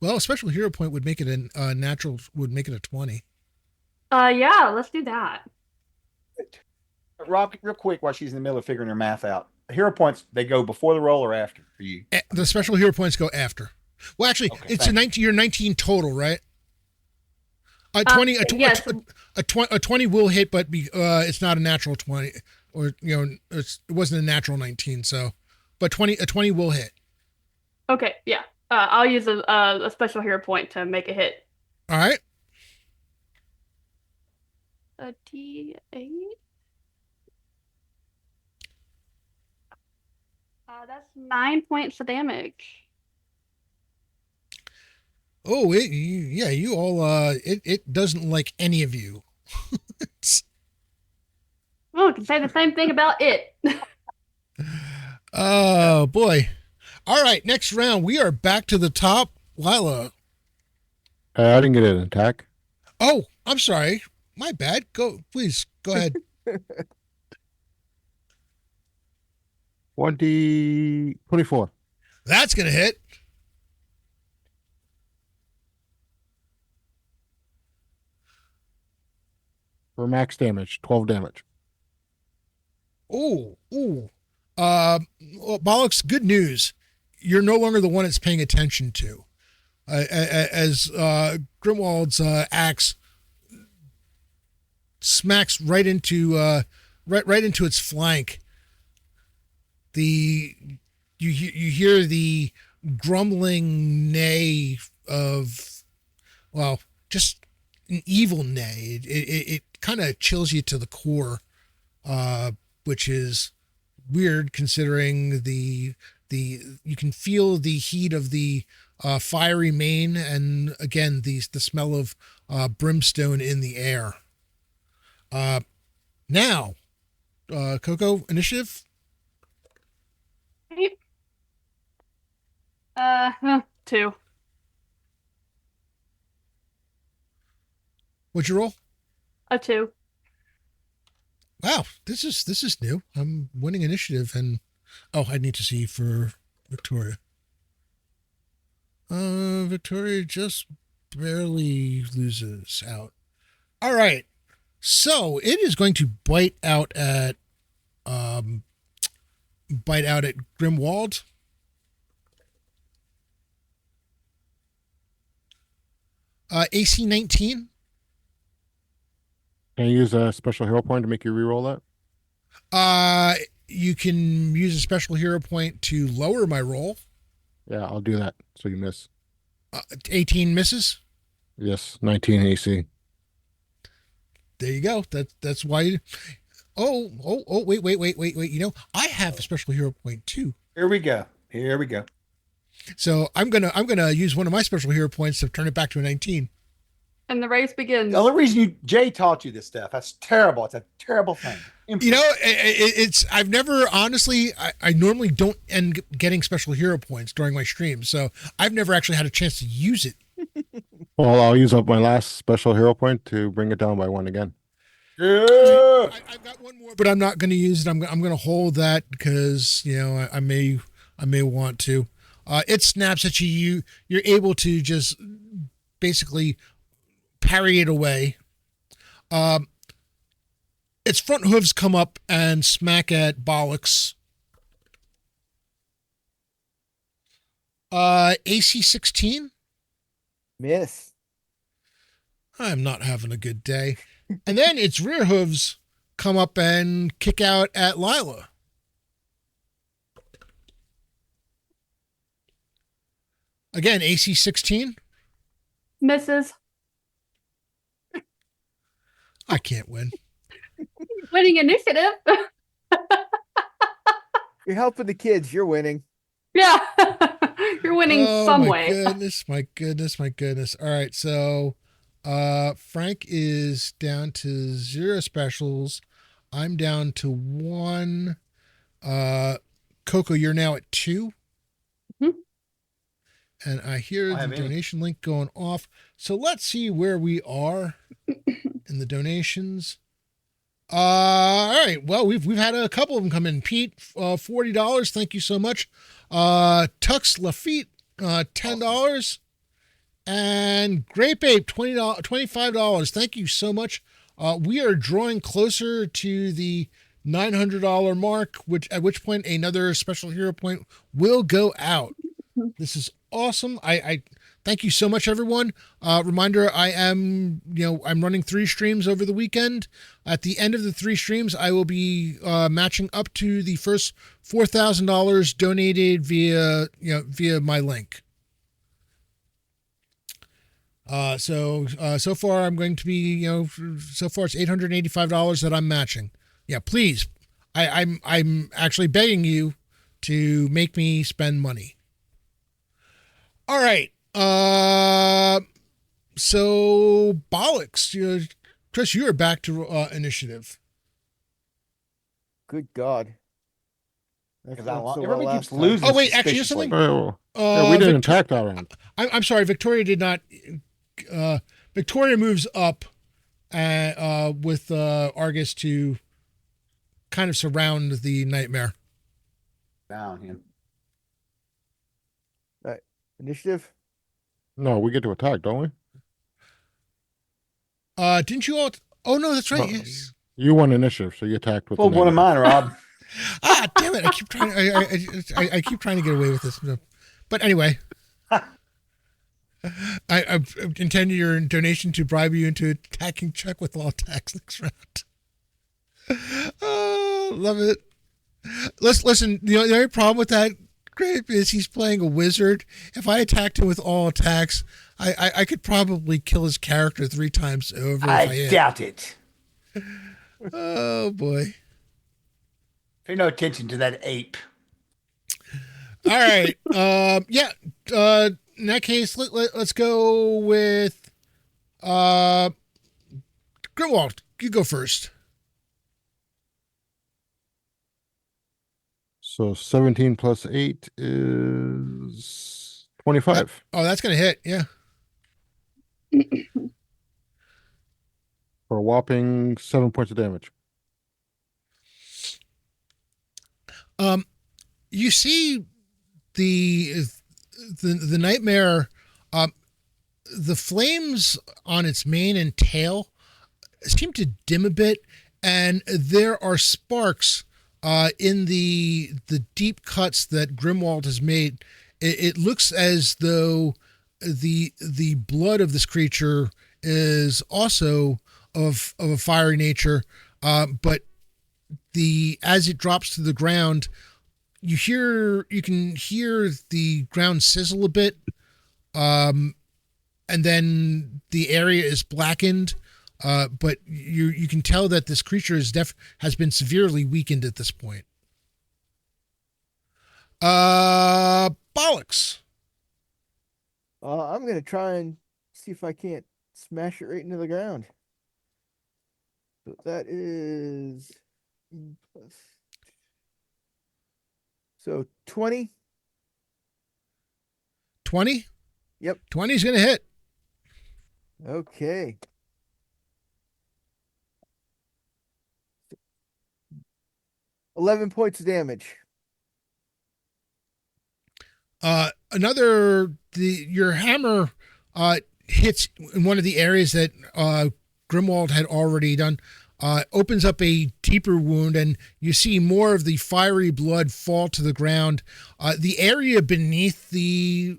Well, a special hero point would make it a natural. Would make it a 20. Yeah, let's do that. Rob, real quick, while she's in the middle of figuring her math out, hero points, they go before the roll or after for you? The special hero points go after. Well, actually, Okay, it's a 19. You're 19 total, right? A 20. Yes. A 20 will hit, but it's not a natural 20, or it wasn't a natural 19. So, but a 20 will hit. Okay, yeah. I'll use a special hero point to make a hit. All right. A D8. That's 9 points of damage. Oh, you all. It doesn't like any of you. Oh, I can say the same thing about it. Oh boy. All right, next round we are back to the top. Lila. I didn't get an attack. Oh, I'm sorry. My bad. Please go ahead. 24. That's gonna hit. For max damage, 12 damage. Ooh. Well, Bollocks, good news. You're no longer the one it's paying attention to. As Grimwald's axe smacks right into its flank. You hear the grumbling neigh of, well, just an evil neigh. It kind of chills you to the core, which is weird considering you can feel the heat of the fiery mane, and again the smell of brimstone in the air. Now, Coco, initiative. 2. What'd you roll? A 2. Wow, this is new. I'm winning initiative, and I need to see for Victoria. Victoria just barely loses out. All right, so it is going to bite out at Grimwald. AC 19. Can I use a special hero point to make you reroll that? You can use a special hero point to lower my roll. Yeah, I'll do that. So you miss. 18 misses. Yes, 19 AC. There you go. That's why. Wait. I have a special hero point too. Here we go. So I'm gonna use one of my special hero points to turn it back to a 19. And the race begins. The only reason Jay taught you this stuff, that's terrible. It's a terrible thing. It's I've never honestly. I normally don't end up getting special hero points during my streams, so I've never actually had a chance to use it. Well, I'll use up my last special hero point to bring it down by 1 again. Yeah. I've got one more, but I'm not going to use it. I'm going to hold that because I may want to. It snaps at you. You're able to just basically parry it away. Its front hooves come up and smack at Bollocks. AC 16. Miss. I'm not having a good day. And then its rear hooves come up and kick out at Lila. Again, AC 16. Misses. I can't win. Winning initiative. You're helping the kids. You're winning. Yeah. You're winning some my way. Goodness, my goodness. All right, so Frank is down to 0 specials. I'm down to 1. Coco, you're now at 2. Mhm. And I hear I the have any. donation link going off. So let's see where we are in the donations. All right. Well, we've had a couple of them come in. Pete, $40. Thank you so much. Tux Lafitte, $10. And Grape Ape, $25. Thank you so much. We are drawing closer to the $900 mark, at which point another special hero point will go out. This is awesome. I thank you so much, everyone. Reminder, I'm running 3 streams over the weekend. At the end of the 3 streams, I will be matching up to the first $4,000 donated via my link. So far I'm going to be, so far it's $885 that I'm matching. Yeah, please. I'm actually begging you to make me spend money. All right. So Bollocks, Chris, you are back to initiative. Good God. That's Because not so well everybody last keeps time. losing. Oh, wait, actually, here's suspiciously. something. We didn't attack that round. I'm sorry, Victoria did not. Victoria moves up with Argus to kind of surround the nightmare. Down him. Initiative? No, we get to attack, don't we? Didn't you all? Oh no, that's right. No. Yes. You won initiative, so you attacked with Pulled the one of negative. mine, Rob. Damn it! I keep trying. I keep trying to get away with this. But anyway, I've intended your donation to bribe you into attacking Chuck with all attacks next round. Oh, love it. Listen. The only problem with that Grape is he's playing a wizard. If I attacked him with all attacks, I could probably kill his character 3 times over. I doubt it. Oh boy. Pay no attention to that ape. All right. Yeah. In that case, let's go with Grimwald. You go first. So 17 plus 8 is 25 Oh, that's gonna hit. Yeah. for a whopping 7 points of damage. You see the nightmare. The flames on its mane and tail seem to dim a bit, and there are sparks in the deep cuts that Grimwald has made. It looks as though the blood of this creature is also of a fiery nature, but as it drops to the ground, you can hear the ground sizzle a bit, and then the area is blackened. But you can tell that this creature has been severely weakened at this point. Bollocks. I'm gonna try and see if I can't smash it right into the ground. So that is plus. So 20. 20? Yep. 20 is going to hit. Okay. 11 points of damage. Your hammer hits in one of the areas that Grimwald had already done, opens up a deeper wound, and you see more of the fiery blood fall to the ground. The area beneath the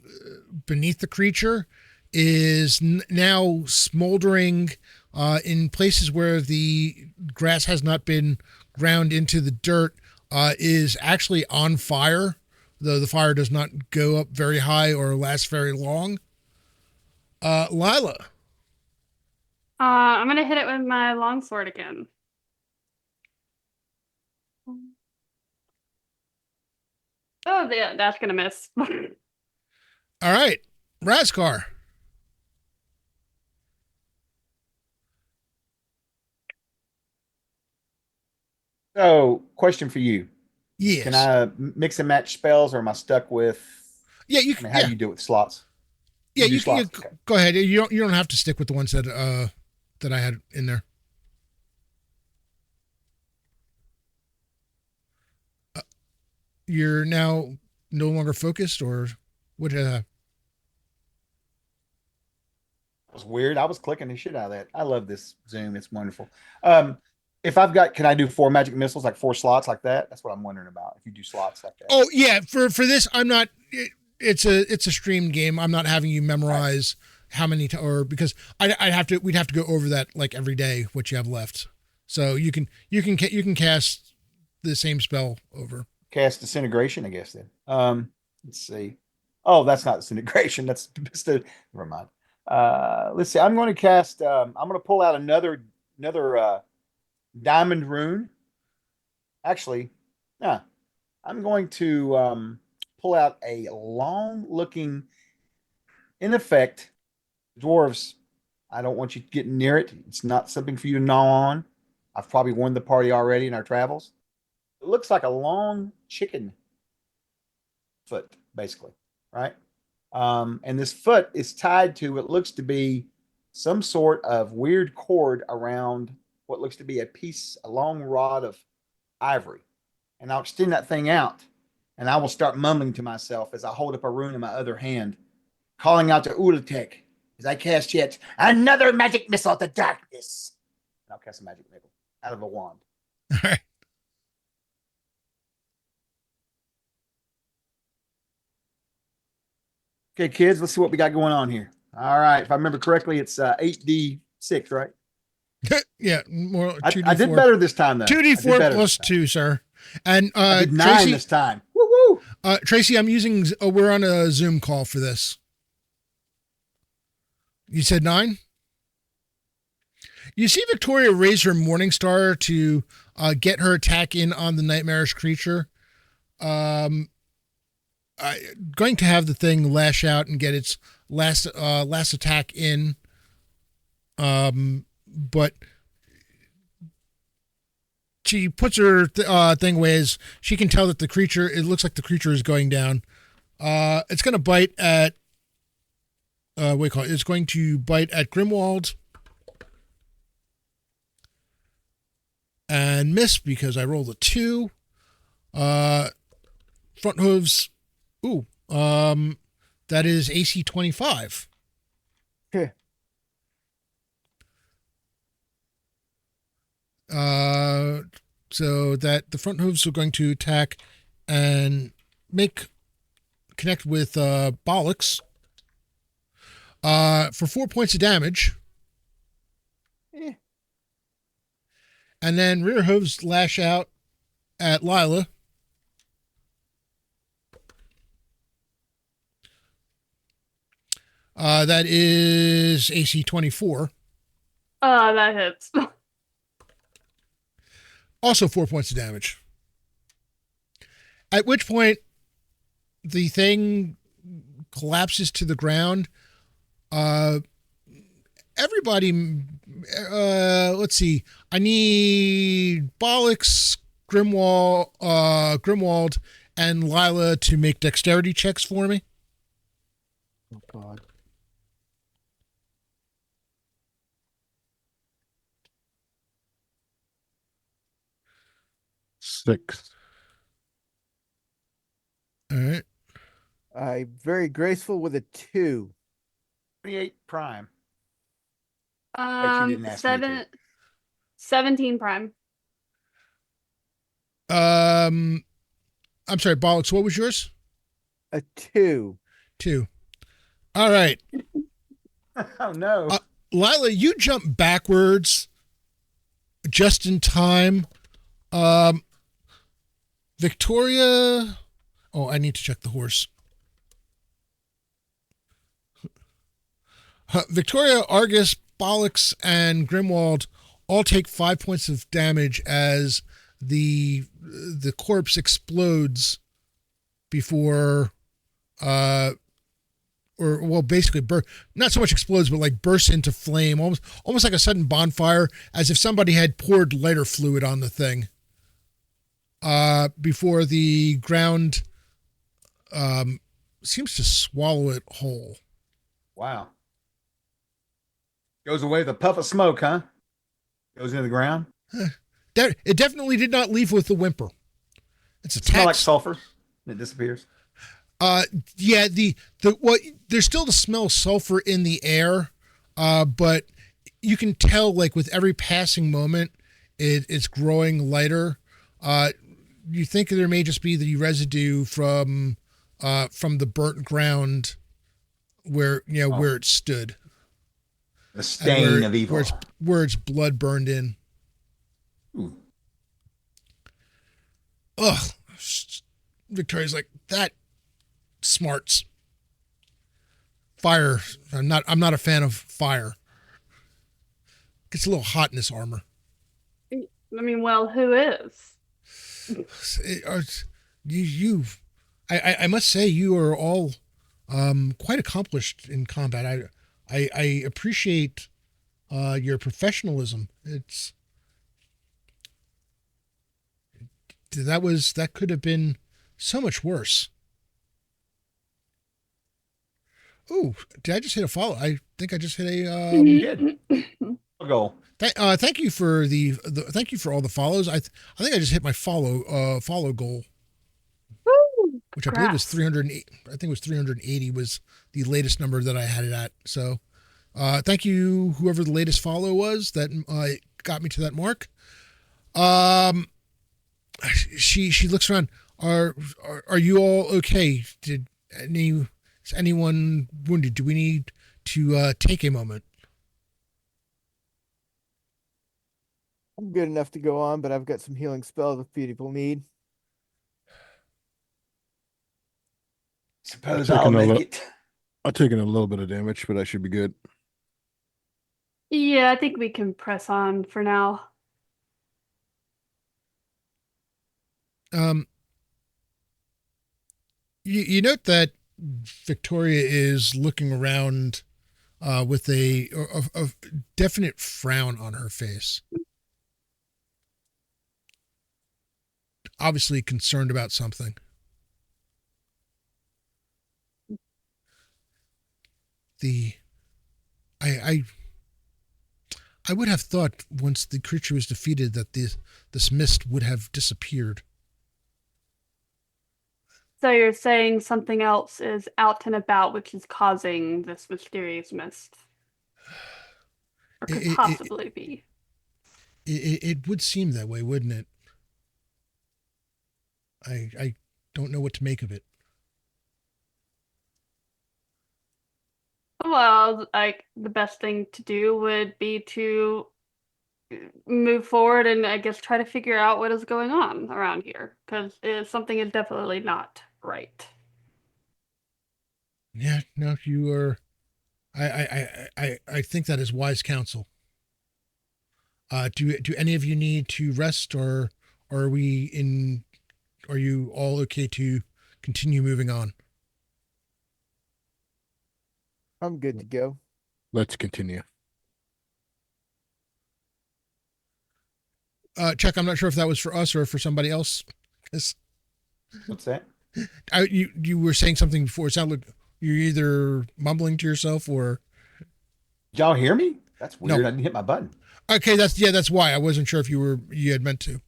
creature is now smoldering in places where the grass has not been ground into the dirt, is actually on fire, though the fire does not go up very high or last very long. Lila. I'm gonna hit it with my longsword again. Oh, yeah, that's gonna miss. All right. Raskar. So, question for you. Yes. Can I mix and match spells, or am I stuck with? Yeah, you I can. mean, how do you do it with slots? Yeah, do you can. slots. Okay. Go ahead. You don't have to stick with the ones that I had in there. You're now no longer focused, or what? It was weird. I was clicking the shit out of that. I love this Zoom. It's wonderful. If I've got, can I do 4 magic missiles, like 4 slots like that? That's what I'm wondering about. If you do slots like that. Oh yeah, for this, I'm not. It's a streamed game. I'm not having you memorize how many or because I'd have to. We'd have to go over that like every day what you have left. So you can cast the same spell over. Cast disintegration, I guess then. Let's see. Oh, that's not disintegration. That's never mind. Let's see. I'm going to cast. I'm going to pull out another diamond rune. Actually, yeah, I'm going to pull out a long-looking. In effect, dwarves. I don't want you getting near it. It's not something for you to gnaw on. I've probably warned the party already in our travels. It looks like a long chicken foot, basically, right? And this foot is tied to what looks to be some sort of weird cord around what looks to be a long rod of ivory. And I'll extend that thing out, and I will start mumbling to myself as I hold up a rune in my other hand, calling out to Ulatek as I cast yet Another magic missile to darkness. and I'll cast a magic missile out of a wand. All right. Okay, kids, let's see what we got going on here. All right, if I remember correctly, it's 8d6, right? Yeah, more 2d4. I did better this time, though. 2d4 plus 2, sir. And I did 9 Tracy, this time. Woo woo! Tracy, I'm using. We're on a Zoom call for this. You said 9. You see Victoria raise her Morning Star to get her attack in on the nightmarish creature. Going to have the thing lash out and get its last attack in. But she puts her thing away as she can tell that the creature. It looks like the creature is going down. It's going to bite at. What do you call it? It's going to bite at Grimwald. And miss because I rolled a 2. Front hooves. Ooh. That is AC 25. Okay. So that the front hooves are going to attack and connect with Bollocks. For 4 points of damage. And then rear hooves lash out at Lila. That is AC 24. That hits. Also 4 points of damage. At which point, the thing collapses to the ground. Everybody, let's see. I need Bollocks, Grimwald, and Lila to make dexterity checks for me. Oh God. 6. All right. I very graceful with a 2. 28 prime. Bet you didn't ask me to. 17 prime. I'm sorry, Bollocks. What was yours? A 2. 2. All right. Oh no. Lila, you jump backwards just in time. Victoria. Oh, I need to check the horse. Victoria, Argus, Bollocks, and Grimwald all take 5 points of damage as the corpse explodes before basically not so much explodes, but like bursts into flame, almost like a sudden bonfire, as if somebody had poured lighter fluid on the thing. Before the ground seems to swallow it whole. Wow. Goes away with a puff of smoke, huh? Goes into the ground. It definitely did not leave with a whimper. It's a Smell like tax. sulfur. It disappears. Yeah, there's still the smell of sulfur in the air, but you can tell, like, with every passing moment, it's growing lighter. You think there may just be the residue from the burnt ground where it stood. The stain of evil. Where its blood burned in. Ooh. Ugh. Victoria's like, that smarts. Fire. I'm not a fan of fire. Gets a little hot in this armor. I mean, well, who is? I must say, you are all quite accomplished in combat. I appreciate your professionalism. That could have been so much worse. Oh, did I just hit a follow? I think I just hit a. Good. A goal. Thank you for thank you for all the follows. I think I just hit my follow goal, which I believe was 308. I think it was 380 was the latest number that I had it at. So, thank you, whoever the latest follow was that got me to that mark. She looks around. Are you all okay? Is anyone wounded? Do we need to take a moment? I'm good enough to go on, but I've got some healing spells if people need. Suppose I'll make it. I've taken a little bit of damage, but I should be good. Yeah, I think we can press on for now. You note that Victoria is looking around with a definite frown on her face. Obviously concerned about something. I would have thought once the creature was defeated that this mist would have disappeared. So you're saying something else is out and about, which is causing this mysterious mist? Or could possibly be. It would seem that way, wouldn't it? I don't know what to make of it. Well, like, the best thing to do would be to move forward and I guess try to figure out what is going on around here, because something is definitely not right. Yeah, no, you are. I think that is wise counsel. Do any of you need to rest, or are you all okay to continue moving on? I'm good to go. Let's continue. Chuck, I'm not sure if that was for us or for somebody else. What's that? You were saying something before. It sounded like you're either mumbling to yourself or. Did y'all hear me? That's weird. No. I didn't hit my button. Okay, that's why I wasn't sure if you had meant to.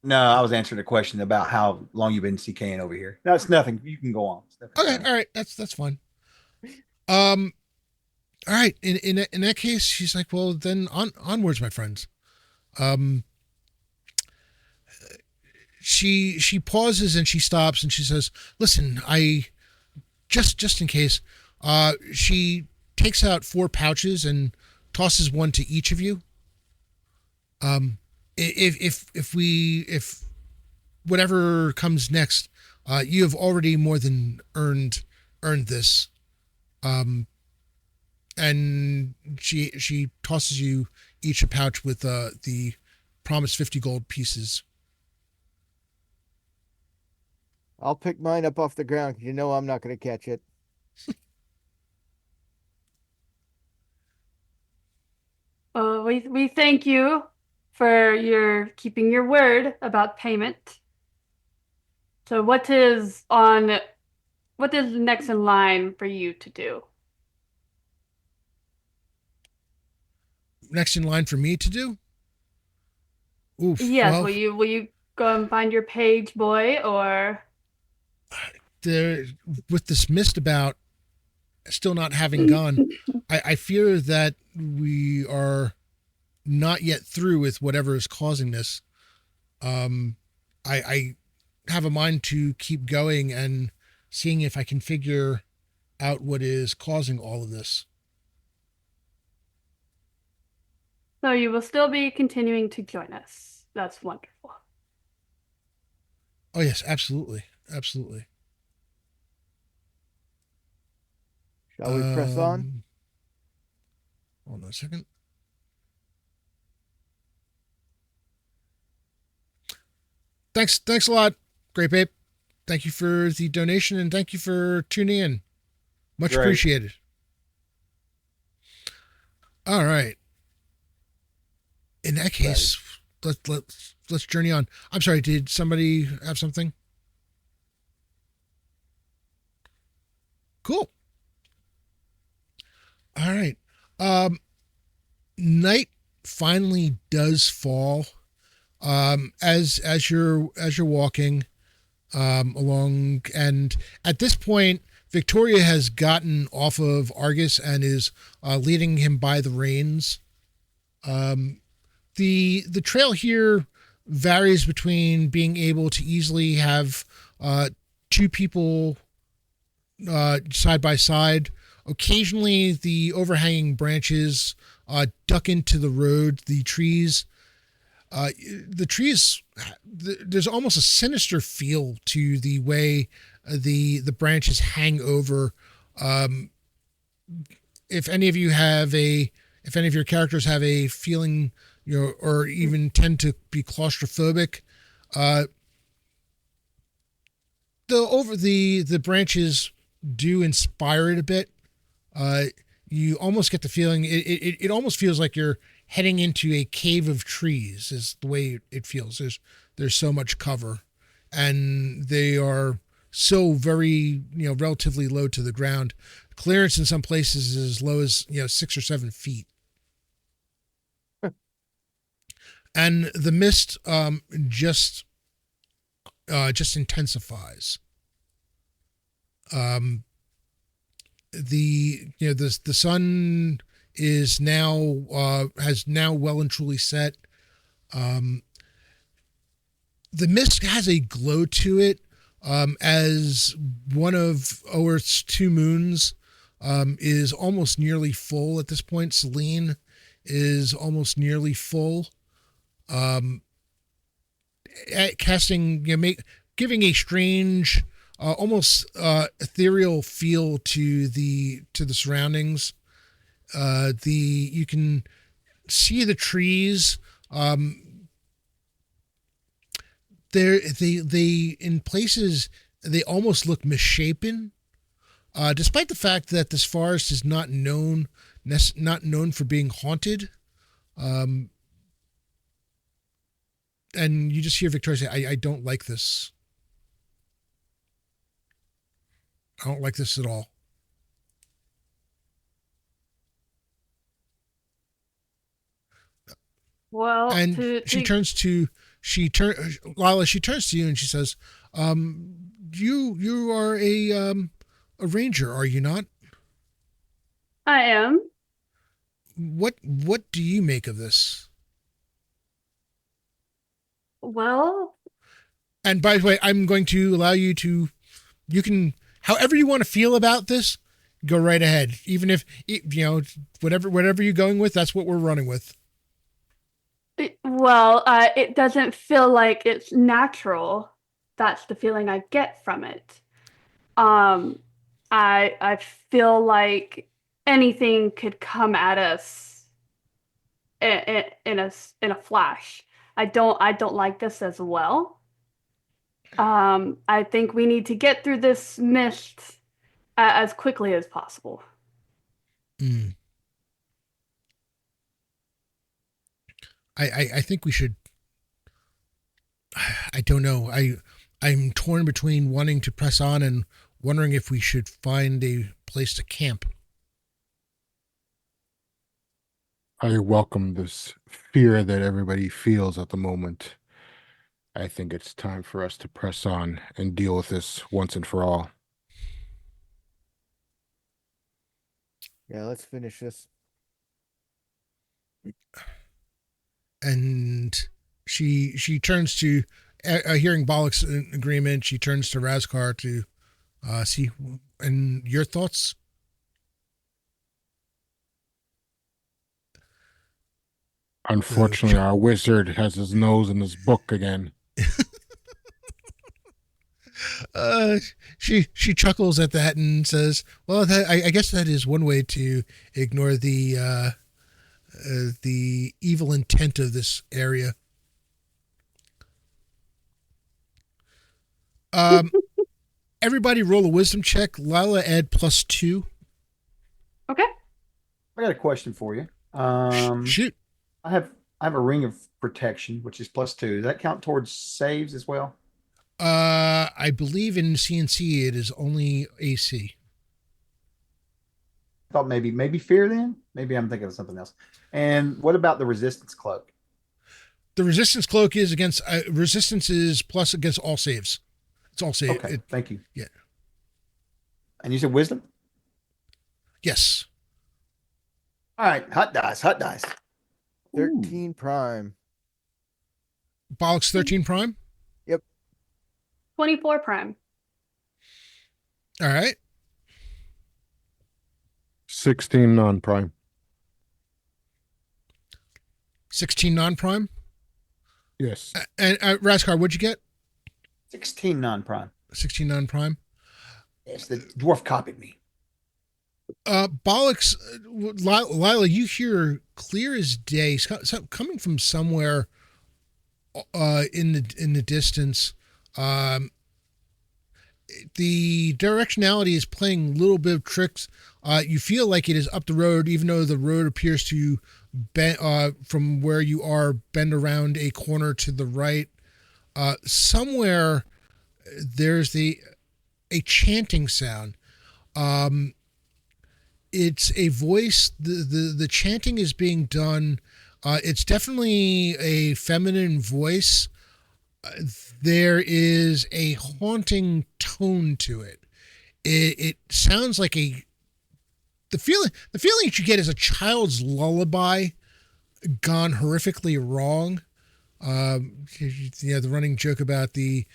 No, I was answering a question about how long you've been CKing over here. No, it's nothing. You can go on. It's nothing. Okay, all right, that's fine. All right. In that case, she's like, well, then onwards, my friends. She pauses and she stops and she says, "Listen, I just in case." She takes out 4 pouches and tosses one to each of you. If whatever comes next, you have already more than earned this. And she tosses you each a pouch with the promised 50 gold pieces. I'll pick mine up off the ground because you know I'm not going to catch it. We thank you for your keeping your word about payment. So what is next in line for you to do? Next in line for me to do? Oof. Yes, Well, will you go and find your page boy, or there, with this mist about still not having gone, I fear that we are not yet through with whatever is causing this. I have a mind to keep going and seeing if I can figure out what is causing all of this. so you will still be continuing to join us. That's wonderful. Oh yes, absolutely, absolutely. Shall we press on? Hold on a second. Thanks a lot, Great Babe. Thank you for the donation and thank you for tuning in. Much Great. appreciated. All right. In that case, let's journey on. I'm sorry, did somebody have something? Cool. All right. Night finally does fall. As you're walking along, and at this point, Victoria has gotten off of Argus and is leading him by the reins. The trail here varies between being able to easily have 2 people side by side. Occasionally, the overhanging branches duck into the road. The trees, there's almost a sinister feel to the way the branches hang over. If any of your characters have a feeling, or even tend to be claustrophobic, the branches do inspire it a bit. You almost get the feeling it almost feels like you're heading into a cave of trees is the way it feels. There's so much cover, and they are so very, relatively low to the ground. Clearance in some places is as low as 6 or 7 feet. And the mist just intensifies. The sun is now has now well and truly set. The mist has a glow to it, as one of Earth's 2 moons is almost nearly full at this point. Selene is almost nearly full. Casting, giving a strange, almost ethereal feel to the surroundings. You can see the trees. They in places they almost look misshapen, despite the fact that this forest is not known for being haunted. And you just hear Victoria say, I don't like this. I don't like this at all. Well, And she turns to Lila, she turns to you and she says, you are a ranger, are you not? I am. What do you make of this? Well, And by the way, I'm going to allow you to, you can, however you want to feel about this, go right ahead. Even if, whatever you're going with, that's what we're running with. it doesn't feel like it's natural. That's the feeling I get from it. I feel like anything could come at us in a flash. I don't like this as well. I think we need to get through this mist as quickly as possible. Mm. I think we should. I don't know. I'm torn between wanting to press on and wondering if we should find a place to camp. I welcome this fear that everybody feels at the moment. I think it's time for us to press on and deal with this once and for all. Yeah, let's finish this. And she turns to, hearing Balak's agreement, she turns to Razkar to see, and your thoughts? Unfortunately, our wizard has his nose in his book again. She chuckles at that and says, "Well, I guess that is one way to ignore the evil intent of this area." Everybody, roll a wisdom check. Lila, add +2. Okay. I got a question for you. Shoot. I have a ring of protection, which is +2. Does that count towards saves as well? I believe in CNC it is only AC. I thought maybe fear then? Maybe I'm thinking of something else. And what about the resistance cloak? The resistance cloak is against resistance is plus against all saves. It's all save. Okay, thank you. Yeah. And you said wisdom? Yes. All right, hot dice. 13 prime. Bollock's 13 prime. 24 prime. All right. 16 non-prime. 16 non-prime. Yes. And Raskar, what'd you get? 16 non-prime. 16 non-prime. Yes, the dwarf copied me. Bollock's, Lila, you hear clear as day, coming from somewhere in the distance. The directionality is playing a little bit of tricks. You feel like it is up the road, even though the road appears to bend from where you are, bend around a corner to the right. Somewhere there's a chanting sound. It's a voice. The chanting is being done. It's definitely a feminine voice. There is a haunting tone to it. It sounds like the feeling that you get is a child's lullaby gone horrifically wrong. The running joke about the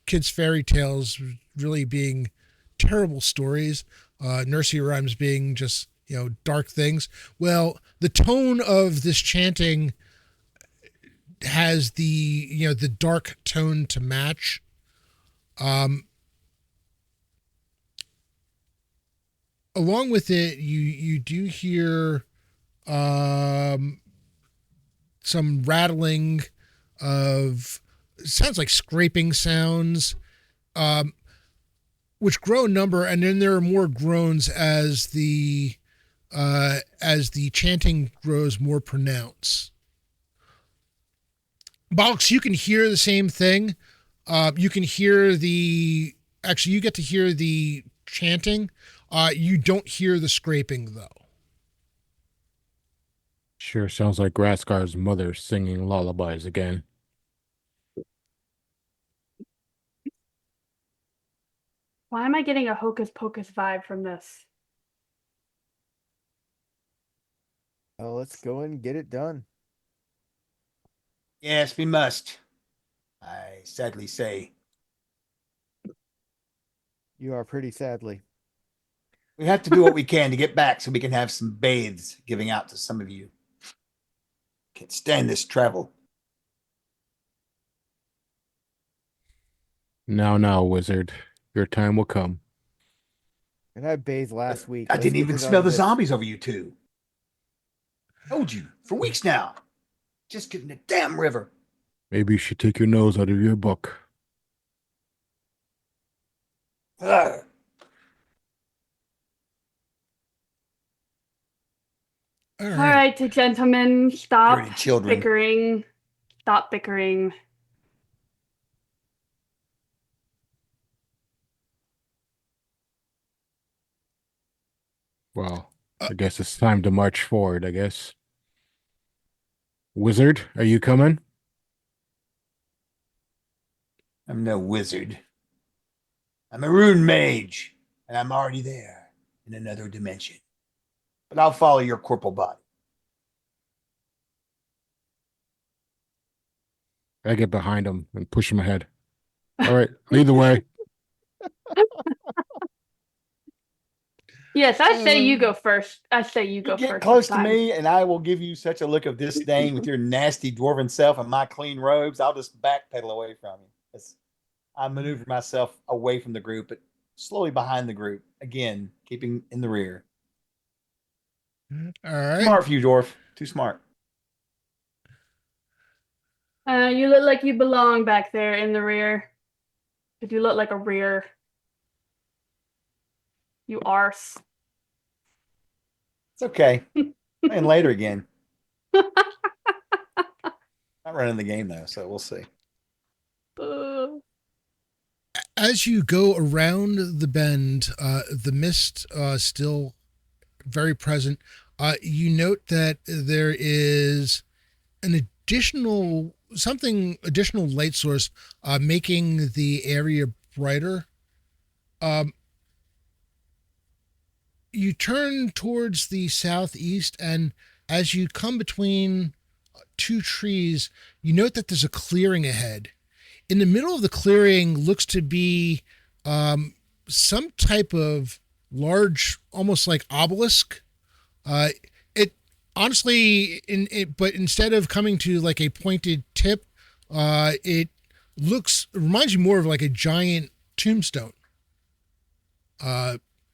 kids' fairy tales really being terrible stories, nursery rhymes being just dark things. Well, the tone of this chanting has the dark tone to match. Along with it, you do hear some rattling of, sounds like scraping sounds, which grow in number, and then there are more groans as the chanting grows more pronounced. Box, you can hear the same thing. You can hear you get to hear the chanting. You don't hear the scraping though. Sure sounds like Graskar's mother singing lullabies again. Why am I getting a Hocus Pocus vibe from this? Let's go and get it done. Yes, we must. I sadly say. You are pretty sadly. We have to do what we can to get back so we can have some bathes giving out to some of you. Can't stand this travel. Now, wizard, your time will come. And I bathed last week. I Let's didn't get even it smell on the this. zombies over you two. Told you for weeks now. Just get in the damn river. Maybe you should take your nose out of your book. Ugh. All All right. right, gentlemen, stop Dirty children. bickering. Stop bickering. Well, I guess it's time to march forward, I guess. Wizard, are you coming? I'm no wizard. I'm a rune mage, and I'm already there in another dimension. But I'll follow your corporal body. I get behind him and push him ahead. All right, lead the way. Yes, I say you go first. I say you go You get first. close this to time. me, and I will give you such a look of disdain with your nasty dwarven self and my clean robes. I'll just backpedal away from you. I maneuver myself away from the group, but slowly behind the group. Again, keeping in the rear. All right. Smart for you, dwarf. Too smart. You look like you belong back there in the rear. If you look like a rear. You arse. It's okay. Playing later again. Not running the game though, so we'll see. As you go around the bend, the mist still very present. You note that there is an additional light source, making the area brighter. You turn towards the southeast, and as you come between two trees, you note that there's a clearing ahead. In the middle of the clearing looks to be some type of large, almost like obelisk. It honestly, but instead of coming to like a pointed tip, it reminds you more of like a giant tombstone.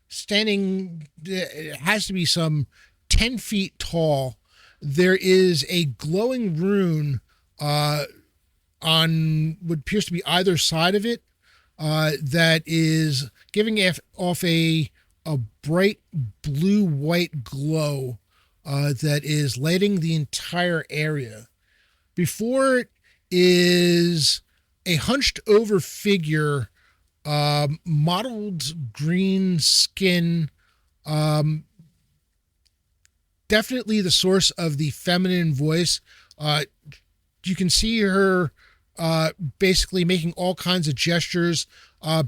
Standing, it has to be some 10 feet tall. There is a glowing rune on what appears to be either side of it, that is giving off a bright blue-white glow that is lighting the entire area. Before it is a hunched over figure, mottled green skin, definitely the source of the feminine voice. You can see her basically making all kinds of gestures,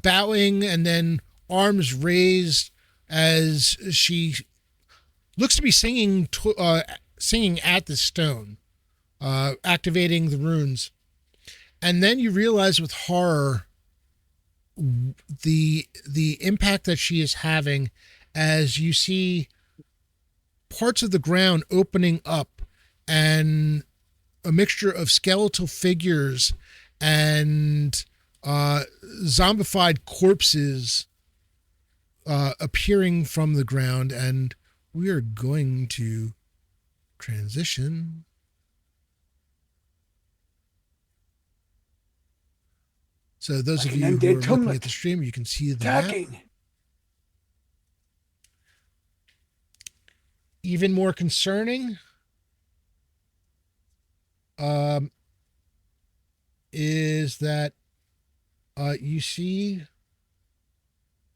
bowing and then arms raised as she looks to be singing at the stone, activating the runes. And then you realize with horror the impact that she is having as you see parts of the ground opening up and a mixture of skeletal figures and zombified corpses appearing from the ground, and we are going to transition. So those Like of an you who undead are looking tumult. at the stream, you can see the map. Attacking. Even more concerning is that you see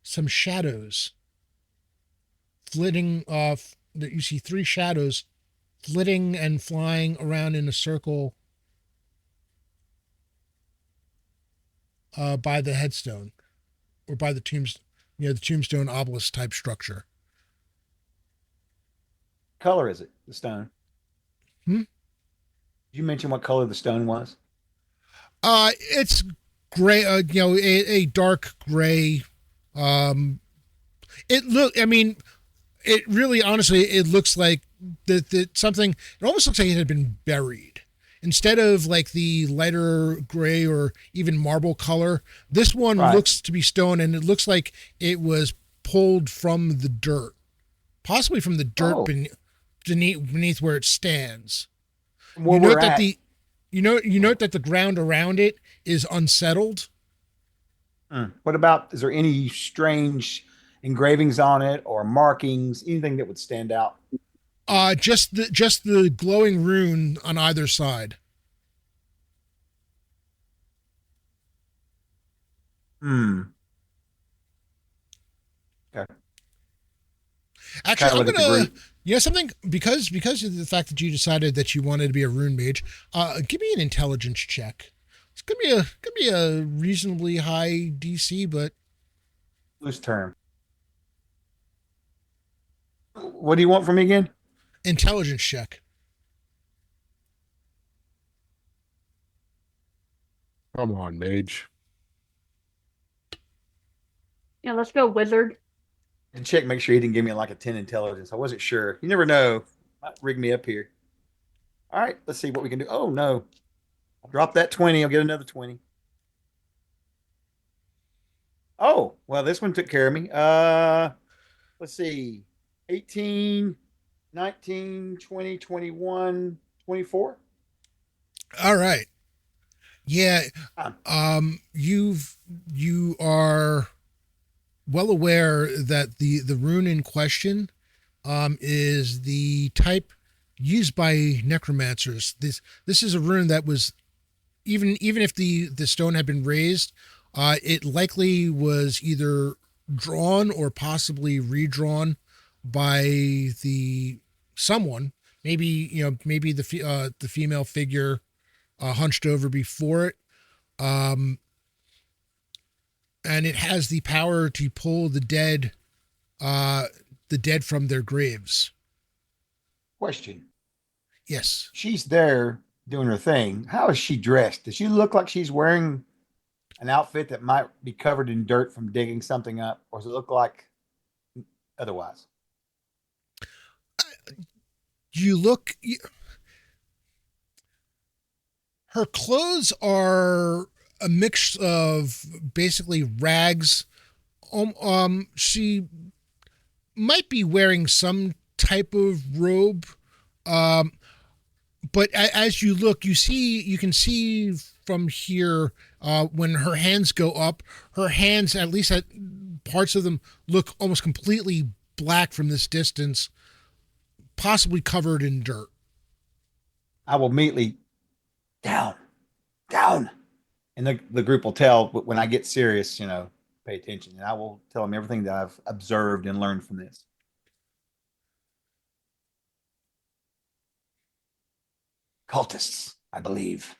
some shadows flitting off. That you see three shadows flitting and flying around in a circle by the headstone or by the the tombstone obelisk type structure. Color is it? The stone. Hmm? Did you mention what color the stone was? It's gray, a dark gray. It look, I mean, it really, honestly, it looks like that something, it almost looks like it had been buried. Instead of like the lighter gray or even marble color, this one Right. looks to be stone, and it looks like it was pulled from the dirt, possibly from the dirt Oh. beneath where it stands. Where You note we're that at. you note that the ground around it is unsettled. What about, is there any strange engravings on it or markings, anything that would stand out? Just the glowing rune on either side. Hmm. Okay. Actually, Kinda I'm look at the gonna, group. something, because of the fact that you decided that you wanted to be a rune mage. Give me an intelligence check. It's gonna be a reasonably high DC, but Loose term. What do you want from me again? intelligence check. Come on, mage. Yeah, let's go, wizard. And check, make sure he didn't give me like a 10 intelligence. I wasn't sure. You never know. Might rig me up here. All right, let's see what we can do. Oh no. I'll drop that 20. I'll get another 20. Oh, well, this one took care of me. Let's see. 18, 19, 20, 21, 24. All right. Yeah. Um, You are well aware that the rune in question is the type used by necromancers. This is a rune that was, even if the stone had been raised, it likely was either drawn or possibly redrawn by the someone. Maybe maybe the female figure hunched over before it. And it has the power to pull the dead from their graves. question. Yes. She's there doing her thing. How is she dressed? Does she look like she's wearing an outfit that might be covered in dirt from digging something up? Or does it look like otherwise? Her clothes are a mix of basically rags. She might be wearing some type of robe. But as you look, you can see from here, when her hands go up, her hands, at least at parts of them, look almost completely black from this distance, possibly covered in dirt. I will immediately down, down. And the group will tell when I get serious, pay attention. And I will tell them everything that I've observed and learned from this. Cultists, I believe.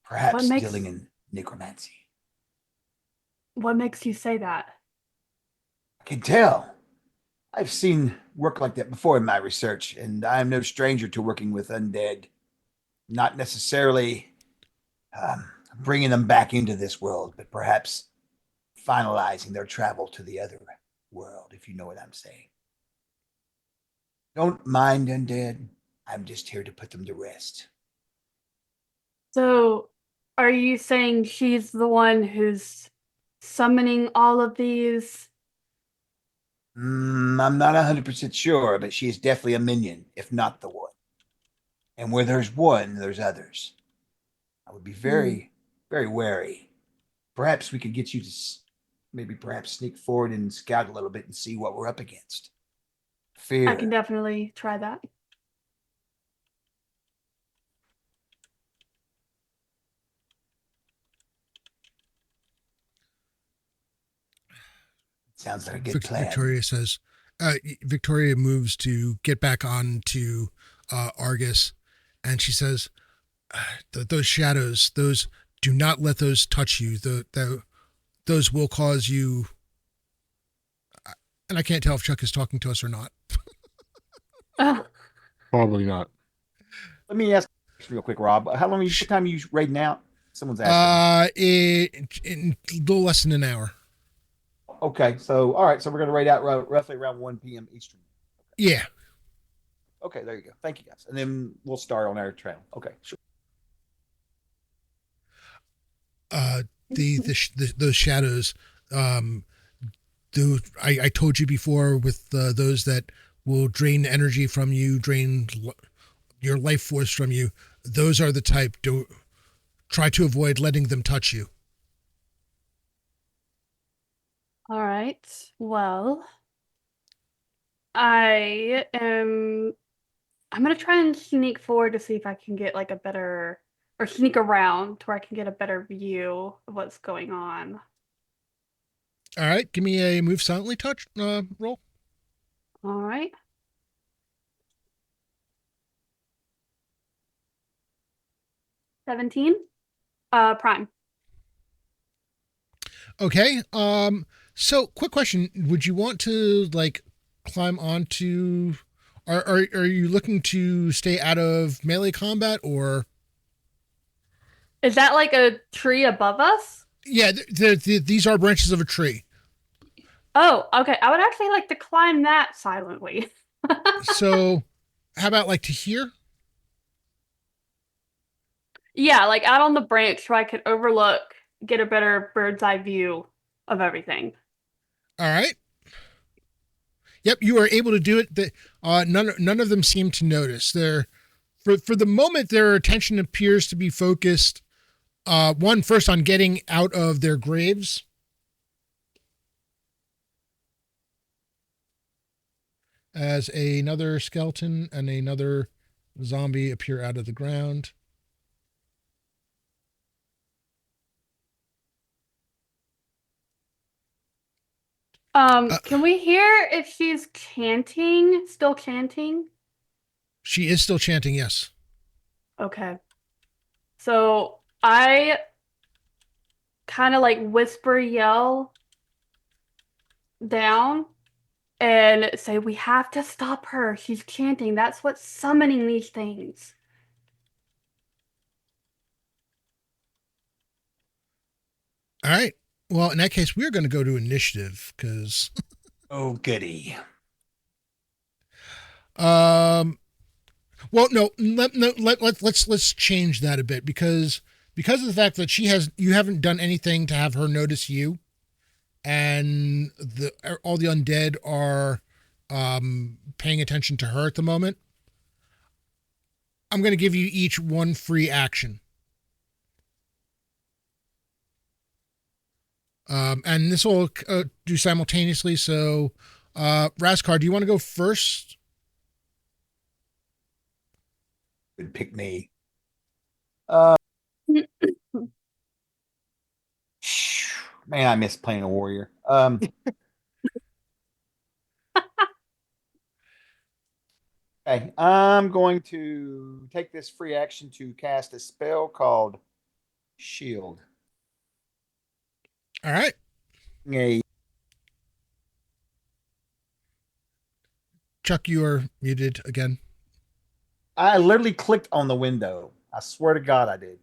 Perhaps dealing in necromancy. What makes you say that? I can tell. I've seen work like that before in my research, and I'm no stranger to working with undead. Not necessarily bringing them back into this world, but perhaps finalizing their travel to the other world, if you know what I'm saying. Don't mind undead. I'm just here to put them to rest. So, are you saying she's the one who's summoning all of these? I'm not 100% sure, but she is definitely a minion, if not the one. And where there's one, there's others. I would be very, very wary. Perhaps we could get you to maybe perhaps sneak forward and scout a little bit and see what we're up against. Fear. I can definitely try that. Sounds like a good plan. Victoria says, Victoria moves to get back on to Argus, and she says, "Those shadows, those do not let those touch you. Those will cause you." And I can't tell if Chuck is talking to us or not. Probably not. Let me ask real quick, Rob. How long? What time are you raiding out? Someone's asking. In a little less than an hour. Okay, so all right, so we're gonna raid out roughly around 1 p.m. Eastern. Yeah. Okay, there you go. Thank you guys, and then we'll start on our trail. Okay, sure. Those shadows, I told you before with those that will drain energy from you, drain your life force from you. Those are the type. Try to avoid letting them touch you. All right. Well, I'm gonna try and sneak forward to see if I can get like a better, or sneak around to where I can get a better view of what's going on. All right, give me a move silently touch roll. All right. $17. Prime. Okay. So quick question: would you want to like climb onto? Are you looking to stay out of melee combat or? Is that like a tree above us? Yeah, these are branches of a tree. Oh, okay. I would actually like to climb that silently. So, how about like to here? Yeah, like out on the branch where I could overlook, get a better bird's eye view of everything. All right. Yep, you are able to do it. None of them seem to notice. They're for the moment their attention appears to be focused. One first on getting out of their graves. As another skeleton and another zombie appear out of the ground. Can we hear if she's chanting, still chanting? She is still chanting, yes. Okay. So I kind of like whisper yell down and say, we have to stop her. She's chanting. That's what's summoning these things. All right. Well, in that case, we're going to go to initiative because. Oh, goody. Well, no. Let's change that a bit because of the fact that you haven't done anything to have her notice you, and all the undead are paying attention to her at the moment. I'm going to give you each one free action. And this will do simultaneously. So, Raskar, do you want to go first? Good pick me. Man, I miss playing a warrior. Okay, I'm going to take this free action to cast a spell called Shield. All right. A Chuck, you are muted again. I literally clicked on the window. I swear to God, I did.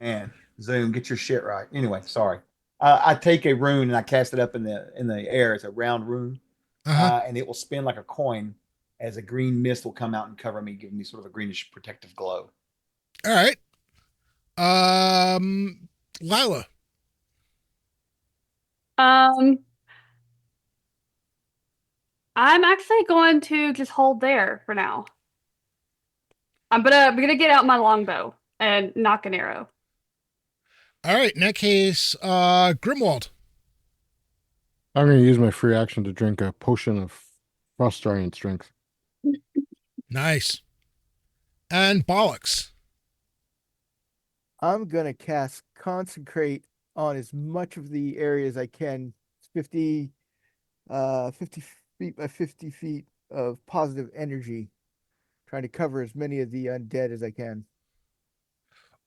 Man, Zoom, get your shit right. Anyway, sorry. I take a rune and I cast it up in the air. It's a round rune, and it will spin like a coin as a green mist will come out and cover me, giving me sort of a greenish protective glow. All right. Lila. I'm actually going to just hold there for now. I'm gonna get out my longbow and knock an arrow. All right. In that case, Grimwald. I'm going to use my free action to drink a potion of frost giant strength. Nice. And Bollocks. I'm gonna cast Consecrate on as much of the area as I can. It's 50 feet by 50 feet of positive energy, trying to cover as many of the undead as I can.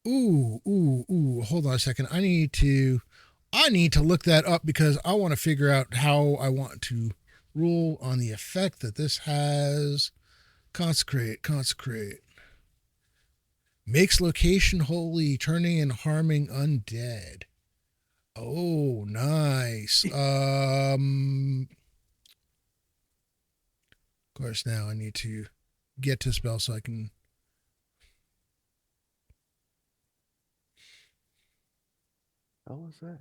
Ooh. Hold on a second. I need to look that up because I want to figure out how I want to rule on the effect that this has. Consecrate. Makes location holy, turning and harming undead. Oh, nice. Of course, now I need to get to spell so I can. How was that?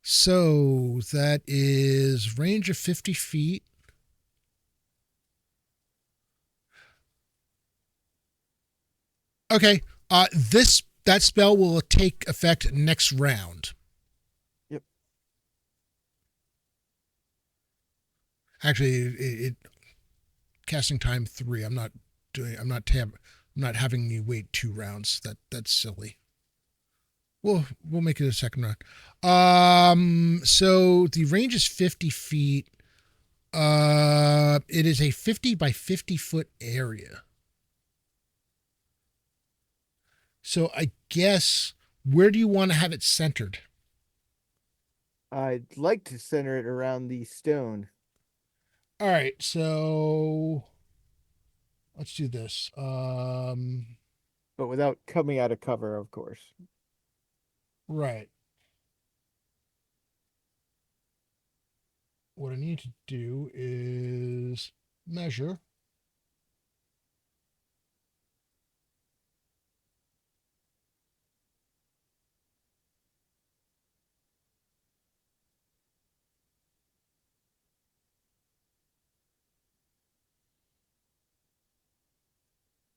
So that is range of 50 feet. Okay. That spell will take effect next round. Yep. Actually, it casting time 3. I'm not having you wait 2 rounds. That's silly. We'll make it a second round. So the range is 50 feet. It is a 50 by 50 foot area. So I guess, where do you want to have it centered? I'd like to center it around the stone. All right, so let's do this. But without coming out of cover, of course. Right. What I need to do is measure.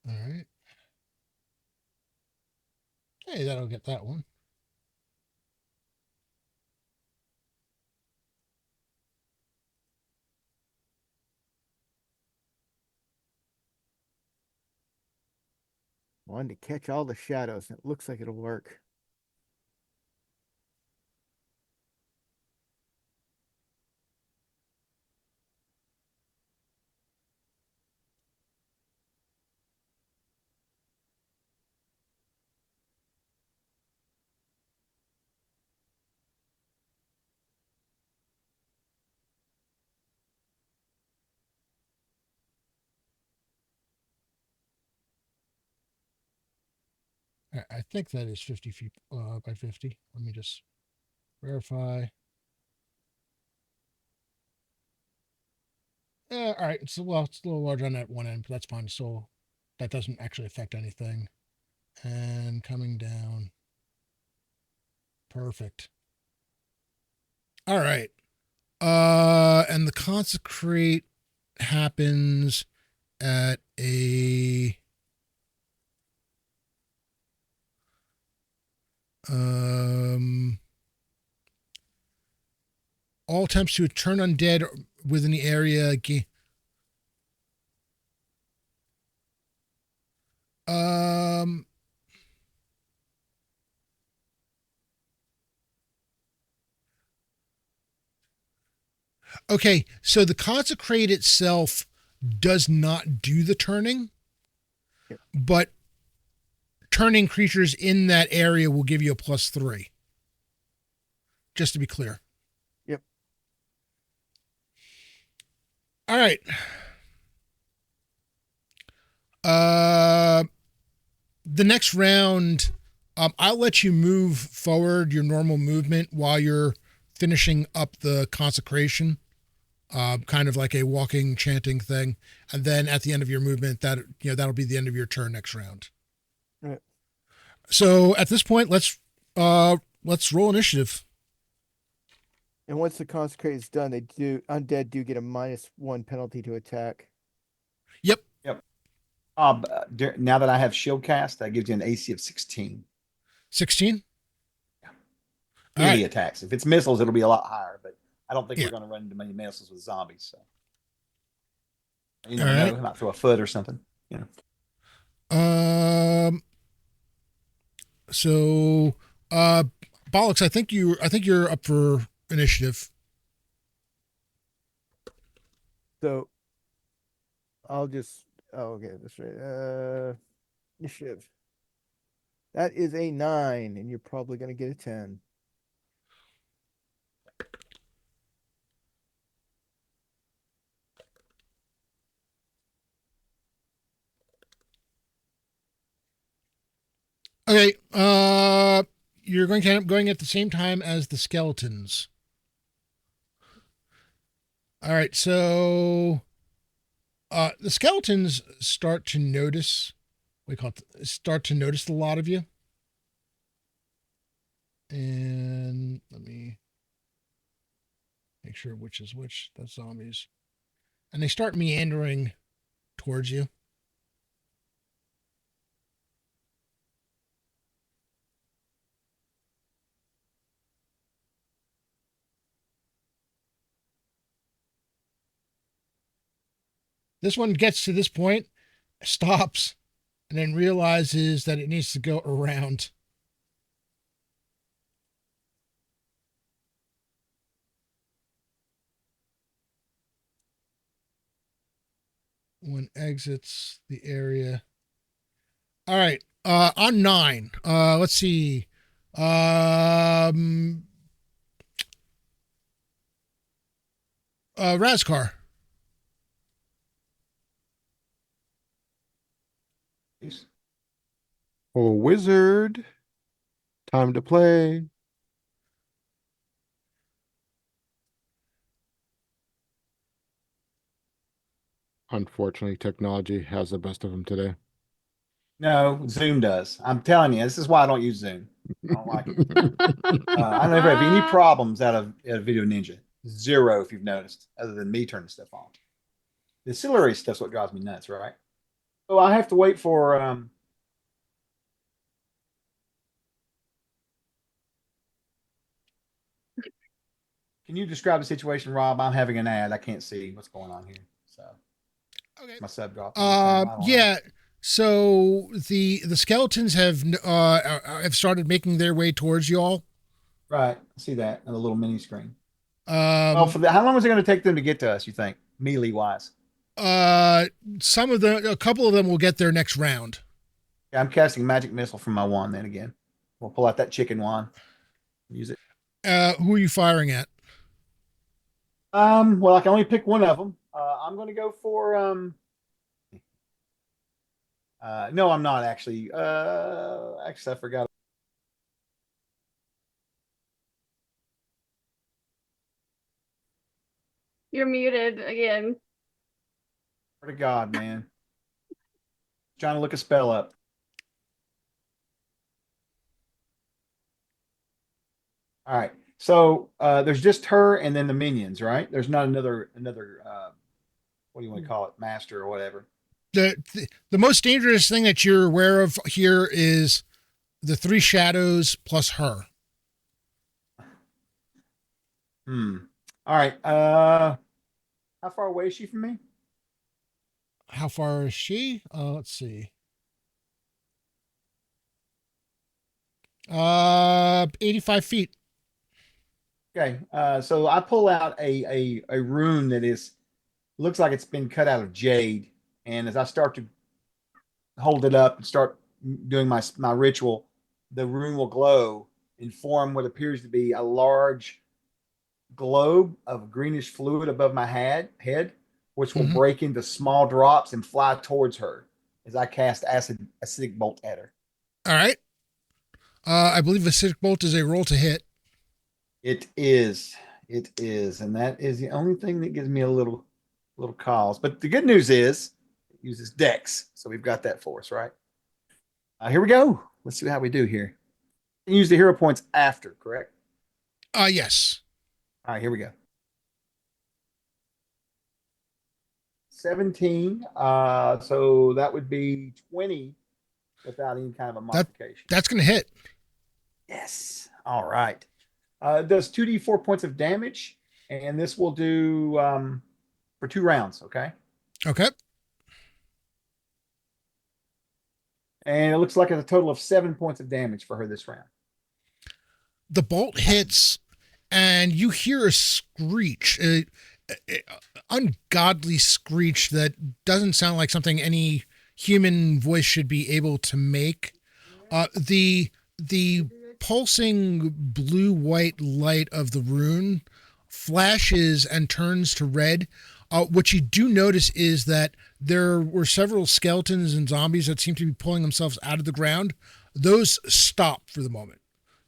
All right. Hey, that'll get that one. Wanted to catch all the shadows, and it looks like it'll work. I think that is 50 feet by 50. Let me just verify. All right. It's a little large on that one end, but that's fine. So that doesn't actually affect anything. And coming down. Perfect. All right. And the consecrate happens at a all attempts to turn undead within the area okay, so the consecrate itself does not do the turning, but turning creatures in that area will give you a +3. Just to be clear. Yep. All right. The next round, I'll let you move forward your normal movement while you're finishing up the consecration, kind of like a walking, chanting thing, and then at the end of your movement, that'll be the end of your turn next round. Right. So at this point, let's roll initiative. And once the consecrate is done, undead do get a -1 penalty to attack. Yep. Now that I have shield cast, that gives you an AC of 16. 16. Melee attacks. If it's missiles, it'll be a lot higher, but I don't think Yeah. we're going to run into many missiles with zombies. So you All never know, right. we might throw a foot or something. You know. So Bollocks, I think you're up for initiative. So I'll just, oh, okay, that's right. Initiative. That is a 9, and you're probably going to get a 10. Okay. You're going to end up going at the same time as the skeletons. All right. So, the skeletons start to notice. We call it start to notice a lot of you. And let me make sure which is which. That's zombies. And they start meandering towards you. This one gets to this point, stops, and then realizes that it needs to go around. One exits the area. All right. On 9. Let's see. Razkar. Oh, wizard. Time to play. Unfortunately, technology has the best of them today. No, Zoom does. I'm telling you, this is why I don't use Zoom. I don't like it. I don't ever have any problems out of Video Ninja. Zero, if you've noticed, other than me turning stuff on. The ancillary stuff's what drives me nuts, right? So I have to wait for Can you describe the situation, Rob? I'm having an ad. I can't see what's going on here. So Okay. my sub dropped. I don't know. Yeah. So the skeletons have started making their way towards you all. Right. I see that on the little mini screen. Well, how long is it going to take them to get to us, you think, melee wise? A couple of them will get there next round. Yeah, I'm casting magic missile from my wand then again. We'll pull out that chicken wand. Use it. Who are you firing at? Well, I can only pick one of them. I'm going to go for no, I'm not actually. Actually, I forgot. You're muted again. Swear to God, man. Trying to look a spell up. All right. So there's just her and then the minions, right? There's not another what do you want to call it, master or whatever. The most dangerous thing that you're aware of here is the 3 shadows plus her. All right. How far away is she from me? How far is she? Let's see. 85 feet. Okay. So I pull out a rune that looks like it's been cut out of jade, and as I start to hold it up and start doing my ritual, the rune will glow and form what appears to be a large globe of greenish fluid above my head, which will break into small drops and fly towards her as I cast acidic bolt at her. All right. I believe acidic bolt is a roll to hit. It is, and that is the only thing that gives me a little cause. But the good news is it uses Dex, so we've got that for us, right? Here we go. Let's see how we do here. Use the hero points after, correct? Yes. All right, here we go. 17. So that would be 20 without any kind of a modification. That's going to hit. Yes. All right. It does 2d4 points of damage, and this will do for 2 rounds. Okay. Okay. And it looks like it's a total of 7 points of damage for her this round. the bolt hits, and you hear a screech, a ungodly screech that doesn't sound like something any human voice should be able to make. The pulsing blue-white light of the rune flashes and turns to red. What you do notice is that there were several skeletons and zombies that seem to be pulling themselves out of the ground. Those stop for the moment.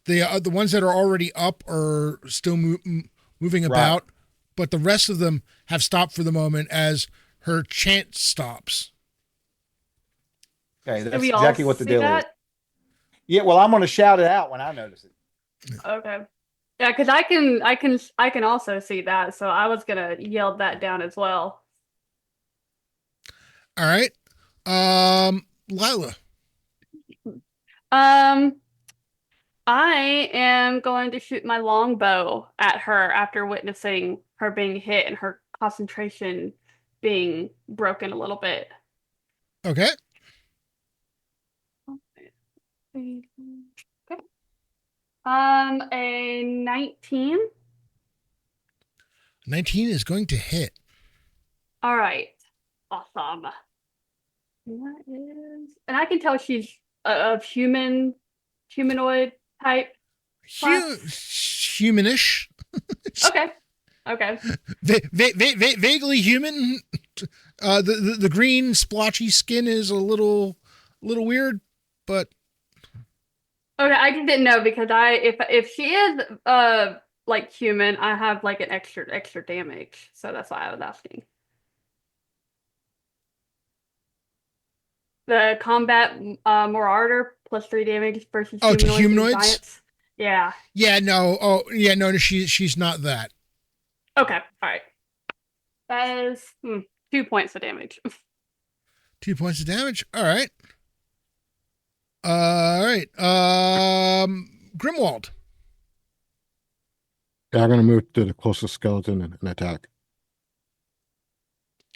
The ones that are already up are still moving about, but the rest of them have stopped for the moment as her chant stops. Okay, Do that's we all exactly what the see deal is. that? Yeah, well, I'm going to shout it out when I notice it. Okay. Yeah, because I can also see that, so I was gonna yell that down as well. All right. Lila. I am going to shoot my longbow at her after witnessing her being hit and her concentration being broken a little bit. Okay. Okay. A 19. 19 is going to hit. All right. Awesome. What is? And I can tell she's of humanoid type. Humanish. Okay. Okay. Vaguely human. The green splotchy skin is a little weird, but Okay, I just didn't know because if she is like human, I have like an extra damage, so that's why I was asking. The combat more ardor +3 damage versus to humanoids and humanoids? giants. Yeah. Yeah, no. Oh, yeah, no. She's not that. Okay. All right. That is 2 points of damage. 2 points of damage. All right. All right. Grimwald. Yeah, I'm gonna move to the closest skeleton and attack.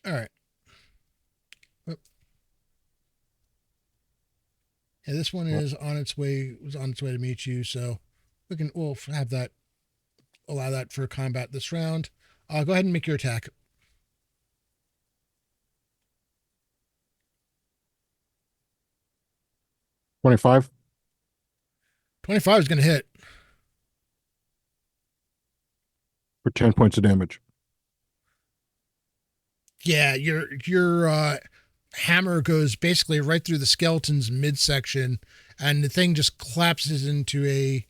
All right. Yeah, this one is on its way. Was on its way to meet you, so we'll have that. Allow that for combat this round. Go ahead and make your attack. 25. 25 is going to hit. For 10 points of damage. Yeah, your hammer goes basically right through the skeleton's midsection, and the thing just collapses into a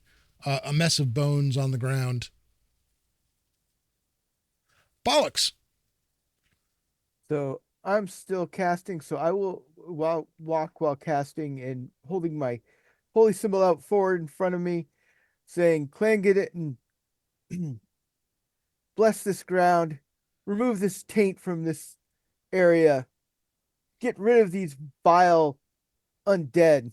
mess of bones on the ground. Bollocks. So I'm still casting, so I will walk while casting and holding my holy symbol out forward in front of me, saying, "Clan, get it and bless this ground, remove this taint from this area, get rid of these vile undead."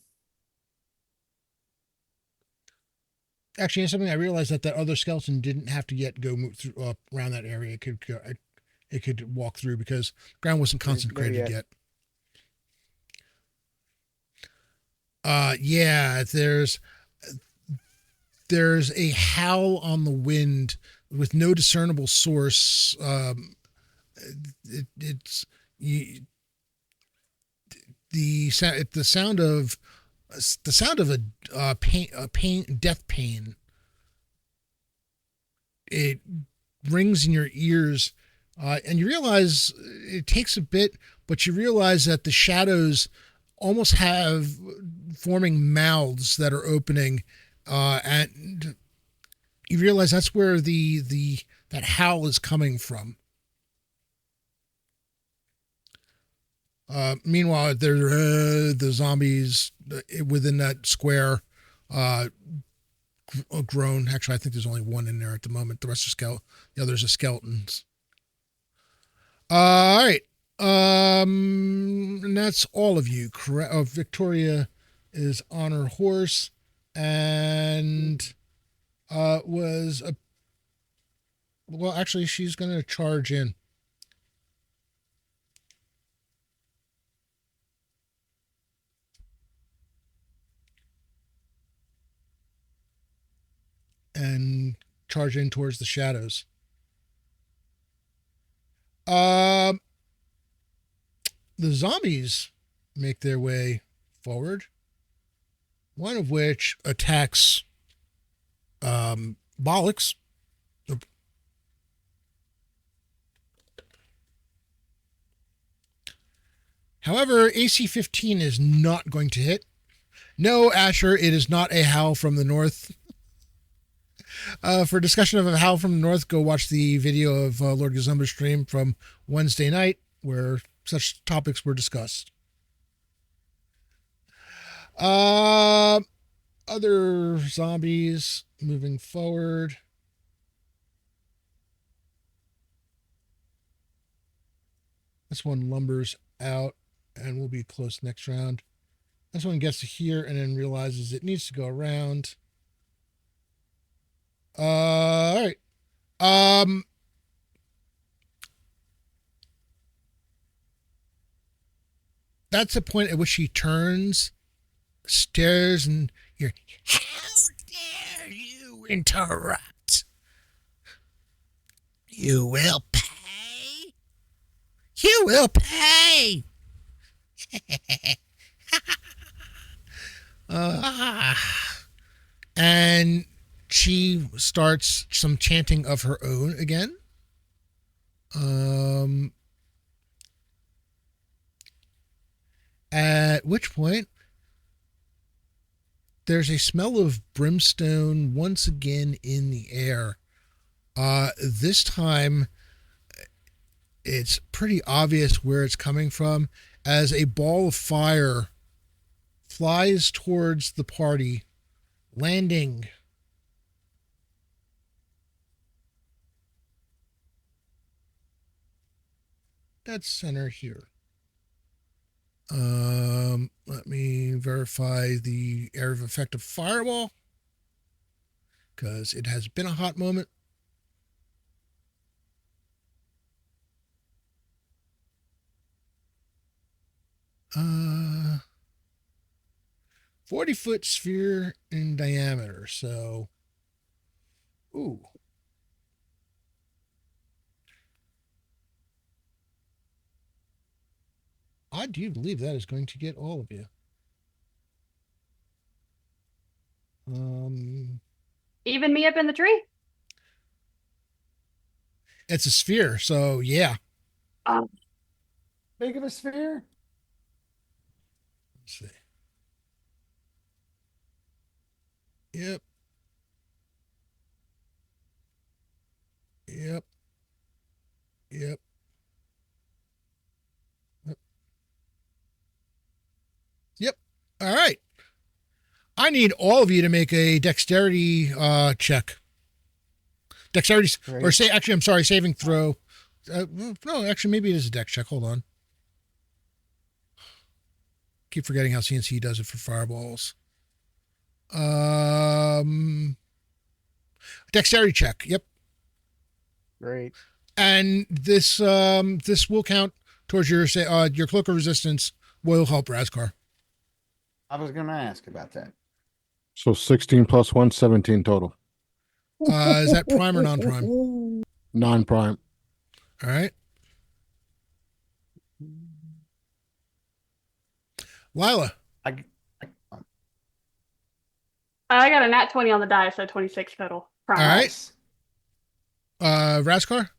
Actually, something I realized that other skeleton didn't have to yet go move through around that area. It could walk through because ground wasn't consecrated yet. Yeah, there's a howl on the wind with no discernible source. It's the sound of death pain. It rings in your ears, and you realize it takes a bit, but you realize that the shadows almost have forming mouths that are opening, and you realize that's where that howl is coming from. Meanwhile, there the zombies within that square grown. Actually, I think there's only one in there at the moment. The rest are the others are skeletons. All right. And that's all of you. Victoria is on her horse and actually, she's going to charge in. and charge in towards the shadows. The zombies make their way forward. One of which attacks Bollocks. However, AC 15 is not going to hit. No, Asher, it is not a Howl from the North. For discussion of a Howl from the North, go watch the video of Lord Gazumba's stream from Wednesday night where such topics were discussed. Other zombies moving forward. This one lumbers out and will be close next round. This one gets to here and then realizes it needs to go around. All right. That's the point at which he turns, stares, and you're, how dare you interrupt? You will pay. You will pay. And she starts some chanting of her own again. At which point, there's a smell of brimstone once again in the air. This time, it's pretty obvious where it's coming from as a ball of fire flies towards the party, landing dead center here. Let me verify the area of effect of fireball because it has been a hot moment. 40-foot sphere in diameter. So, ooh. I do believe that is going to get all of you. Even me up in the tree? It's a sphere, so yeah. Big of a sphere? Let's see. Yep. Yep. Yep. Yep. Yep. All right. I need all of you to make a dexterity check. Dexterity, Right. or say, actually, I'm sorry, saving throw. No, actually, maybe it is a dex check. Hold on. Keep forgetting how CNC does it for fireballs. Dexterity check. Yep. Great. And this will count towards your cloak of resistance. Will help Razkar. I was going to ask about that. So 16 plus 1, 17 total. Is that prime or non-prime? Non-prime. All right. Lila. I got a nat 20 on the die, so 26 total. All right. Razkar.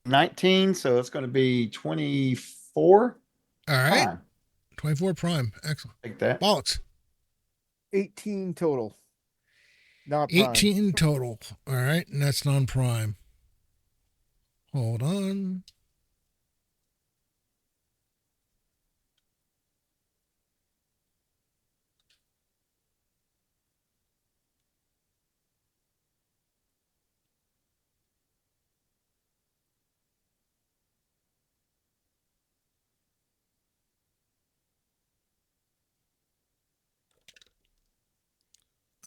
19, so it's going to be 24. All right. Fine. 24 prime. Excellent. Take that. Bollocks. 18 total. Not prime. 18 total. All right. And that's non-prime. Hold on.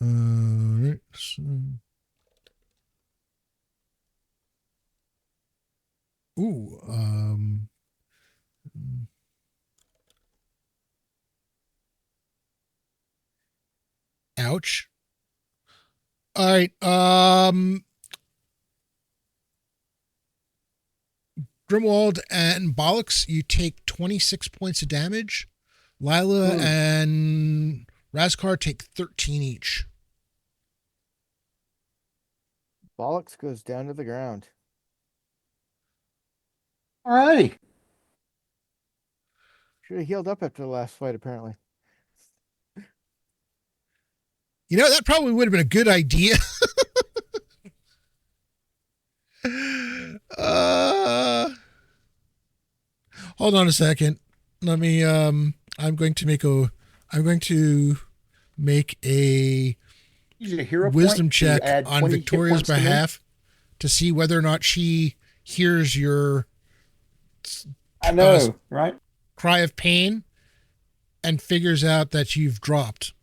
Right. So. Ooh. Ouch. All right. Grimwald and Bollocks, you take 26 points of damage. Lila and Razkar take 13 each. Bollocks goes down to the ground. All righty. Should have healed up after the last fight, apparently. You know, that probably would have been a good idea. Hold on a second. Let me I'm going to make a Use a hero wisdom point to check add on 20 hit Victoria's points to me. behalf to see whether or not she hears your I know, right? cry of pain and figures out that you've dropped.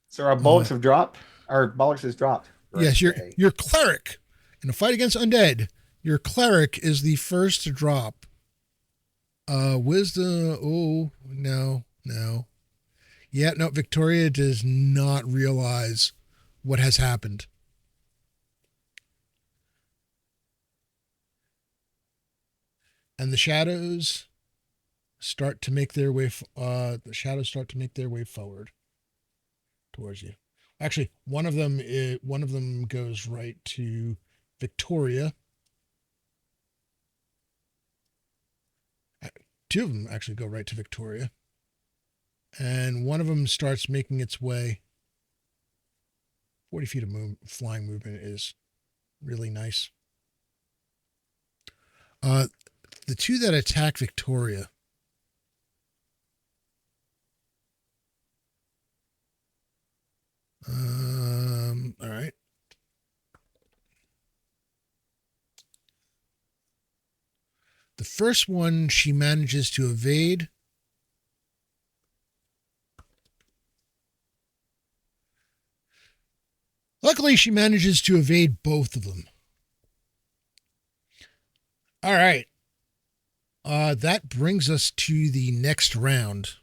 So our bullets have dropped. Our bollocks has dropped. Yes, Okay. your cleric in a fight against undead. Your cleric is the first to drop. Wisdom. Oh no. Yeah, no. Victoria does not realize what has happened. And the shadows start to make their way. Forward towards you. Actually, one of them goes right to Victoria. Two of them actually go right to Victoria. And one of them starts making its way. 40 feet of flying movement is really nice. The two that attack Victoria. All right. The first one she manages to evade. Luckily, she manages to evade both of them. All right. That brings us to the next round.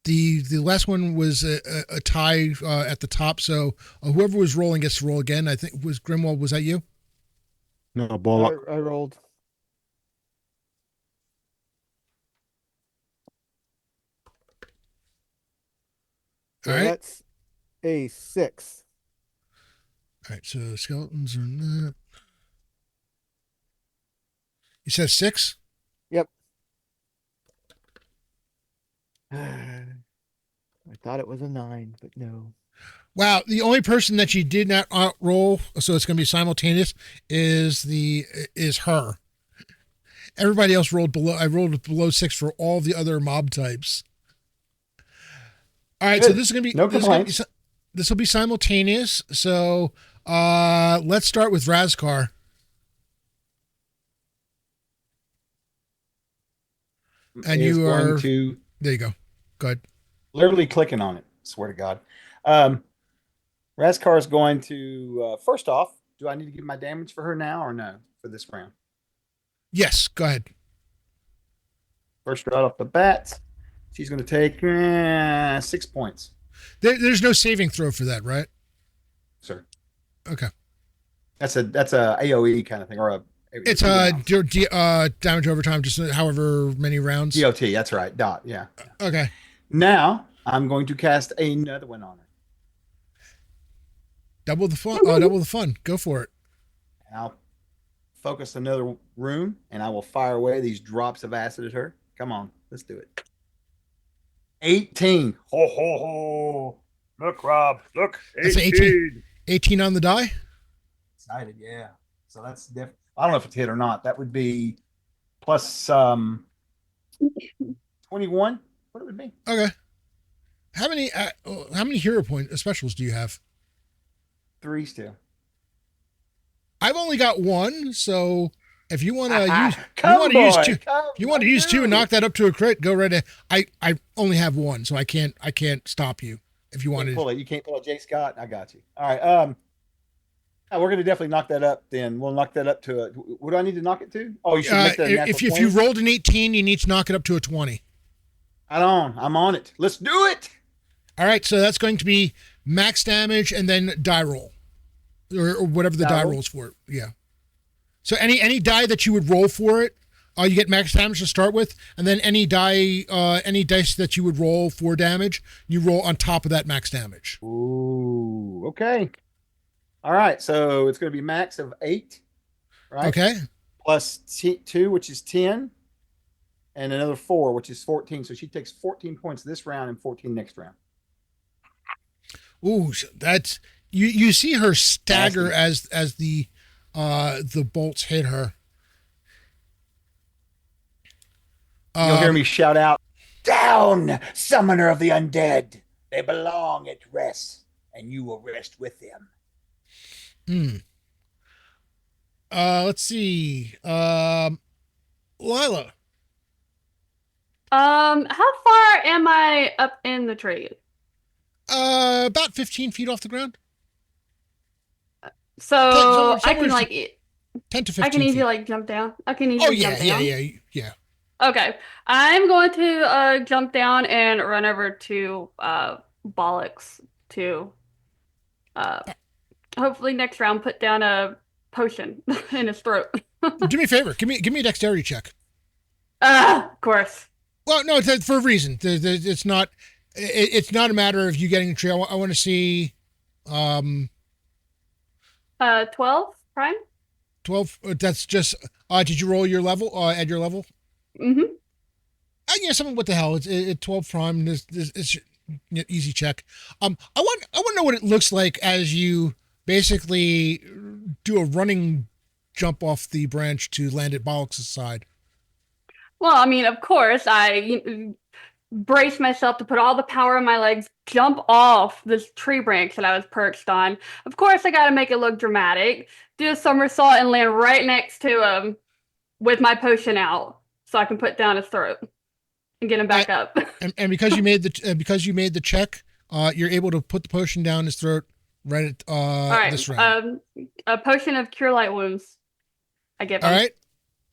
The last one was a tie at the top, so whoever was rolling gets to roll again. I think it was Grimwald. Was that you? No, Bollock. I rolled. So All right. that's a 6. All right, so skeletons are not. You said 6? Yep. I thought it was a 9, but no. Wow, the only person that you did not roll, so it's going to be simultaneous, is her. Everybody else rolled below. I rolled below 6 for all the other mob types. All right, so this is going to be No complaints. This will be simultaneous. So let's start with Razkar. And Is you going are to there. You go. Go ahead. literally clicking on it. Swear to God. Razkar is going to first off. Do I need to give my damage for her now or no for this round? Yes, go ahead. First right off the bat, she's going to take 6 points. There's no saving throw for that, right? Sir, Okay. that's a AOE kind of thing, or It's damage over time, just however many rounds. DOT. That's right. Dot. Yeah. Okay. Now I'm going to cast another one on her. Double the fun. Double the fun. Go for it. And I'll focus another room, and I will fire away these drops of acid at her. Come on, let's do it. 18. Ho ho ho! Look, Rob. Look, That's an 18. 18 on the die. Excited, yeah. So that's different. I don't know if it's hit or not. That would be plus 21. What it would be? Okay. How many hero point specials do you have? 3 still. I've only got one, so if you want to use two, if you want to use 2 and knock that up to a crit, go right ahead. I only have one, so I can't stop you if you want to. You can't pull a J. Scott. I got you. All right. Oh, we're gonna definitely knock that up. Then we'll knock that up to a. What do I need to knock it to? Oh, you should make that a natural if you 20. rolled an 18, you need to knock it up to a 20. I'm on it. Let's do it. All right, so that's going to be max damage and then die roll, or whatever the die rolls for it. Yeah. So any die that you would roll for it, you get max damage to start with, and then any dice that you would roll for damage, you roll on top of that max damage. Ooh, okay. All right, so it's going to be max of 8, right? Okay. Plus 2, which is 10, and another 4, which is 14. So she takes 14 points this round and 14 next round. Ooh, so that's you see her stagger as the bolts hit her. You'll hear me shout out, "Down, summoner of the undead! They belong at rest, and you will rest with them." Let's see. Lila. How far am I up in the tree? About 15 feet off the ground. So I can 10 to 15 I can easily feet. like jump down. I can easily jump down. Yeah. Okay, I'm going to jump down and run over to Bollocks to hopefully next round put down a potion in his throat. Do me a favor. Give me a dexterity check. Of course. Well, no, it's for a reason. It's not a matter of you getting a tree. I want to see 12 prime. 12. That's just. Did you roll your level? At your level? Mm-hmm. Yeah, something. What the hell? It's 12 prime. It's easy check. I want to know what it looks like as you basically do a running jump off the branch to land at Bollock's side. Well, I mean, of course, I brace myself to put all the power in my legs, jump off this tree branch that I was perched on. Of course, I got to make it look dramatic. Do a somersault and land right next to him with my potion out, so I can put down his throat and get him back up. And because you made the check, you're able to put the potion down his throat right at all right, this round. A potion of cure light wounds. I give him. All right.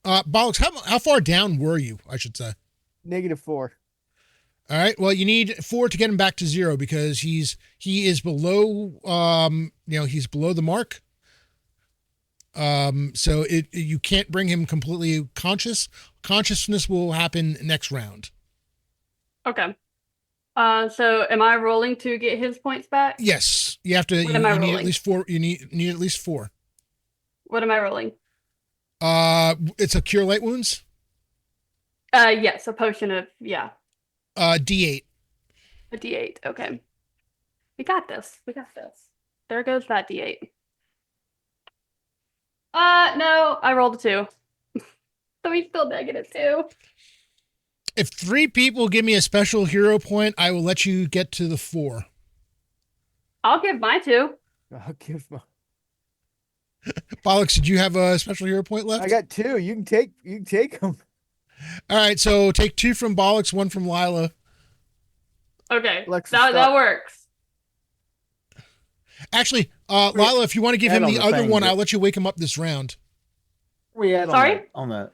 Bollocks, how far down were you, I should say? -4. All right. Well, you need 4 to get him back to 0 because he is below he's below the mark. So you can't bring him completely conscious. Consciousness will happen next round. Okay. So am I rolling to get his points back? Yes. You have to What am I you need rolling? at least 4. You need at least 4. What am I rolling? It's a cure light wounds. Yes, a potion of D8. a D8. Okay. We got this. There goes that D8. No, I rolled a 2. So he's still -2. If 3 people give me a special hero point, I will let you get to the 4. I'll give my 2. I'll give my. Bollocks, did you have a special hero point left? I got 2. You can take them. All right, so take 2 from Bollocks, 1 from Lila. Okay. Alexis, that stop. works. Actually, Lila, if you want to give Add him on the the other thing, one, but- I'll let you wake him up this round. Where you at Sorry? on the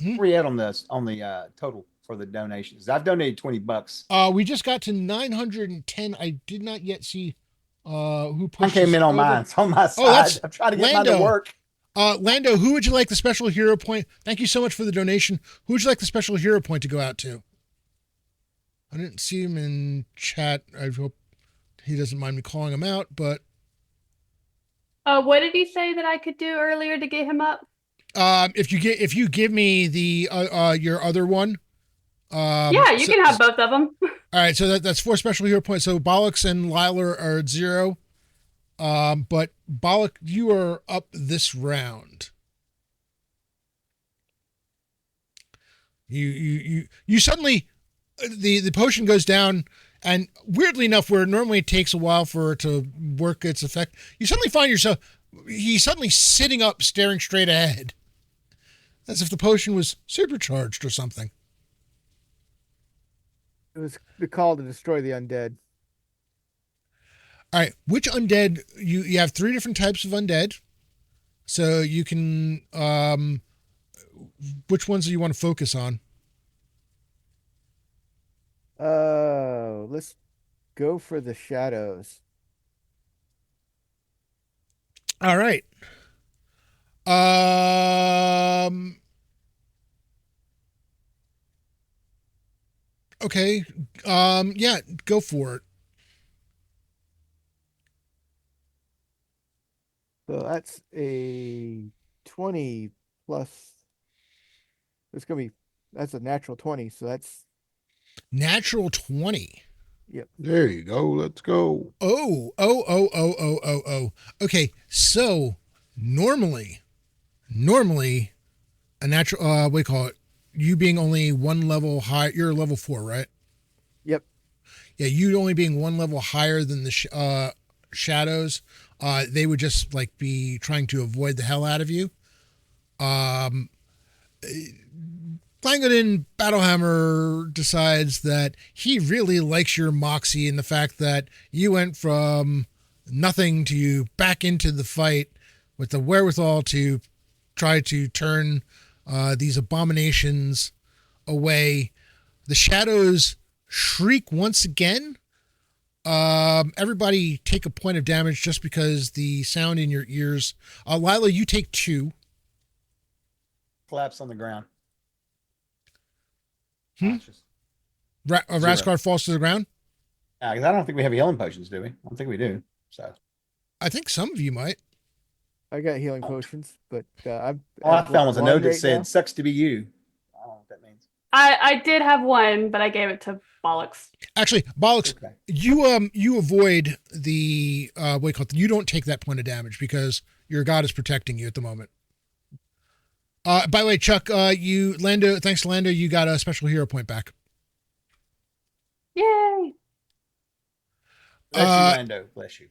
Hmm? where you at on the total for the donations? I've donated $20. We just got to 910. I did not yet see who I pushed came us in on over. mine. It's on my side. that's I'm trying to get mine Lando. to work. Lando, who would you like the special hero point? Thank you so much for the donation. Who would you like the special hero point to go out to? I didn't see him in chat. I hope he doesn't mind me calling him out, but What did he say that I could do earlier to get him up? if you give me the your other one. Yeah, you can have both of them. All right, so that's 4 special hero points. So Bollocks and Lila are at 0. But Bollock, you are up this round. You suddenly the potion goes down, and weirdly enough, where normally it takes a while for it to work its effect, you suddenly find yourself he's suddenly sitting up, staring straight ahead, as if the potion was supercharged or something. It was the call to destroy the undead. All right. Which undead you have 3 different types of undead. So you can which ones do you want to focus on? Let's go for the shadows. All right. Okay. Yeah, go for it. So that's a 20 plus. That's a natural 20. So that's, Natural 20. There you go. Let's go. Oh. Okay. So normally a natural, what do you call it? You being only 1 level high, you're level 4, right? yep. Yeah. You only being 1 level higher than the, shadows, they would just like be trying to avoid the hell out of you. Langdon Battlehammer decides that he really likes your moxie and the fact that you went from nothing to back into the fight with the wherewithal to try to turn these abominations away. The shadows shriek once again. Everybody take a point of damage just because the sound in your ears. Lila, you take 2. Collapse on the ground. Hmm? Zero. Raskar falls to the ground. 'Cause I don't think we have healing potions, do we? I don't think we do. So. I think some of you might. I got healing potions, but I'm. All I at found was a one note that right said, now. "Sucks to be you." I don't know what that means. I did have one, but I gave it to Bollocks. Actually, Bollocks, Okay. you avoid the what do you call it? You don't take that point of damage because your god is protecting you at the moment. By the way, Chuck, thanks to Lando, you got a special hero point back. Yay! Bless you, Lando. Bless you.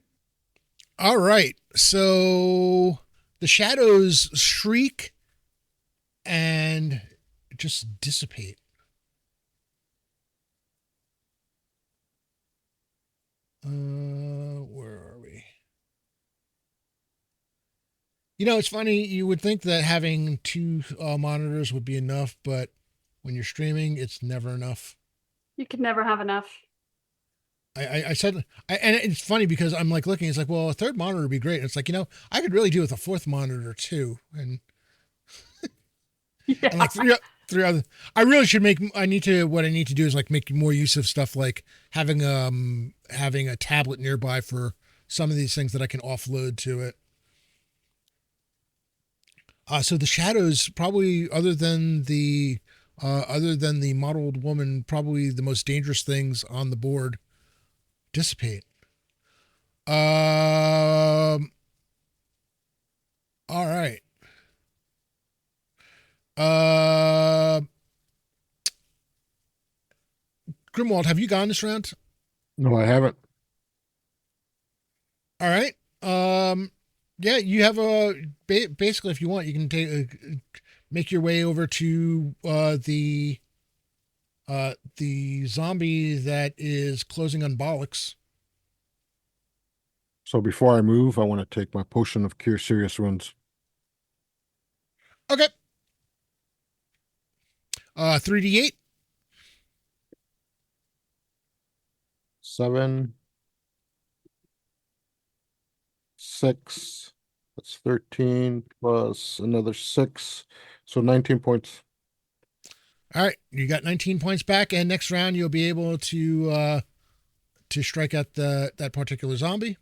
All right. So the shadows shriek and just dissipate. Where are we? You know, it's funny. You would think that having 2 monitors would be enough, but when you're streaming, it's never enough. You could never have enough. I said, and it's funny because I'm like looking, it's like, well, a 3rd monitor would be great. And it's like, I could really do with a 4th monitor too. And, Yeah. and like 3 other, what I need to do is like make more use of stuff like having a tablet nearby for some of these things that I can offload to it. So the shadows probably, other than the mottled woman, probably the most dangerous things on the board dissipate. All right. Grimwald, have you gone this round? No, I haven't. All right. Yeah, you have basically, if you want, you can make your way over to the zombie that is closing on Bollocks. So before I move, I want to take my potion of cure serious wounds. Okay. 3d8. 7, 6. That's 13 plus another 6. So 19 points. All right, you got 19 points back, and next round you'll be able to strike at that particular zombie.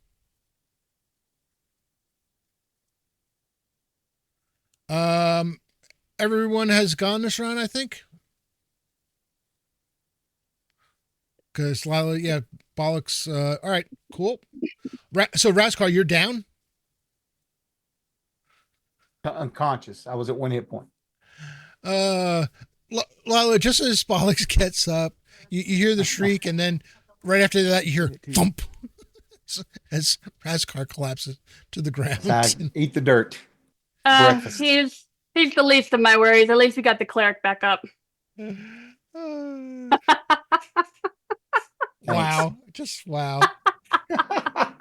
Everyone has gone this round, I think. Because Lila, yeah, Bollocks. All right, cool. So Raskar, you're down. Unconscious. I was at 1 hit point. Lila, just as Bollocks gets up, you hear the shriek, and then right after that, you hear thump as Raskar collapses to the ground. Eat the dirt. Breakfast. He's the least of my worries. At least we got the cleric back up. Wow. Just wow.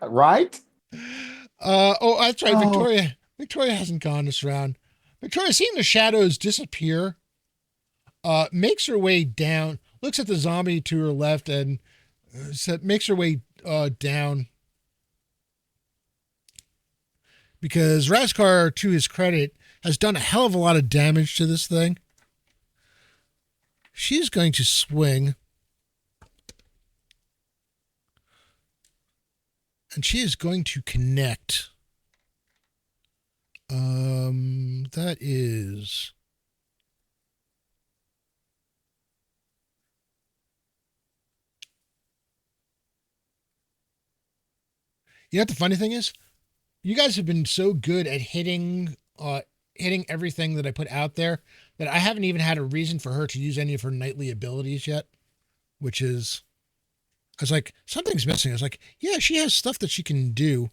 Right? Oh, that's right. Oh. Victoria hasn't gone this round. Victoria, seeing the shadows disappear, makes her way down, looks at the zombie to her left, and makes her way down. Because Raskar, to his credit, has done a hell of a lot of damage to this thing. She's going to swing. And she is going to connect. That is... You know what the funny thing is? You guys have been so good at hitting everything that I put out there that I haven't even had a reason for her to use any of her knightly abilities yet, which is, I was like, something's missing. I was like, yeah, she has stuff that she can do,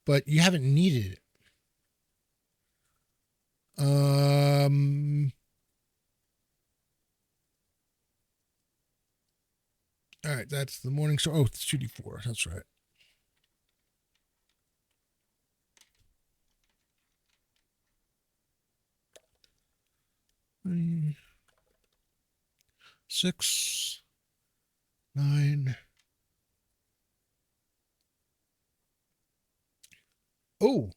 but you haven't needed it. All right, that's the morning star. Oh, it's 2d4. That's right. Three, 6, 9. Oh,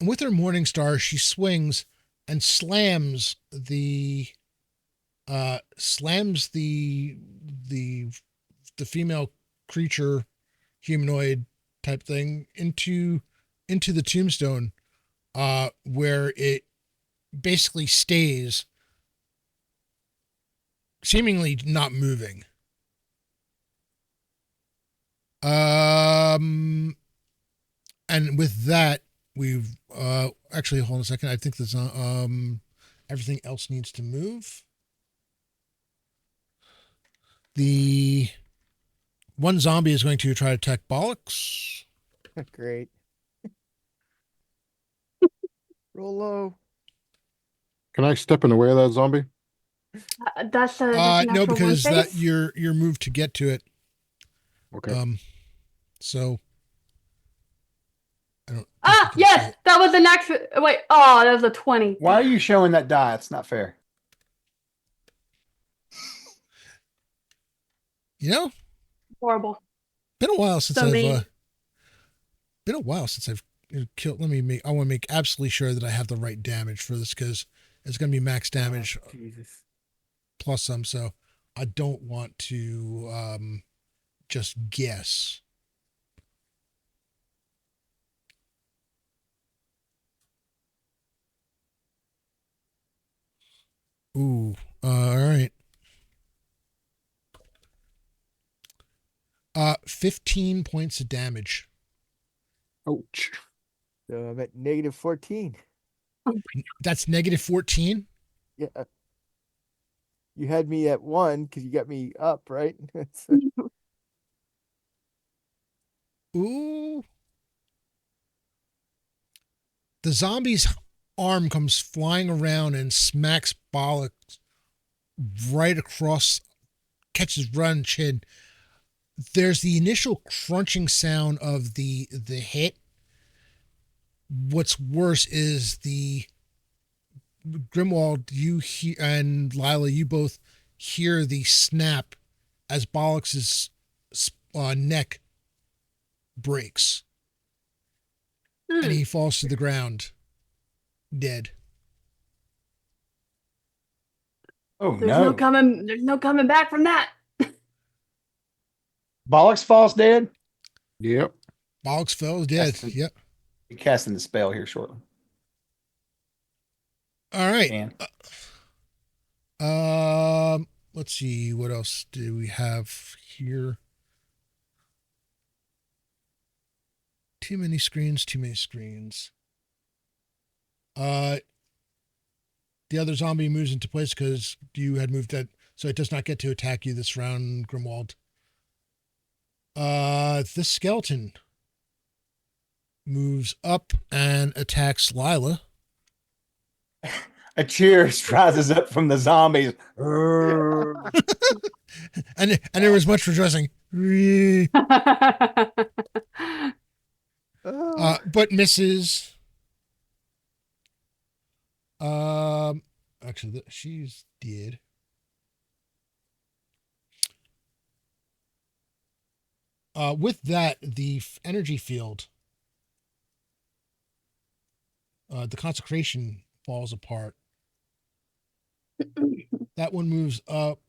with her morning star, she swings and slams the female creature, humanoid type thing into the tombstone, where it basically stays, seemingly not moving. And with that, we've actually, hold on a second. I think there's everything else needs to move. The one zombie is going to try to attack Bollocks. Great. Roll low. Can I step in the way of that zombie? That's a No, natural because one that face. your move to get to it. Okay. So I don't. Ah, yes, that was the next. Wait, oh, that was a 20. Why are you showing that die? It's not fair. You know, Horrible. been a while since So mean. I've killed. I want to make absolutely sure that I have the right damage for this, because it's going to be max damage Jesus. plus some. So I don't want to just guess. Ooh. All right. 15 points of damage. Ouch. So I'm at negative 14. That's negative 14. Yeah. You had me at 1 because you got me up, right? Ooh. The zombie's arm comes flying around and smacks Bollocks right across, catches run chin. There's the initial crunching sound of the hit. What's worse is the Grimwald, you hear, and Lila, you both hear the snap as Bollocks's neck breaks, and he falls to the ground, dead. Oh, There's no. no coming back from that. Bollocks falls dead? Yep. Bollocks fell dead. That's- Yep. You're casting the spell here shortly. All right. Dan. Let's see. What else do we have here? Too many screens. The other zombie moves into place because you had moved that, so it does not get to attack you this round, Grimwald. This skeleton moves up and attacks Lila. A cheer rises up from the zombies. and there was much rejoicing. But misses. Actually, she's dead. With that, the energy field, the consecration falls apart. That one moves up,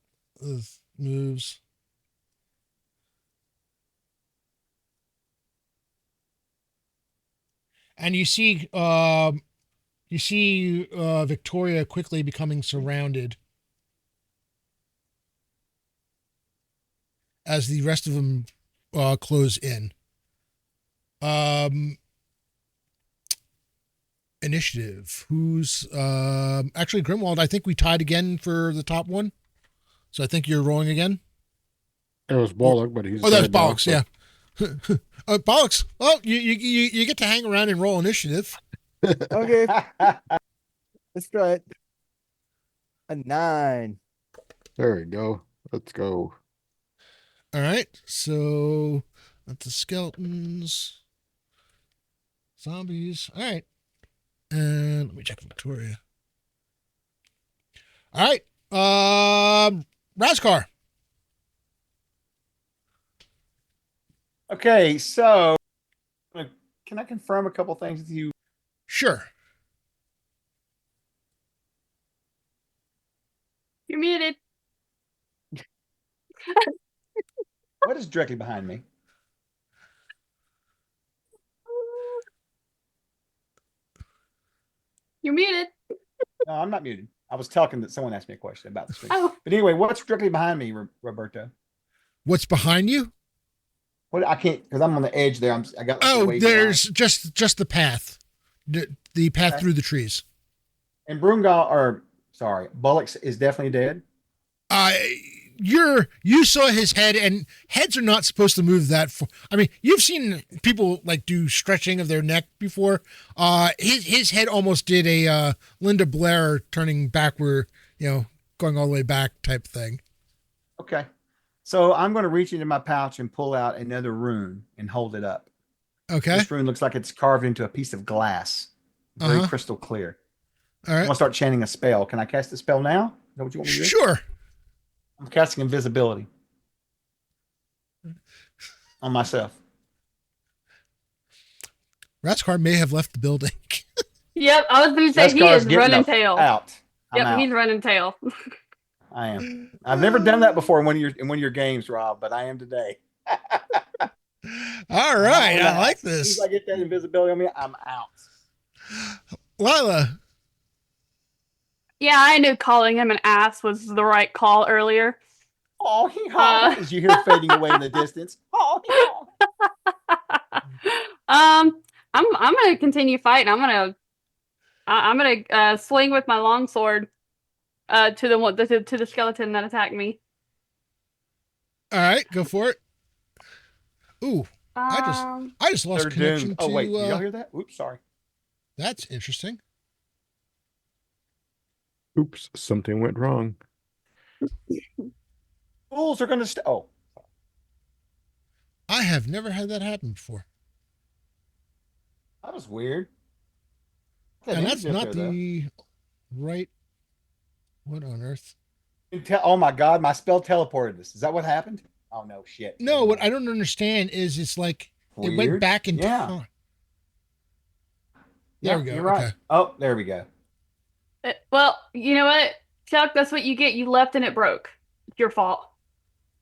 moves. And you see Victoria quickly becoming surrounded as the rest of them close in. Initiative. Who's actually Grimwald? I think we tied again for the top one. So I think you're rolling again. It was Bollock, but he's. Oh, that's dead now, Bollocks. so- Yeah. Bollocks. Well, you get to hang around and roll initiative. Okay, let's try it. A 9. There we go. Let's go. All right. So that's the skeletons, zombies. All right. And let me check Victoria. All right. Raskar. Okay, so can I confirm a couple things with you? Sure. You're muted. What is directly behind me? You're muted. No, I'm not muted. I was talking that someone asked me a question about the stream. Oh, But anyway, what's directly behind me, Roberto? What's behind you? What I can't because I'm on the edge there. I got. Like, a Oh, wavy there's line. just the path, the path Okay. through the trees. And Brungal, or sorry, Bullocks is definitely dead. You saw his head, and heads are not supposed to move that far. I mean, you've seen people like do stretching of their neck before. His head almost did a Linda Blair turning backward, going all the way back type thing. Okay, so I'm going to reach into my pouch and pull out another rune and hold it up. Okay. This rune looks like it's carved into a piece of glass, very Uh-huh. crystal clear. All I'm right. going to start chanting a spell. Can I cast the spell now? Is that what you want me to do? Sure. I'm casting invisibility on myself. Raskar may have left the building. yep. I was going to say he Raskar's is getting running the tail. Out. I'm Yep, out. he's running tail. I am. I've never done that before in one of your games, Rob, but I am today. All right. I like As soon as this. I get that invisibility on me, I'm out. Lila. Yeah, I knew calling him an ass was the right call earlier. Oh, hee haw! As you hear fading away in the distance. Oh, hee haw! I'm gonna continue fighting. I'm gonna swing with my longsword to the skeleton that attacked me. All right, go for it. Ooh, Um, I just lost They're connection doomed. to. Oh wait, did y'all hear that? Oops, sorry. That's interesting. Oops, something went wrong. Fools are gonna Oh, I have never had that happen before, that was weird. Okay, and ninja's that's not up there, though. the right. What on earth? Oh my god, my spell teleported us. Is that what happened? Oh no, shit. No, what I don't understand is it's like it went Weird. back in Yeah. time. Yeah, There we go. You're right. Okay. Oh, there we go. well, you know what, Chuck? That's what you get. You left and it broke. It's your fault.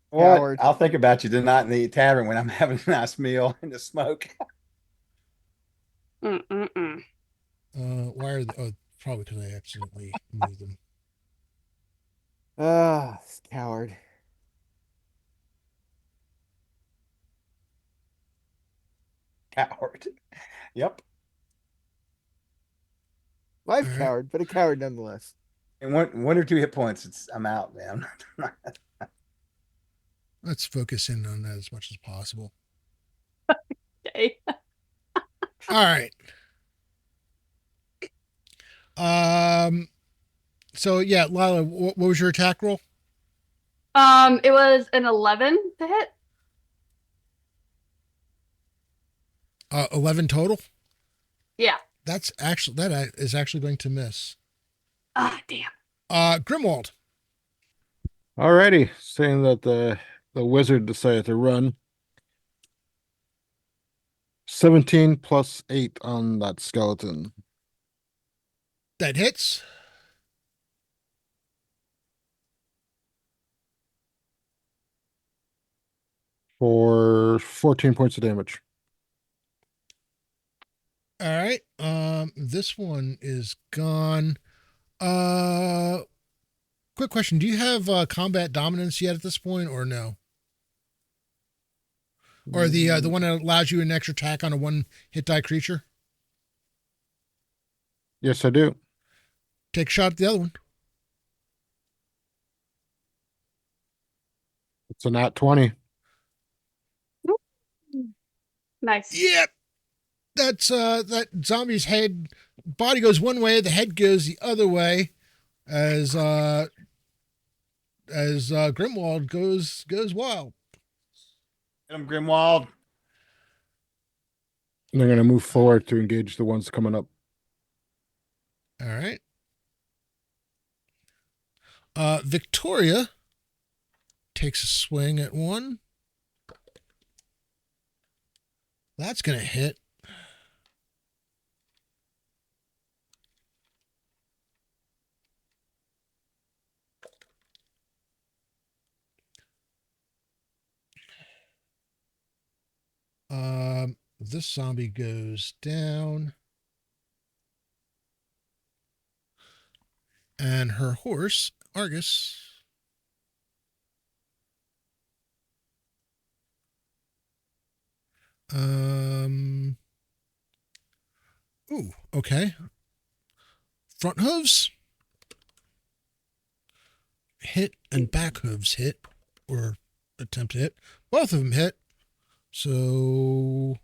What? Coward. I'll think about you tonight in the tavern when I'm having a nice meal in the smoke. Mm-mm-mm. Why are they? Oh, probably because I accidentally moved them. This coward. Coward. Yep. Life All right. coward, but a coward nonetheless. And one or two hit points, I'm out, man. Let's focus in on that as much as possible. Okay. All right. So yeah, Lila, what was your attack roll? It was an 11 to hit. 11 total. Yeah. That is actually going to miss. Ah, damn. Grimwald. Alrighty, saying that the wizard decided to run. 17 plus 8 on that skeleton. That hits. For 14 points of damage. All right. This one is gone. Quick question: do you have combat dominance yet at this point, or no? Or the one that allows you an extra attack on a one hit die creature? Yes, I do. Take a shot at the other one. It's a nat 20. Nice. Yep. That's that zombie's head body goes one way, the head goes the other way, as Grimwald goes wild. Hit him, Grimwald. And they're going to move forward to engage the ones coming up. All right. Victoria takes a swing at one. That's going to hit. This zombie goes down. And her horse, Argus, ooh, okay. Front hooves hit and back hooves hit, or attempt to hit. Both of them hit. So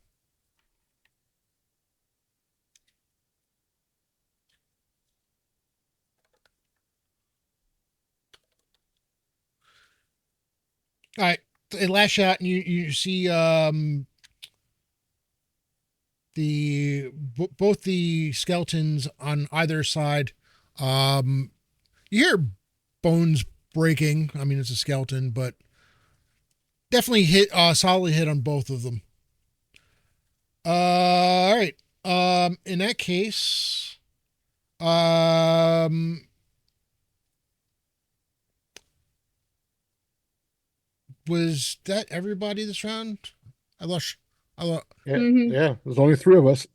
all right, a last shot, and you see both the skeletons on either side. You hear bones breaking. I mean, it's a skeleton, but definitely hit solidly hit on both of them. All right. In that case, was that everybody this round? I lost. Yeah, Mhm. yeah. There's only 3 of us.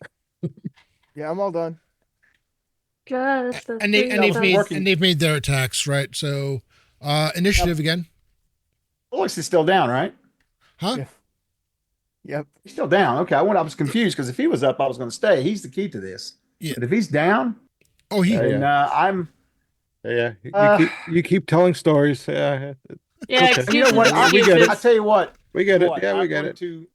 Yeah, I'm all done. Just the And three of us. they've made their attacks, right? So, initiative again, Bullocks is still down, right? huh? Yeah. Yep. He's still down. Okay, I was confused because if he was up, I was going to stay. He's the key to this. Yeah. But if he's down, Oh, he. Yeah, then I'm. Yeah, Uh, you keep telling stories. Yeah, Yeah, Okay. excuses, You know what? We get it. I excuses. tell you what. we get it. What, Yeah, we I'm get going it. To,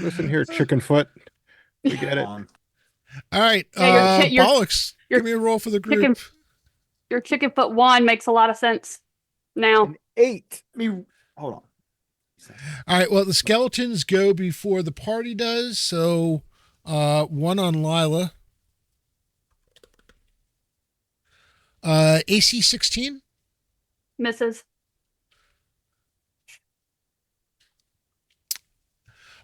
Listen here, chicken foot. We get it. on. All right. Yeah, your Bollocks. your Give me a roll for the group. chicken- Your chicken foot wand makes a lot of sense now. An 8. Let me hold on. All right. Well, the skeletons go before the party does. So, one on Lila. AC 16. Misses.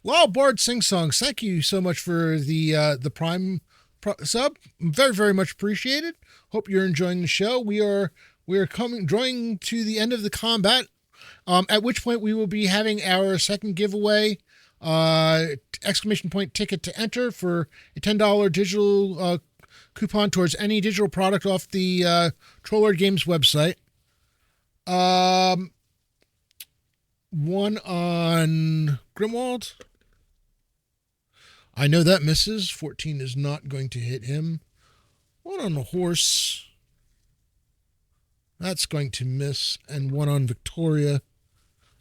Lyle Bard Sing Songs. Thank you so much for the Prime sub. Very, very much appreciated. Hope you're enjoying the show. We are drawing to the end of the combat. At which point we will be having our second giveaway, exclamation point ticket to enter for a $10 digital coupon towards any digital product off the Troller Games website. One on Grimwald. I know that misses. 14 is not going to hit him. One on the horse. That's going to miss. And one on Victoria.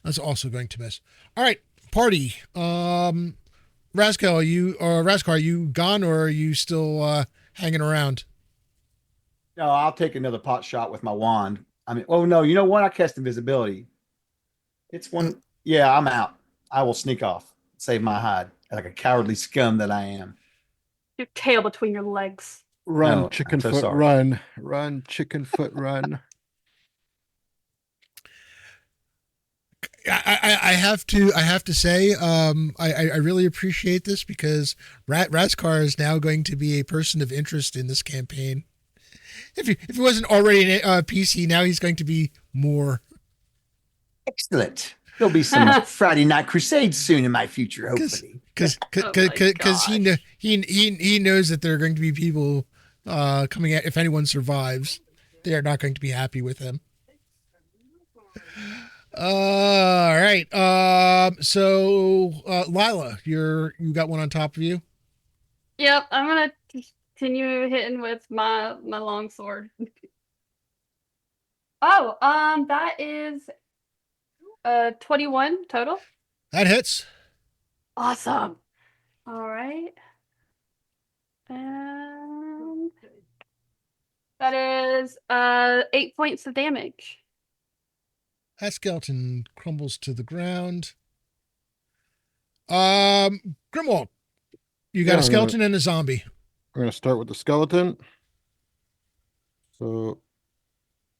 That's also going to miss. All right, party. Raskar, are you gone, or are you still hanging around? No, I'll take another pot shot with my wand. I mean, oh no, you know what? I cast invisibility. It's one. Yeah, I'm out. I will sneak off, save my hide, like a cowardly scum that I am. Your tail between your legs. Run, No, chicken I'm so foot, sorry. run. Run, chicken foot, run. I have to say, I really appreciate this because Raskar is now going to be a person of interest in this campaign. If he wasn't already a PC, now he's going to be more. Excellent. There'll be some Friday Night Crusades soon in my future, hopefully. Because he knows that there are going to be people coming at, if anyone survives, they are not going to be happy with him. All right. So Lila, you got one on top of you. Yep, I'm gonna continue hitting with my long sword. Oh, that is 21 total. That hits. Awesome. All right. And that is 8 points of damage. That skeleton crumbles to the ground. Grimwald, you got a skeleton and a zombie. We're going to start with the skeleton. So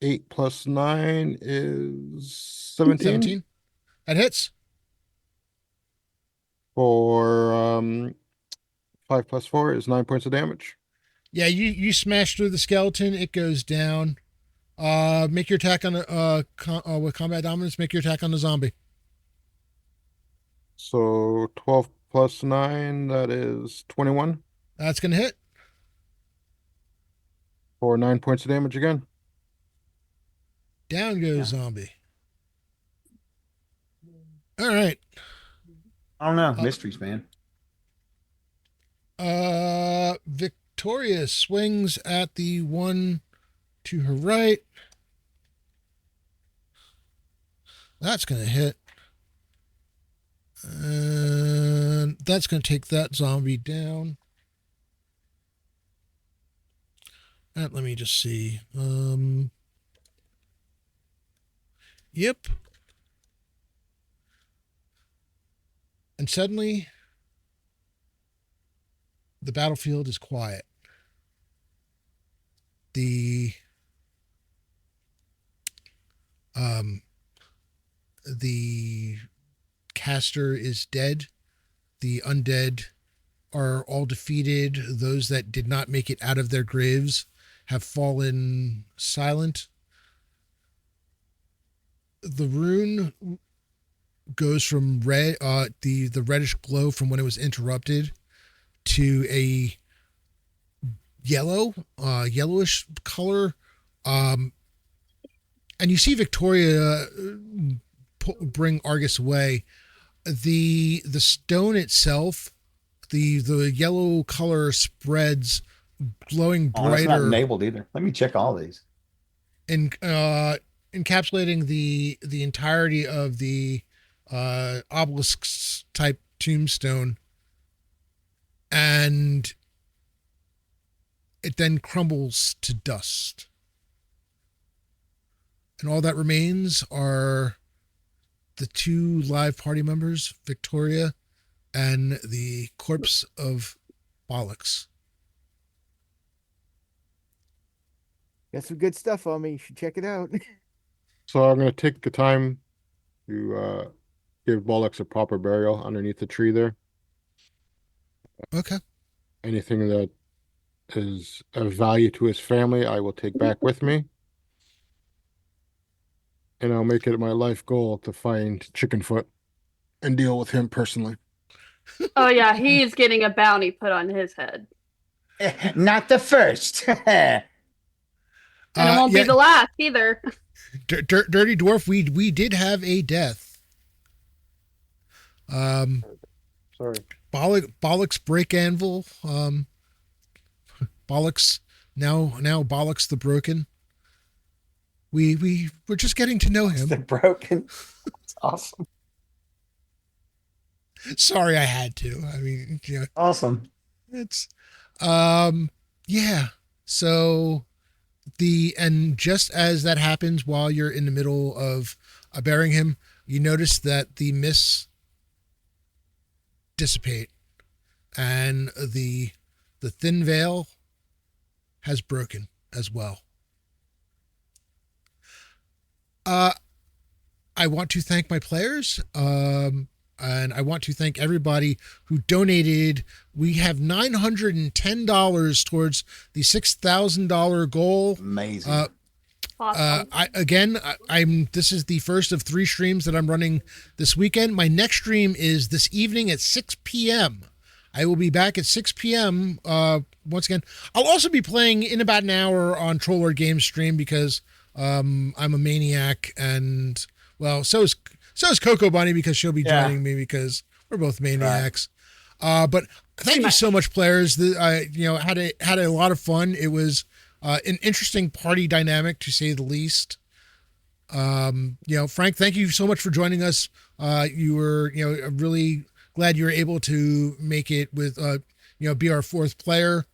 8 plus 9 is 17. 17. That hits. For 5 plus 4 is 9 points of damage. Yeah, you smash through the skeleton. It goes down. Make your attack on with combat dominance. Make your attack on the zombie. So 12 plus 9, that is 21. That's gonna hit. For 9 points of damage again. Down goes zombie. All right. I don't know. Mysteries, man. Victoria swings at the one to her right. That's going to hit. And that's going to take that zombie down. And let me just see. Yep. And suddenly, the battlefield is quiet. The caster is dead. The undead are all defeated. Those that did not make it out of their graves have fallen silent. The rune goes from red, the reddish glow from when it was interrupted, to a yellowish color. And you see Victoria bring Argus away. The stone itself, the yellow color spreads, glowing Oh, it's not brighter, enabled either. Let me check all these. and encapsulating the entirety of the obelisk type tombstone, and it then crumbles to dust. And all that remains are the two live party members, Victoria and the corpse of Bollocks. Got some good stuff on me. You should check it out. So I'm going to take the time to give Bollocks a proper burial underneath the tree there. Okay. Anything that is of value to his family, I will take back with me. And I'll make it my life goal to find Chickenfoot and deal with him personally. Oh yeah, he's getting a bounty put on his head. Not the first. And it won't be the last either. Dirty Dwarf, we did have a death. Sorry. Bollocks break anvil. Bollocks now Bollocks the broken. We're just getting to know him. The broken. It's awesome. Sorry, I had to. I mean, you know, Awesome. it's yeah. So and just as that happens while you're in the middle of burying him, you notice that the mists dissipate and the thin veil has broken as well. I want to thank my players, and I want to thank everybody who donated. We have $910 towards the $6,000 goal. Amazing. Awesome. This is the first of 3 streams that I'm running this weekend. My next stream is this evening at 6 p.m. I will be back at 6 p.m. Once again. I'll also be playing in about an hour on Troller Games stream because I'm a maniac, and well, so is Coco Bunny because she'll be joining me because we're both maniacs. Right. But thank you so much, players. I had a lot of fun. It was an interesting party dynamic, to say the least. Frank, thank you so much for joining us. You were, really glad you were able to make it with, be our 4th player.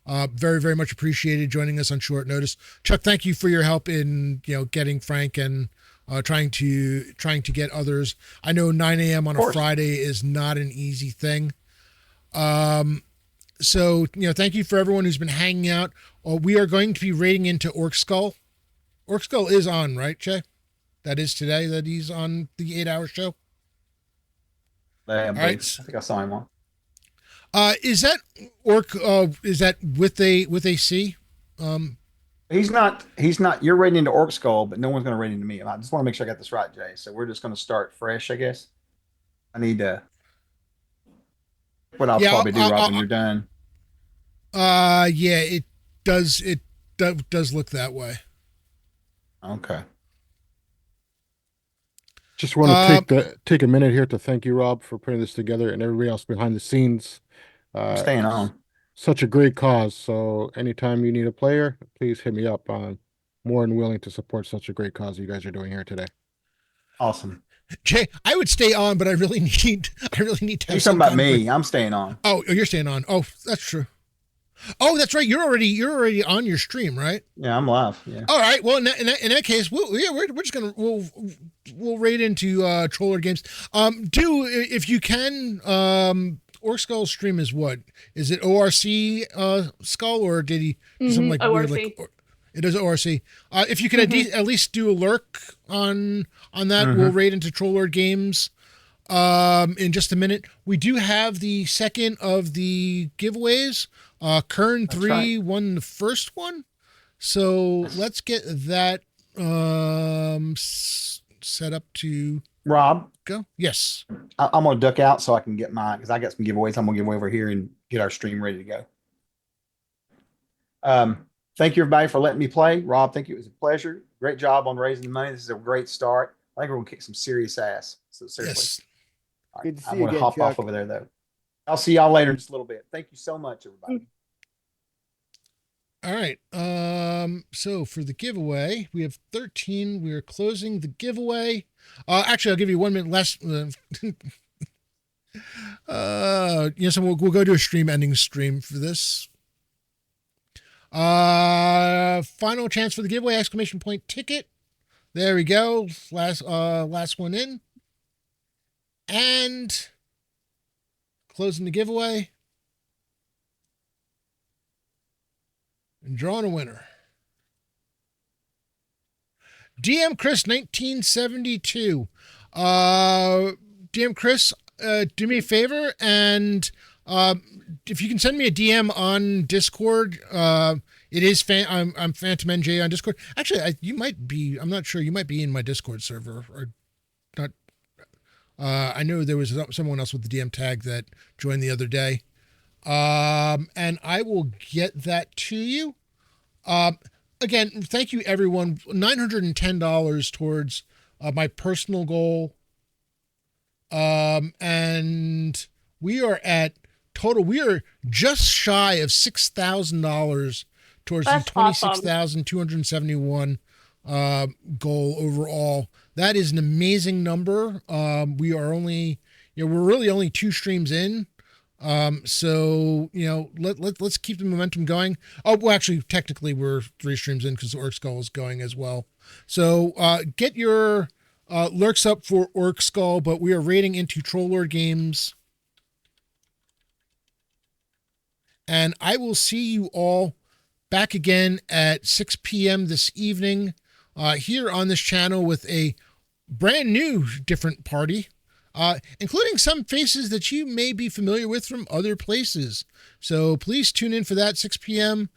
Very, very much appreciated joining us on short notice. Chuck, thank you for your help in, getting Frank and trying to get others. I know 9 a.m. on a Friday is not an easy thing. So, thank you for everyone who's been hanging out. We are going to be raiding into Orc Skull. Orc Skull is on, right, Che? That is today that he's on the 8-hour show. All right. I think I saw him on. Is that Orc? Is that with a C? He's not. You're raiding into Orc Skull, but no one's going to raid into me. I just want to make sure I got this right, Jay. So we're just going to start fresh, I guess. I need to. What I'll probably do, Rob, when you're done. It does look that way. Okay. Just want to take a minute here to thank you, Rob, for putting this together, and everybody else behind the scenes. I'm staying on. Such a great cause. So anytime you need a player, please hit me up. I'm more than willing to support such a great cause you guys are doing here today. Awesome. Jay, I would stay on, but I really need to have You're talking about me. I'm staying on. Oh, you're staying on. Oh, that's true. Oh, that's right. You're already on your stream, right? Yeah, I'm live. Yeah. All right. Well, in that case, we're just gonna we'll raid into Troller Games. If you can, Orc Skull stream is what? Is it ORC Skull, or did he something like ORC? Weird, it is ORC. If you could at least do a lurk on that, we'll raid into Troller Games in just a minute. We do have the second of the giveaways. Kern 3 won the first one, so let's get that set up to Rob go. Yes, I'm gonna duck out so I can get mine because I got some giveaways. I'm gonna give away over here and get our stream ready to go. Thank you everybody for letting me play. Rob, thank you. It was a pleasure. Great job on raising the money. This is a great start. I think we're gonna kick some serious ass. So seriously, yes. Good to see I'm you gonna again, hop Chuck. off over there though. I'll see y'all later in just a little bit. Thank you so much, everybody. All right. So for the giveaway, we have 13. We are closing the giveaway. Actually, I'll give you 1 minute less. So we'll go to a stream ending stream for this. Final chance for the giveaway! ! Ticket. There we go. Last one in. And closing the giveaway. And drawing a winner. DM Chris 1972. DM Chris, do me a favor and if you can send me a DM on Discord, it is I'm Phantom NJ on Discord. Actually, you might be. I'm not sure. You might be in my Discord server or not. I know there was someone else with the DM tag that joined the other day, and I will get that to you. Again, thank you everyone. $910 towards my personal goal, and we are at total. We are just shy of $6,000 towards That's the 26,271 goal overall. That is an amazing number. We are only, we're really only 2 streams in. So let's keep the momentum going. Oh, well, actually, technically, we're 3 streams in because Orc Skull is going as well. So get your lurks up for Orc Skull, but we are raiding into Troll Lord Games. And I will see you all back again at 6 p.m. this evening here on this channel with a brand new different party, including some faces that you may be familiar with from other places. So please tune in for that, 6 p.m.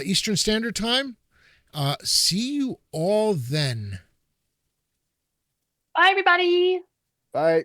Eastern Standard Time. See you all then. Bye, everybody. Bye.